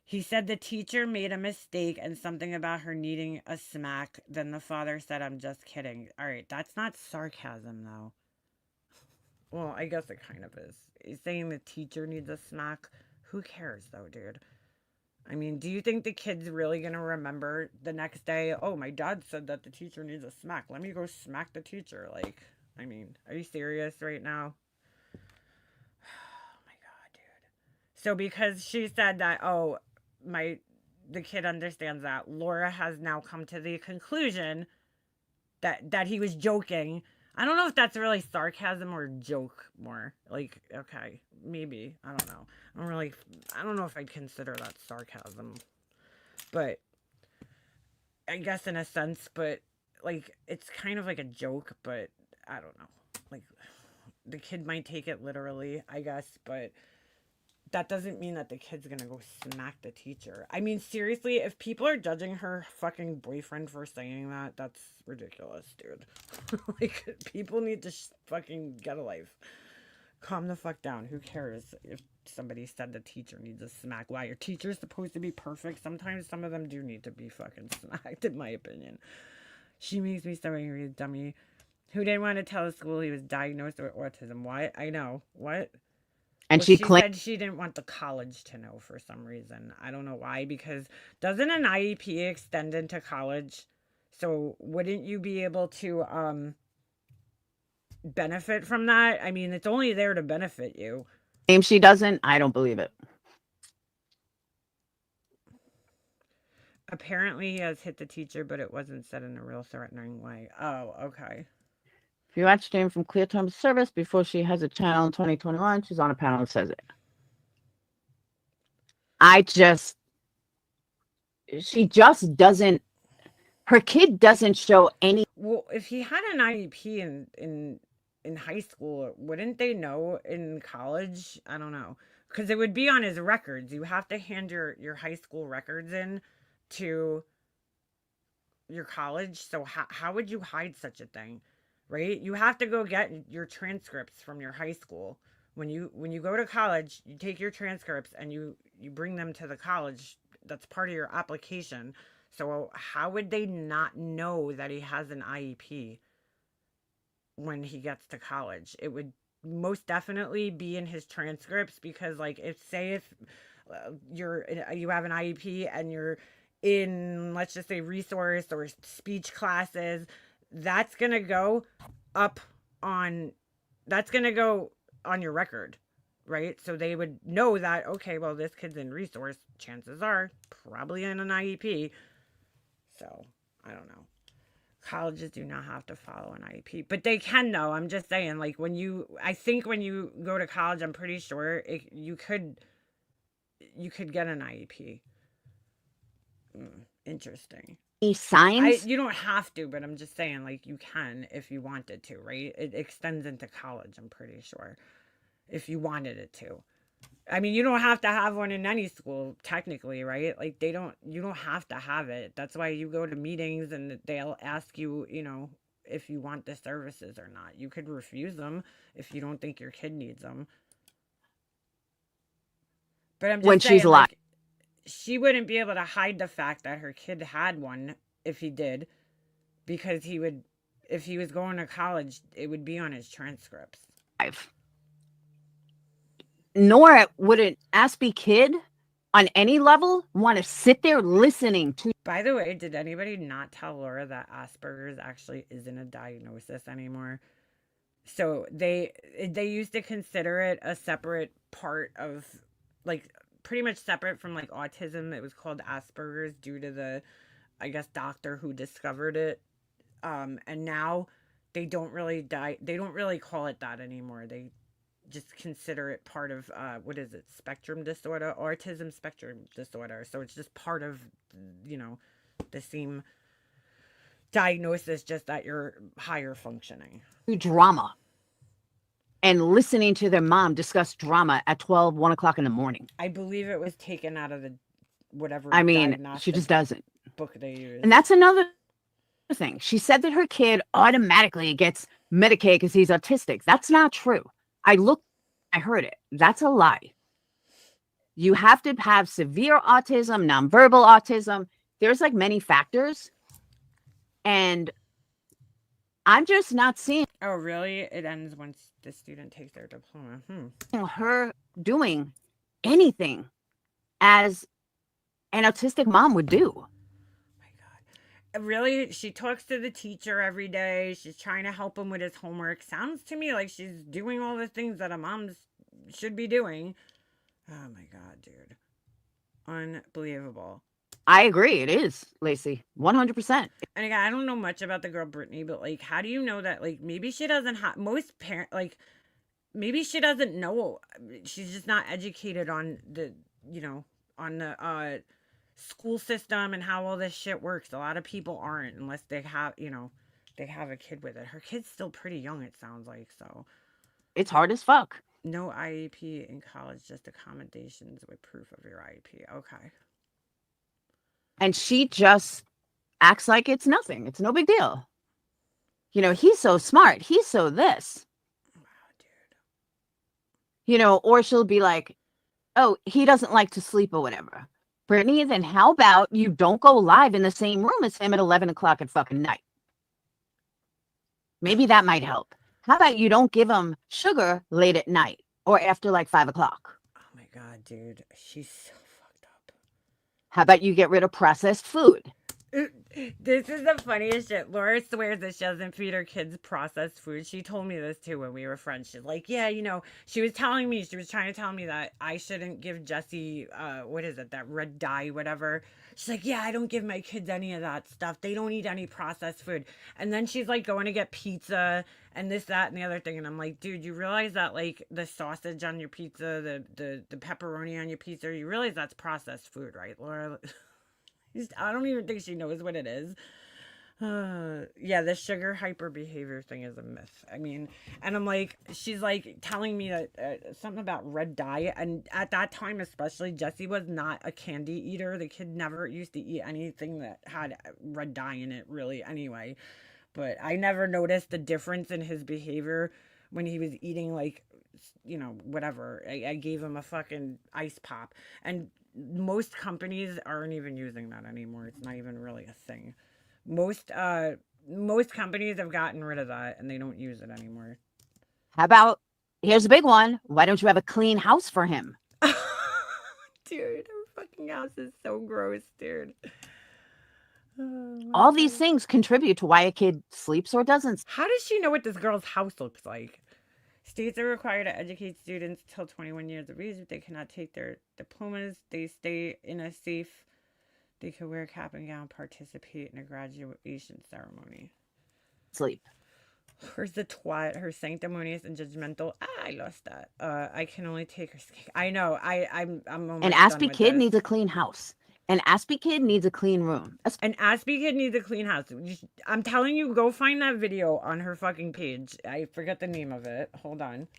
He said the teacher made a mistake and something about her needing a smack. Then the father said, I'm just kidding. All right, that's not sarcasm, though. Well, I guess it kind of is. He's saying the teacher needs a smack. Who cares though, dude? I mean, do you think the kid's really going to remember the next day? Oh, my dad said that the teacher needs a smack. Let me go smack the teacher. Like, I mean, are you serious right now? Oh my God, dude. So because she said that, oh, my the kid understands that, Laura has now come to the conclusion that he was joking. I don't know if that's really sarcasm or joke more. Like, okay, maybe. I don't know. I don't know if I'd consider that sarcasm. But I guess in a sense, but like it's kind of like a joke, but I don't know. Like the kid might take it literally, I guess, but that doesn't mean that the kid's gonna go smack the teacher. I mean, seriously, if people are judging her fucking boyfriend for saying that, that's ridiculous, dude. Like, people need to fucking get a life. Calm the fuck down. Who cares if somebody said the teacher needs a smack? Why? Your teacher's supposed to be perfect. Sometimes some of them do need to be fucking smacked, in my opinion. She makes me so angry, dummy. Who didn't want to tell the school he was diagnosed with autism? Why? I know. What? And Well, she she claimed said she didn't want the college to know for some reason. I don't know why, because doesn't an IEP extend into college? So wouldn't you be able to benefit from that? I mean, it's only there to benefit you. she doesn't. I don't believe it. Apparently, he has hit the teacher, but it wasn't said in a real threatening way. Oh, okay. If you watch stream from Clear Time Service before she has a channel in 2021, she's on a panel that says it. She just doesn't, her kid doesn't show any. Well, if he had an IEP in high school, wouldn't they know in college? I don't know. Because it would be on his records. You have to hand your high school records in to your college. So how would you hide such a thing? Right? You have to go get your transcripts from your high school. When you go to college, you take your transcripts and you bring them to the college. That's part of your application. So how would they not know that he has an IEP when he gets to college? It would most definitely be in his transcripts, because like if you have an IEP and you're in, let's just say, resource or speech classes, that's going to go up on that's going to go on your record, right? So they would know that, okay, well, this kid's in resource, chances are probably in an IEP. So, I don't know. Colleges do not have to follow an IEP, but they can though. I'm just saying, like I think when you go to college, I'm pretty sure you could get an IEP. Interesting. Signs. You don't have to, but I'm just saying, like, you can if you wanted to, right? It extends into college, I'm pretty sure, if you wanted it to. I mean, you don't have to have one in any school, technically, right? Like, you don't have to have it. That's why you go to meetings and they'll ask you, if you want the services or not. You could refuse them if you don't think your kid needs them. But I'm just When saying, she's alive. like, she wouldn't be able to hide the fact that her kid had one if he did, because if he was going to college, it would be on his transcripts. Nor would an Aspie kid on any level want to sit there listening to. By the way, did anybody not tell Laura that Asperger's actually isn't a diagnosis anymore? So they used to consider it a separate part of, like, pretty much separate from like autism. It was called Asperger's due to the, I guess, doctor who discovered it. And now they don't really call it that anymore. They just consider it part of what is it, spectrum disorder, autism spectrum disorder. So it's just part of, the same diagnosis, just that you're higher functioning. Drama and listening to their mom discuss drama at 1 o'clock in the morning. I believe it was taken out of the whatever. I mean, she just doesn't. Book they use. And that's another thing. She said that her kid automatically gets Medicaid because he's autistic. That's not true. I heard it. That's a lie. You have to have severe autism, nonverbal autism. There's like many factors. And I'm just not seeing. Oh, really? It ends once the student takes their diploma. Her doing anything as an autistic mom would do. My God. Really, she talks to the teacher every day. She's trying to help him with his homework. Sounds to me like she's doing all the things that a mom should be doing. Oh my God, dude. Unbelievable. I agree. It is, Lacey. 100%. And again, I don't know much about the girl Brittany, but like, how do you know that? Like, maybe she doesn't have most parent like. Maybe she doesn't know. She's just not educated on the, on the school system and how all this shit works. A lot of people aren't unless they have, they have a kid with it. Her kid's still pretty young, it sounds like. So, It's hard as fuck. no IEP in college, just accommodations with proof of your IEP. Okay. And she just acts like it's nothing. It's no big deal. He's so smart. He's so this. Or she'll be like, oh, he doesn't like to sleep or whatever. Brittany, then how about you don't go live in the same room as him at 11 o'clock at fucking night? Maybe that might help. How about you don't give him sugar late at night or after like 5 o'clock? Oh my God, dude. She's so fucked up. How about you get rid of processed food? This is the funniest shit. Laura swears that she doesn't feed her kids processed food. She told me this too when we were friends. She's like, yeah, she was trying to tell me that I shouldn't give Jesse, what is it, that red dye, whatever. She's like, yeah, I don't give my kids any of that stuff. They don't eat any processed food. And then she's like going to get pizza and this, that, and the other thing. And I'm like, dude, you realize that like the sausage on your pizza, the pepperoni on your pizza, you realize that's processed food, right, Laura? I don't even think she knows what it is. Yeah, the sugar hyper behavior thing is a myth. I mean, and I'm like, she's like telling me that something about red dye. And at that time, especially, Jesse was not a candy eater. The kid never used to eat anything that had red dye in it, really, anyway. But I never noticed the difference in his behavior when he was eating, like, whatever. I gave him a fucking ice pop. And most companies aren't even using that anymore. It's not even really a thing. Most companies have gotten rid of that and they don't use it anymore. How about, here's a big one. Why don't you have a clean house for him? Dude, her fucking house is so gross, dude. All these things contribute to why a kid sleeps or doesn't. How does she know what this girl's house looks like? States are required to educate students till 21 years of age. If they cannot take their diplomas, they stay in a safe. They could wear a cap and gown, participate in a graduation ceremony. Sleep. Where's the twat? Her sanctimonious and judgmental. I lost that. I can only take her. I know. I'm. An Aspie kid needs a clean house. An Aspie kid needs a clean room. An Aspie kid needs a clean house. I'm telling you, go find that video on her fucking page. I forget the name of it. Hold on.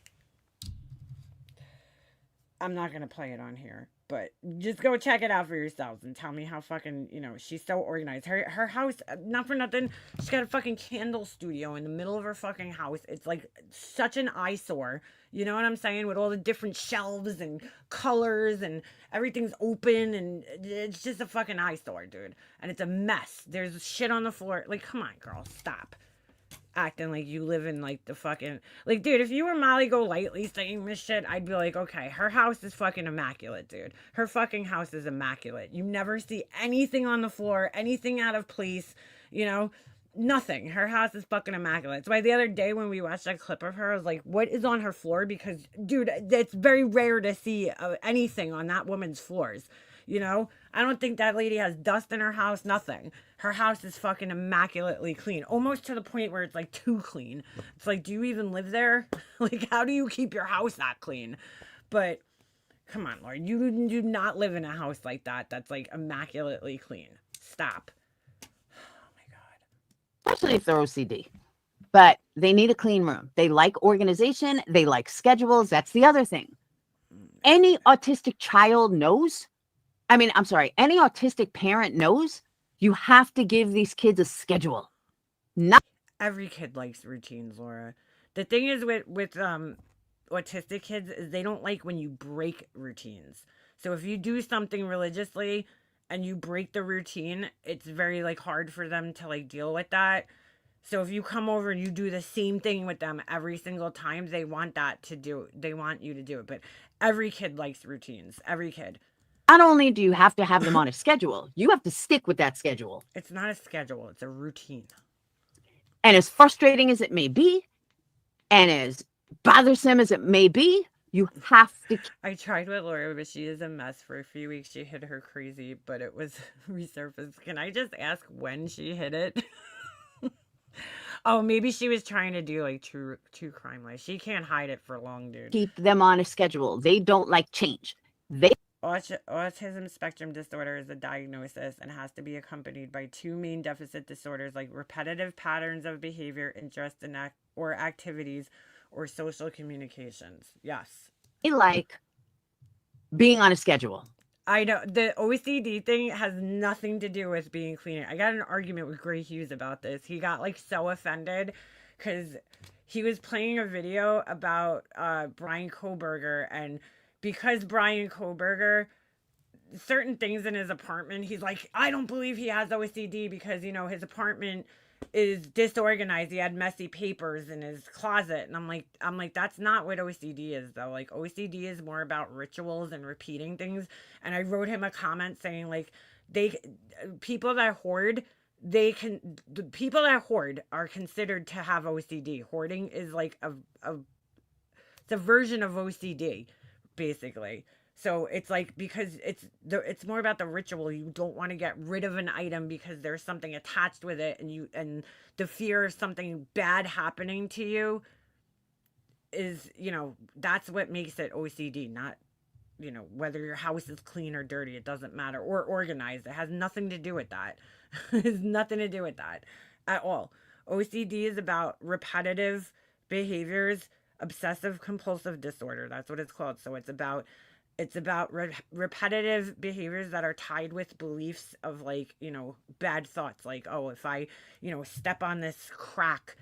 I'm not going to play it on here. But just go check it out for yourselves and tell me how fucking, she's so organized. Her house, not for nothing, she's got a fucking candle studio in the middle of her fucking house. It's like such an eyesore. You know what I'm saying? With all the different shelves and colors and everything's open and it's just a fucking eyesore, dude. And it's a mess. There's shit on the floor. Like, come on, girl, stop. Acting like you live in like the fucking, like, dude, if you were Molly Golightly saying this shit, I'd be like, okay, her house is fucking immaculate, dude. Her fucking house is immaculate. You never see anything on the floor, anything out of place, nothing. Her house is fucking immaculate. That's why the other day when we watched that clip of her, I was like, what is on her floor? Because, dude, it's very rare to see anything on that woman's floors. I don't think that lady has dust in her house, nothing. Her house is fucking immaculately clean, almost to the point where it's like too clean. It's like, do you even live there? Like, how do you keep your house that clean? But come on, Lord, you do not live in a house like that that's like immaculately clean. Stop. Oh my God. Especially if they're OCD. But they need a clean room. They like organization. They like schedules. That's the other thing. Any autistic child knows. Any autistic parent knows you have to give these kids a schedule. Not every kid likes routines, Laura. The thing is with autistic kids is they don't like when you break routines. So if you do something religiously and you break the routine, it's very like hard for them to like deal with that. So if you come over and you do the same thing with them every single time, they want you to do it. But every kid likes routines. Every kid. Not only do you have to have them on a schedule, you have to stick with that schedule. It's not a schedule, it's a routine. And as frustrating as it may be, and as bothersome as it may be, you have to. I tried with Laura, but she is a mess for a few weeks. She hit her crazy, but it was resurfaced. Can I just ask when she hit it? Oh, maybe she was trying to do like true crime. Like she can't hide it for long, dude. Keep them on a schedule. They don't like change. Autism spectrum disorder is a diagnosis and has to be accompanied by two main deficit disorders like repetitive patterns of behavior, interest in or activities, or social communications. Yes. They like being on a schedule. I know the OCD thing has nothing to do with being clean. I got an argument with Gray Hughes about this. He got like so offended because he was playing a video about Brian Koberger, and because Brian Koberger, certain things in his apartment, he's like, I don't believe he has OCD because, you know, his apartment is disorganized. He had messy papers in his closet. And I'm like, that's not what OCD is though. Like OCD is more about rituals and repeating things. And I wrote him a comment saying like, people that hoard are considered to have OCD. Hoarding is like it's a version of OCD, basically. So it's like, because it's more about the ritual. You don't want to get rid of an item because there's something attached with it, and the fear of something bad happening to you is, you know, that's what makes it OCD. Not, you know, whether your house is clean or dirty, it doesn't matter, or organized. It has nothing to do with that. It has nothing to do with that at all. OCD is about repetitive behaviors, obsessive compulsive disorder. That's what it's called. So it's about repetitive behaviors that are tied with beliefs of, like, you know, bad thoughts. Like, oh, if I, you know, step on this crack,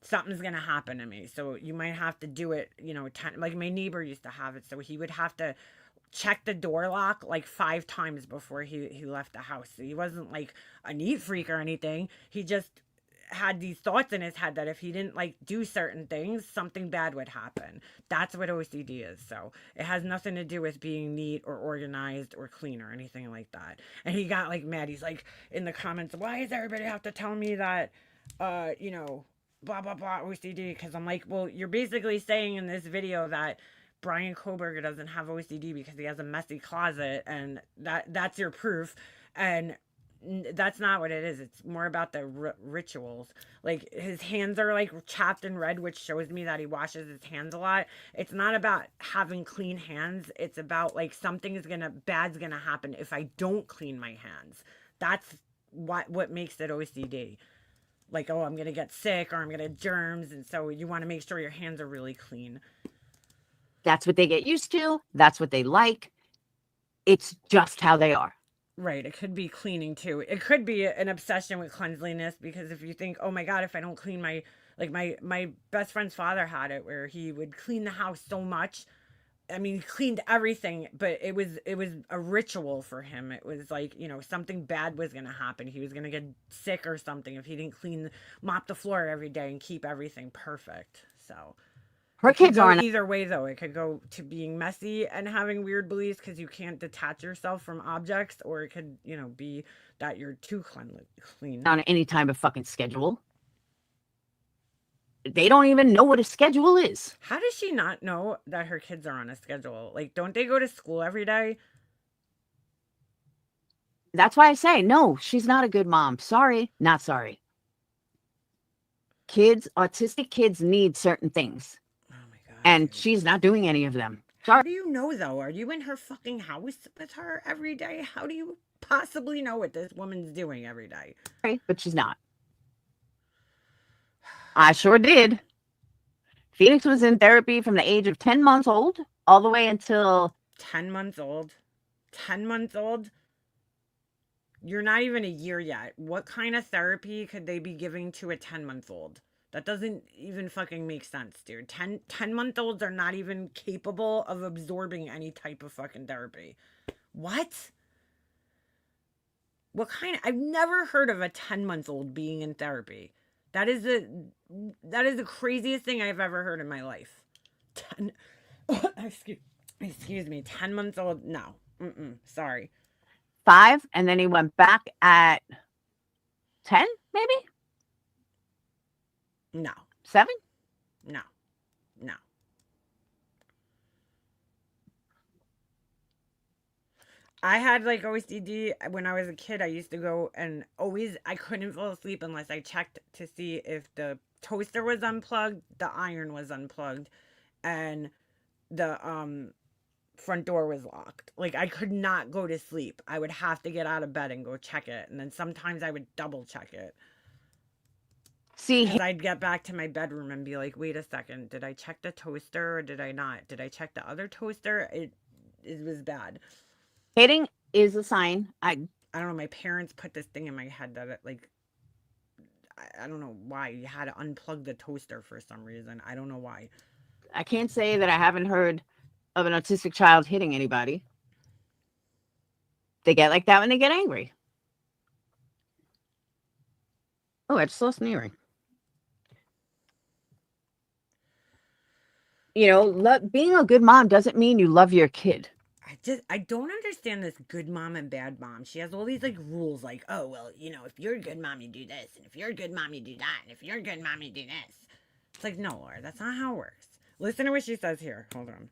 something's going to happen to me. So you might have to do it, you know, like my neighbor used to have it. So he would have to check the door lock like 5 times before he left the house. So he wasn't like a neat freak or anything. He just had these thoughts in his head that if he didn't like do certain things, something bad would happen. That's what OCD is. So it has nothing to do with being neat or organized or clean or anything like that. And he got like mad. He's like in the comments, why does everybody have to tell me that, you know, blah, blah, blah, OCD? Because I'm like, well, you're basically saying in this video that Brian Koberger doesn't have OCD because he has a messy closet, and that's your proof. And that's not what it is. It's more about the rituals. Like his hands are like chapped and red, which shows me that he washes his hands a lot. It's not about having clean hands. It's about like bad's gonna happen if I don't clean my hands. That's what makes it OCD. Like, oh, I'm gonna get sick or I'm gonna get germs, and so you want to make sure your hands are really clean. That's what they get used to. That's what they like. It's just how they are. Right. It could be cleaning too. It could be an obsession with cleanliness, because if you think, oh my God, if I don't clean my best friend's father had it where he would clean the house so much. I mean, he cleaned everything, but it was a ritual for him. It was like, you know, something bad was going to happen. He was going to get sick or something if he didn't mop the floor every day and keep everything perfect. So her kids aren't either way though. It could go to being messy and having weird beliefs because you can't detach yourself from objects, or it could, you know, be that you're too clean on any type of fucking schedule. They don't even know what a schedule is. How does she not know that her kids are on a schedule? Like, don't they go to school every day? That's why I say, no, she's not a good mom. Sorry, not sorry. Autistic kids need certain things. Oh my God. And dude. She's not doing any of them. How do you know though? Are you in her fucking house with her every day? How do you possibly know what this woman's doing every day? Sorry, but she's not. I sure did. Phoenix was in therapy from the age of 10 months old all the way until 10 months old. 10 months old? You're not even a year yet. What kind of therapy could they be giving to a 10-month-old? That doesn't even fucking make sense, dude. 10-month-olds are not even capable of absorbing any type of fucking therapy. What? I've never heard of a 10-month-old being in therapy. That is the craziest thing I've ever heard in my life. 10 excuse me, 10 months old. No. Sorry. 5, and then he went back at 10, maybe? No. 7? No. No. I had like OCD when I was a kid. I used to go and I couldn't fall asleep unless I checked to see if the toaster was unplugged, the iron was unplugged, and the front door was locked. Like I could not go to sleep. I would have to get out of bed and go check it. And then sometimes I would double check it. See, Because I'd get back to my bedroom and be like, wait a second, did I check the toaster or did I not? Did I check the other toaster? It was bad. hitting is a sign. I don't know. My parents put this thing in my head that it, like, I don't know why. You had to unplug the toaster for some reason. I don't know why. I can't say that I haven't heard of an autistic child hitting anybody. They get like that when they get angry. Oh, I just lost an earring. You know, being a good mom doesn't mean you love your kid. I don't understand this good mom and bad mom. She has all these like rules like, oh, well, you know, if you're a good mom, you do this. And if you're a good mom, you do that. And if you're a good mom, you do this. It's like, no, Laura, that's not how it works. Listen to what she says here. Hold on.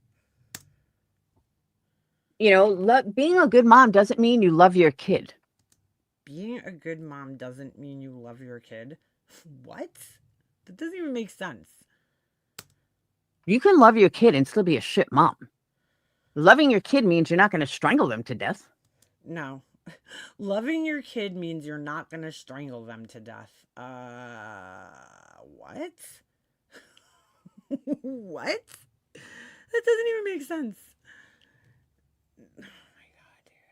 You know, being a good mom doesn't mean you love your kid. Being a good mom doesn't mean you love your kid. What? That doesn't even make sense. You can love your kid and still be a shit mom. Loving your kid means you're not going to strangle them to death. No. Loving your kid means you're not going to strangle them to death. What? What? That doesn't even make sense. Oh my God, dude.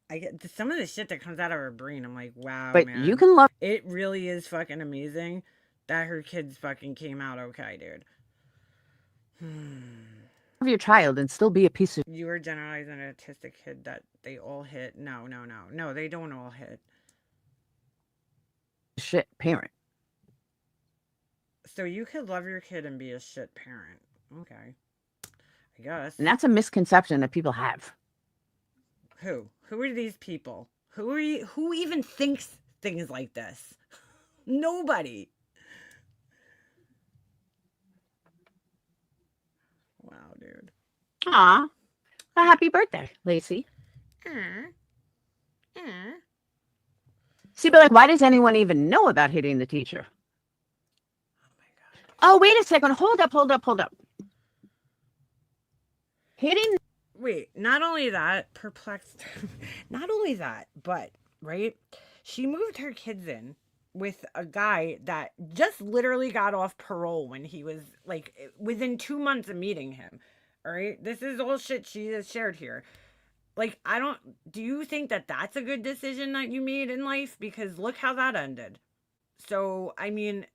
I get some of the shit that comes out of her brain. I'm like, wow, but man. you can love. It really is fucking amazing that her kids fucking came out okay, dude. Your child and still be a piece of. You were generalizing an autistic kid that they all hit. No, they don't all hit. Shit parent. So you could love your kid and be a shit parent. Okay. I guess. And that's a misconception that people have. Who are these people? Who even thinks things like this? Nobody. Wow, dude. Aw. A happy birthday, Lacey. See, but like, why does anyone even know about hitting the teacher? Oh my God. Oh, wait a second. Hold up. Hitting. Wait, not only that, perplexed. Not only that, but, right? She moved her kids in with a guy that just literally got off parole when he was like within 2 months of meeting him. All right. This is all shit she has shared here. Like, do you think that that's a good decision that you made in life? Because look how that ended. So, I mean,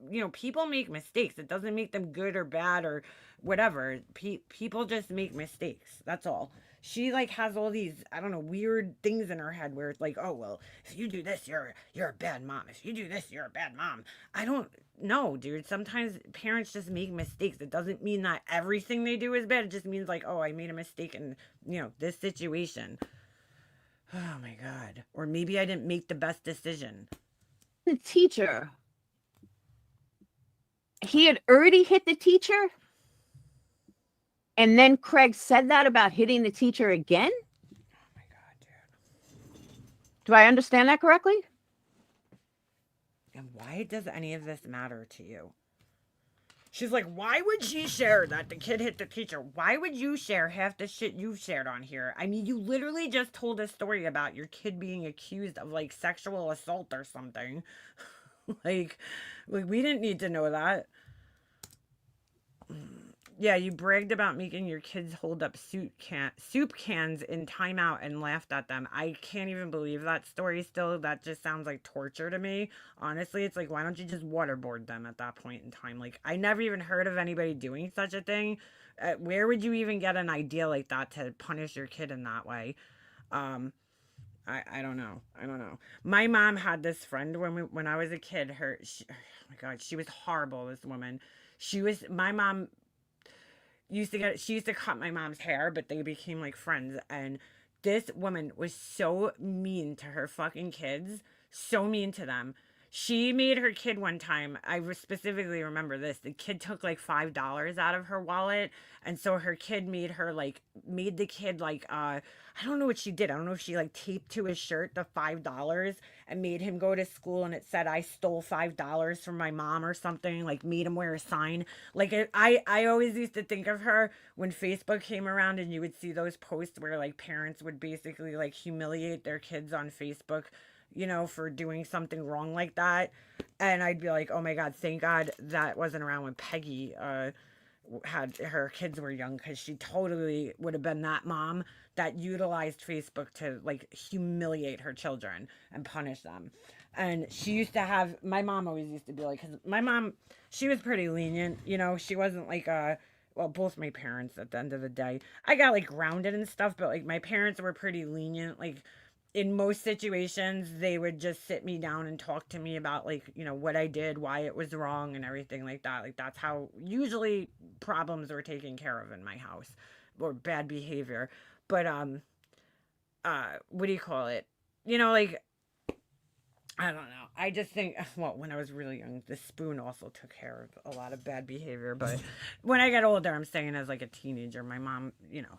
you know, people make mistakes. It doesn't make them good or bad or whatever. People just make mistakes. That's all. She like has all these, I don't know, weird things in her head where it's like, oh well, if you do this, you're a bad mom. If you do this, you're a bad mom. I don't know, dude. Sometimes parents just make mistakes. It doesn't mean that everything they do is bad. It just means like, oh, I made a mistake in, you know, this situation. Oh my God. Or maybe I didn't make the best decision. The teacher. He had already hit the teacher. And then Craig said that about hitting the teacher again? Oh my God, dude. Do I understand that correctly? And why does any of this matter to you? She's like, why would she share that the kid hit the teacher? Why would you share half the shit you've shared on here? I mean, you literally just told a story about your kid being accused of like sexual assault or something. like we didn't need to know that. Yeah, you bragged about making your kids hold up soup cans in timeout and laughed at them. I can't even believe that story still. That just sounds like torture to me. Honestly, it's like, why don't you just waterboard them at that point in time? Like, I never even heard of anybody doing such a thing. Where would you even get an idea like that to punish your kid in that way? I don't know. I don't know. My mom had this friend when I was a kid. Oh my god, she was horrible. This woman, my mom she used to cut my mom's hair, but they became like friends. And this woman was so mean to her fucking kids, so mean to them. She made her kid one time. Specifically remember this. The kid took like $5 out of her wallet, and so her kid made the kid I don't know what she did. I don't know if she like taped to his shirt the $5 and made him go to school, and it said I stole $5 from my mom or something. Like made him wear a sign. I always used to think of her when Facebook came around, and you would see those posts where like parents would basically like humiliate their kids on Facebook, for doing something wrong like that. And I'd be like, oh my God, thank God that wasn't around when Peggy had her kids were young, because she totally would have been that mom that utilized Facebook to like humiliate her children and punish them. And my mom always used to be like, because my mom, she was pretty lenient, she wasn't like well, both my parents at the end of the day. I got like grounded and stuff, but like my parents were pretty lenient. Like in most situations, they would just sit me down and talk to me about like, what I did, why it was wrong and everything like that. Like that's how usually problems were taken care of in my house, or bad behavior. But what do you call it? Like I don't know. I just think, well, when I was really young, the spoon also took care of a lot of bad behavior. But when I got older, I'm saying as like a teenager, my mom,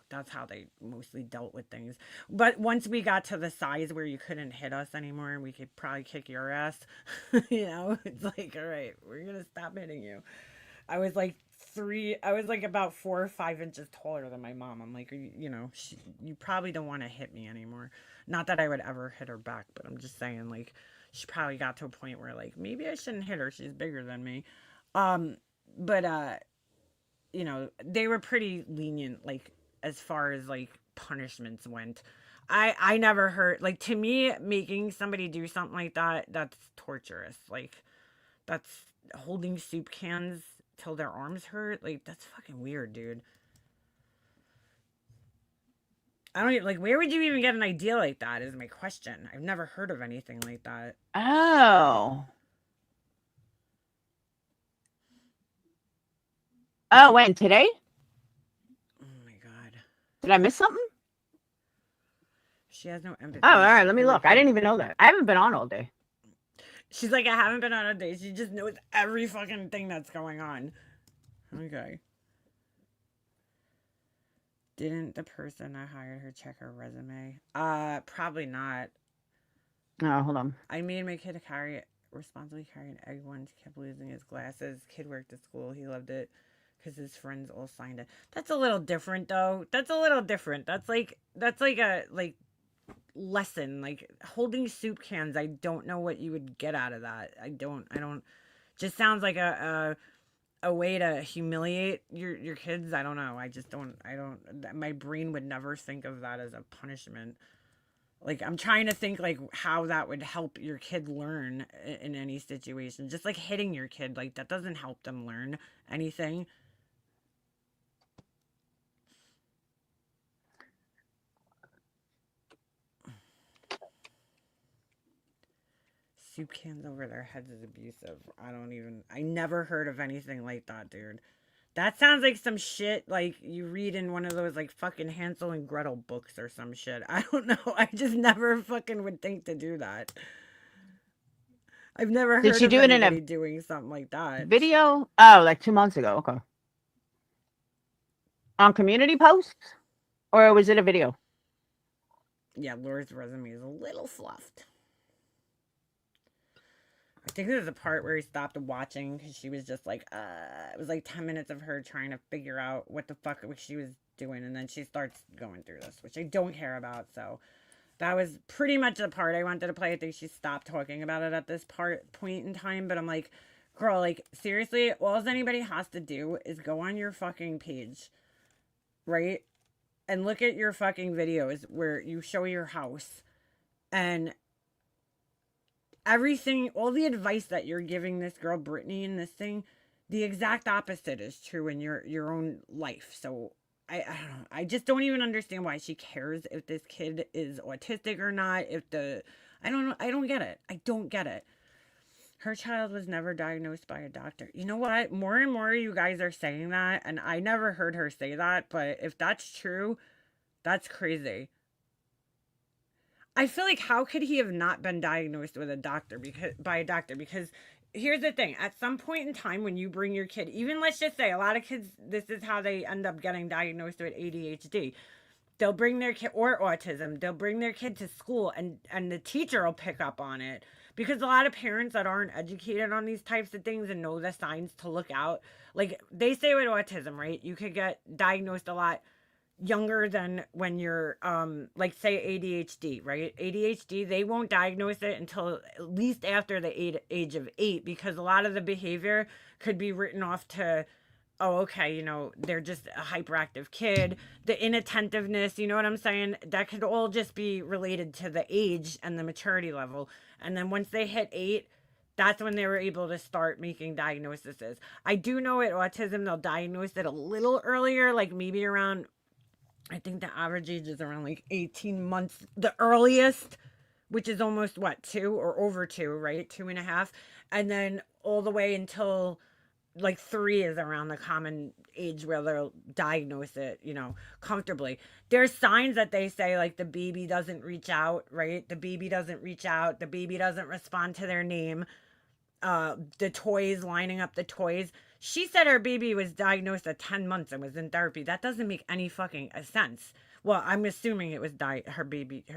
that's how they mostly dealt with things. But once we got to the size where you couldn't hit us anymore and we could probably kick your ass, it's like, all right, we're going to stop hitting you. I was like about 4 or 5 inches taller than my mom. I'm like, you probably don't want to hit me anymore. Not that I would ever hit her back, but I'm just saying, like, she probably got to a point where, like, maybe I shouldn't hit her. She's bigger than me. But they were pretty lenient, like, as far as, like, punishments went. I never heard, like, to me, making somebody do something like that, that's torturous. Like, that's holding soup cans till their arms hurt. Like, that's fucking weird, dude. I don't even, like, where would you even get an idea like that is my question. I've never heard of anything like that. Oh. Oh, when? Today? Oh my God. Did I miss something? She has no empathy. Oh, all right. Let me look. I didn't even know that. I haven't been on all day. She's like, I haven't been on a date. She just knows every fucking thing that's going on. Okay. Didn't the person I hired her check her resume? Probably not. Oh, hold on. I made my kid responsibly carry an egg once. He kept losing his glasses. Kid worked at school. He loved it because his friends all signed it. That's a little different, though. That's a little different. That's like a lesson. Like holding soup cans. I don't know what you would get out of that. I don't. Just sounds like a way to humiliate your kids. I don't know. My brain would never think of that as a punishment. Like, I'm trying to think, like, how that would help your kid learn in any situation. Just, like, hitting your kid, like, that doesn't help them learn anything. Soup cans over their heads is abusive. I never heard of anything like that, dude. That sounds like some shit like you read in one of those like fucking Hansel and Gretel books or some shit. I don't know. I just never fucking would think to do that. I've never Did heard she of do it in anybody a doing something like that. video? Oh, like 2 months ago. Okay. On community posts? Or was it a video? Yeah, Laura's resume is a little fluffed. I think there's a part where he stopped watching because she was just like, it was like 10 minutes of her trying to figure out what the fuck she was doing. And then she starts going through this, which I don't care about. So that was pretty much the part I wanted to play. I think she stopped talking about it at this point in time. But I'm like, girl, like, seriously, all anybody has to do is go on your fucking page, right? And look at your fucking videos where you show your house. And everything, all the advice that you're giving this girl, Brittany, in this thing, the exact opposite is true in your own life. So I don't know. I just don't even understand why she cares if this kid is autistic or not. If the I don't know. I don't get it. I don't get it. Her child was never diagnosed by a doctor. You know what? More and more you guys are saying that, and I never heard her say that, but if that's true, that's crazy. I feel like how could he have not been diagnosed with a doctor because by a doctor? Because here's the thing: at some point in time, when you bring your kid, even let's just say a lot of kids, this is how they end up getting diagnosed with ADHD. They'll bring their kid or autism. They'll bring their kid to school, and the teacher will pick up on it because a lot of parents that aren't educated on these types of things and know the signs to look out. Like they say with autism, right? You could get diagnosed a lot younger than when you're like say ADHD, right? ADHD, they won't diagnose it until at least after the age of 8 because a lot of the behavior could be written off to oh okay, they're just a hyperactive kid. The inattentiveness, you know what I'm saying? That could all just be related to the age and the maturity level. And then once they hit 8, that's when they were able to start making diagnoses. I do know at autism they'll diagnose it a little earlier, like maybe around I think the average age is around like 18 months, the earliest, which is almost what, 2 or over 2, right? 2.5. And then all the way until like 3 is around the common age where they'll diagnose it, comfortably. There's signs that they say like the baby doesn't reach out, right? The baby doesn't reach out. The baby doesn't respond to their name. The toys, lining up the toys. She said her baby was diagnosed at 10 months and was in therapy. That doesn't make any fucking sense. Well, I'm assuming it was her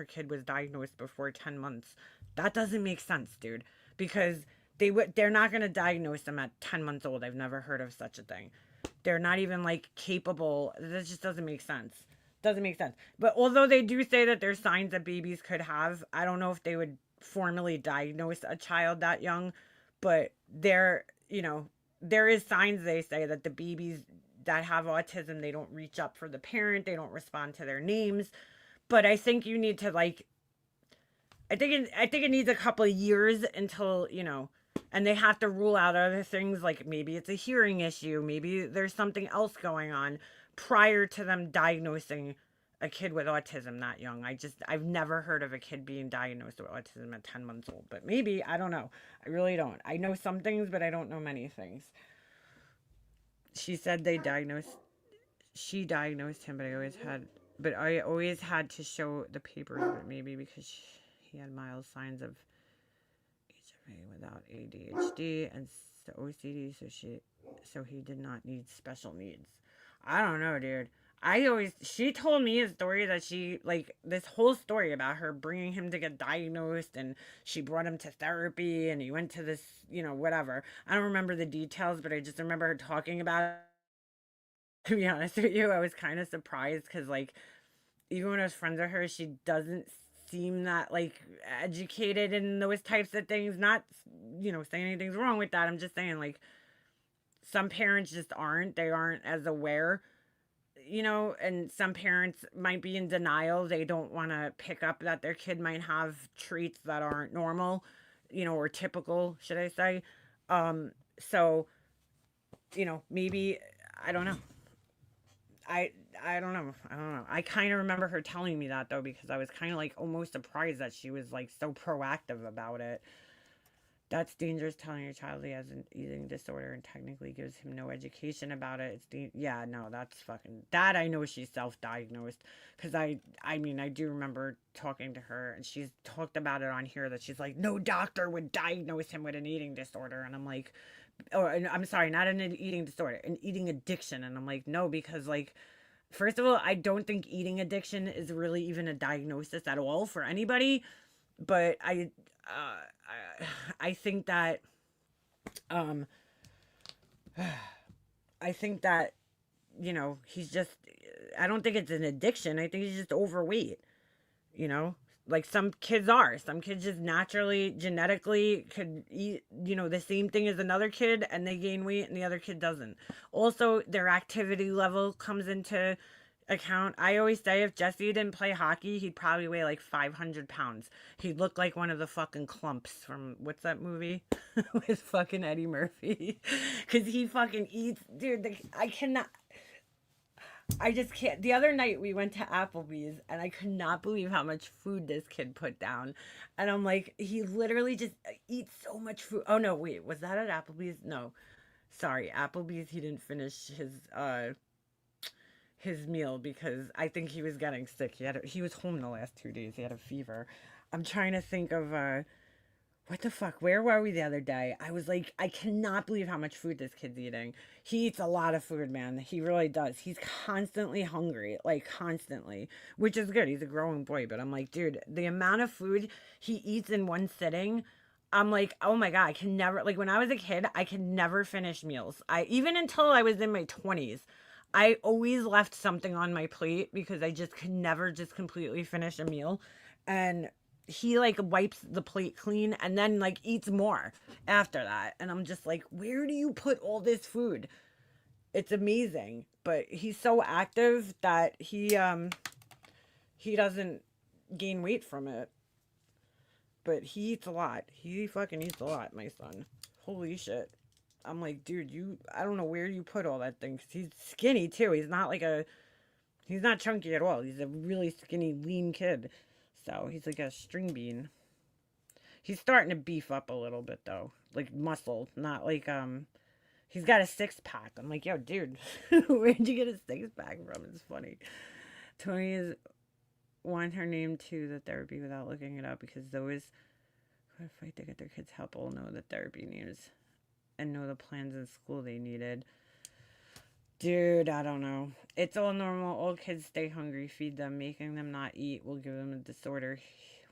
kid was diagnosed before 10 months. That doesn't make sense, dude. Because they're not going to diagnose them at 10 months old. I've never heard of such a thing. They're not even like capable. That just doesn't make sense. Doesn't make sense. But although they do say that there's signs that babies could have, I don't know if they would formally diagnose a child that young, but there is signs they say that the babies that have autism, they don't reach up for the parent, they don't respond to their names. But I think you need to I think it needs a couple of years until, and they have to rule out other things like maybe it's a hearing issue, maybe there's something else going on prior to them diagnosing a kid with autism that young. I've never heard of a kid being diagnosed with autism at 10 months old, but maybe, I don't know. I really don't. I know some things, but I don't know many things. She said she diagnosed him, but I always had to show the papers, but maybe because he had mild signs of HFA without ADHD and OCD, so he did not need special needs. I don't know, dude. She told me a story that this whole story about her bringing him to get diagnosed and she brought him to therapy and he went to this, whatever. I don't remember the details, but I just remember her talking about it. To be honest with you, I was kind of surprised because, even when I was friends with her, she doesn't seem that, educated in those types of things. Not, saying anything's wrong with that. I'm just saying, some parents just aren't. They aren't as aware, and some parents might be in denial. They don't want to pick up that their kid might have traits that aren't normal, or typical, should I say. So, maybe, I don't know. I don't know. I don't know. I kind of remember her telling me that though, because I was kind of almost surprised that she was so proactive about it. That's dangerous telling your child he has an eating disorder and technically gives him no education about it. Yeah, no, that's fucking, that I know she's self-diagnosed. Because I mean, I do remember talking to her and she's talked about it on here that she's like, no doctor would diagnose him with an eating disorder. And I'm like, oh, I'm sorry, not an eating disorder, an eating addiction. And I'm like, no, because first of all, I don't think eating addiction is really even a diagnosis at all for anybody. But I think that I think that he's just, I don't think it's an addiction. I think he's just overweight. Some kids just naturally genetically could eat the same thing as another kid and they gain weight and the other kid doesn't. Also, their activity level comes into account. I always say if Jesse didn't play hockey, he'd probably weigh 500 pounds. He'd look like one of the fucking clumps from, what's that movie? With fucking Eddie Murphy. Because he fucking eats, dude, I cannot, I just can't. The other night we went to Applebee's and I could not believe how much food this kid put down. And I'm like, he literally just eats so much food. Oh no, wait, was that at Applebee's? No. Sorry, Applebee's he didn't finish his meal because I think he was getting sick. He was home the last 2 days. He had a fever. I'm trying to think of what the fuck? Where were we the other day? I was like, I cannot believe how much food this kid's eating. He eats a lot of food, man. He really does. He's constantly hungry, like constantly, which is good. He's a growing boy, but I'm like, dude, the amount of food he eats in one sitting, I'm like, oh my God, I can never, like when I was a kid, I could never finish meals. Even until I was in my 20s, I always left something on my plate because I just could never just completely finish a meal. And he like wipes the plate clean and then like eats more after that. And I'm just like, where do you put all this food? It's amazing. But he's so active that he doesn't gain weight from it. But he eats a lot. He fucking eats a lot, my son. Holy shit. I'm like, dude, I don't know where you put all that thing. 'Cause he's skinny too. He's not chunky at all. He's a really skinny, lean kid. So he's like a string bean. He's starting to beef up a little bit though. Like muscle. Not like he's got a 6-pack. I'm like, yo, dude, where'd you get a 6-pack from? It's funny. Tony is want her name to the therapy without looking it up because those who fight to get their kids help will know the therapy names and know the plans in school they needed. Dude, I don't know. It's all normal. All kids stay hungry. Feed them. Making them not eat will give them a disorder.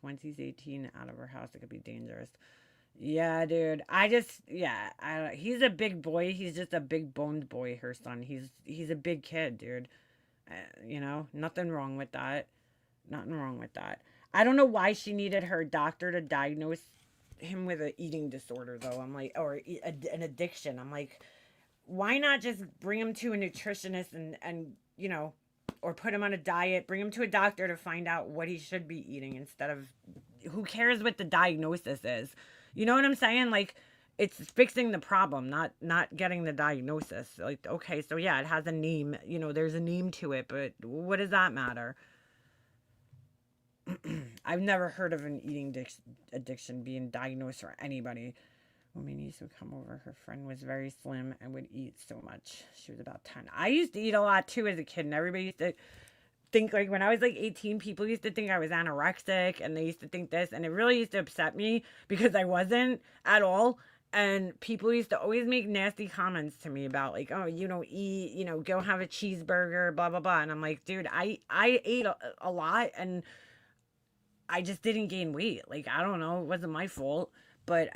Once he's 18, out of our house, it could be dangerous. Yeah, dude. He's a big boy. He's just a big boned boy, her son. He's a big kid, dude. Nothing wrong with that. Nothing wrong with that. I don't know why she needed her doctor to diagnose him with an eating disorder, though. I'm like, or an addiction. I'm like, why not just bring him to a nutritionist and or put him on a diet, bring him to a doctor to find out what he should be eating instead of who cares what the diagnosis is. You know what I'm saying? Like it's fixing the problem, not getting the diagnosis. Like okay, so yeah, it has a name, there's a name to it, but what does that matter? I've never heard of an eating addiction being diagnosed for anybody. When my niece would come over, her friend was very slim and would eat so much. She was about 10. I used to eat a lot too as a kid, and everybody used to think, like, when I was like 18, people used to think I was anorexic, and they used to think this, and it really used to upset me because I wasn't at all. And people used to always make nasty comments to me about, like, oh, you don't eat, go have a cheeseburger, blah, blah, blah. And I'm like, dude, I ate a lot, and I just didn't gain weight. Like, I don't know. It wasn't my fault. But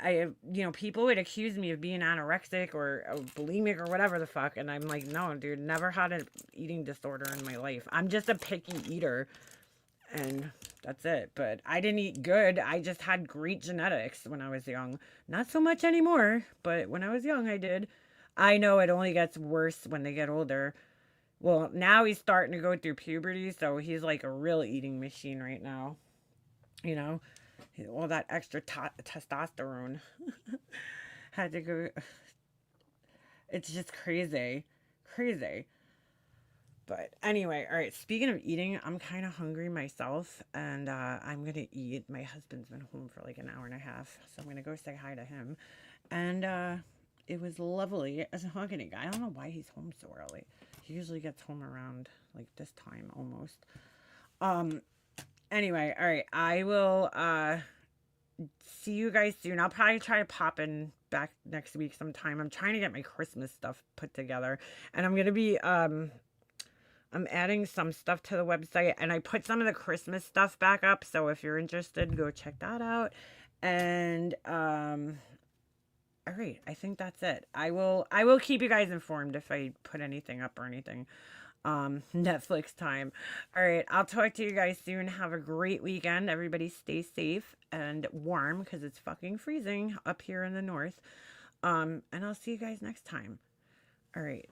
people would accuse me of being anorexic or bulimic or whatever the fuck. And I'm like, no, dude, never had an eating disorder in my life. I'm just a picky eater. And that's it. But I didn't eat good. I just had great genetics when I was young. Not so much anymore. But when I was young, I did. I know it only gets worse when they get older. Well, now he's starting to go through puberty. So he's like a real eating machine right now. All that extra testosterone had to go. It's just crazy. But anyway, all right, speaking of eating, I'm kind of hungry myself, and I'm gonna eat. My husband's been home for like an hour and a half, so I'm gonna go say hi to him. And it was lovely as a talking. I don't know why he's home so early. He usually gets home around like this time almost. Anyway, all right, I will see you guys soon. I'll probably try to pop in back next week sometime. I'm trying to get my Christmas stuff put together, and I'm gonna be I'm adding some stuff to the website, and I put some of the Christmas stuff back up, so if you're interested, go check that out. And all right, I think that's it. I will keep you guys informed if I put anything up or anything. Netflix time. All right, I'll talk to you guys soon. Have a great weekend. Everybody stay safe and warm because it's fucking freezing up here in the north. And I'll see you guys next time. All right.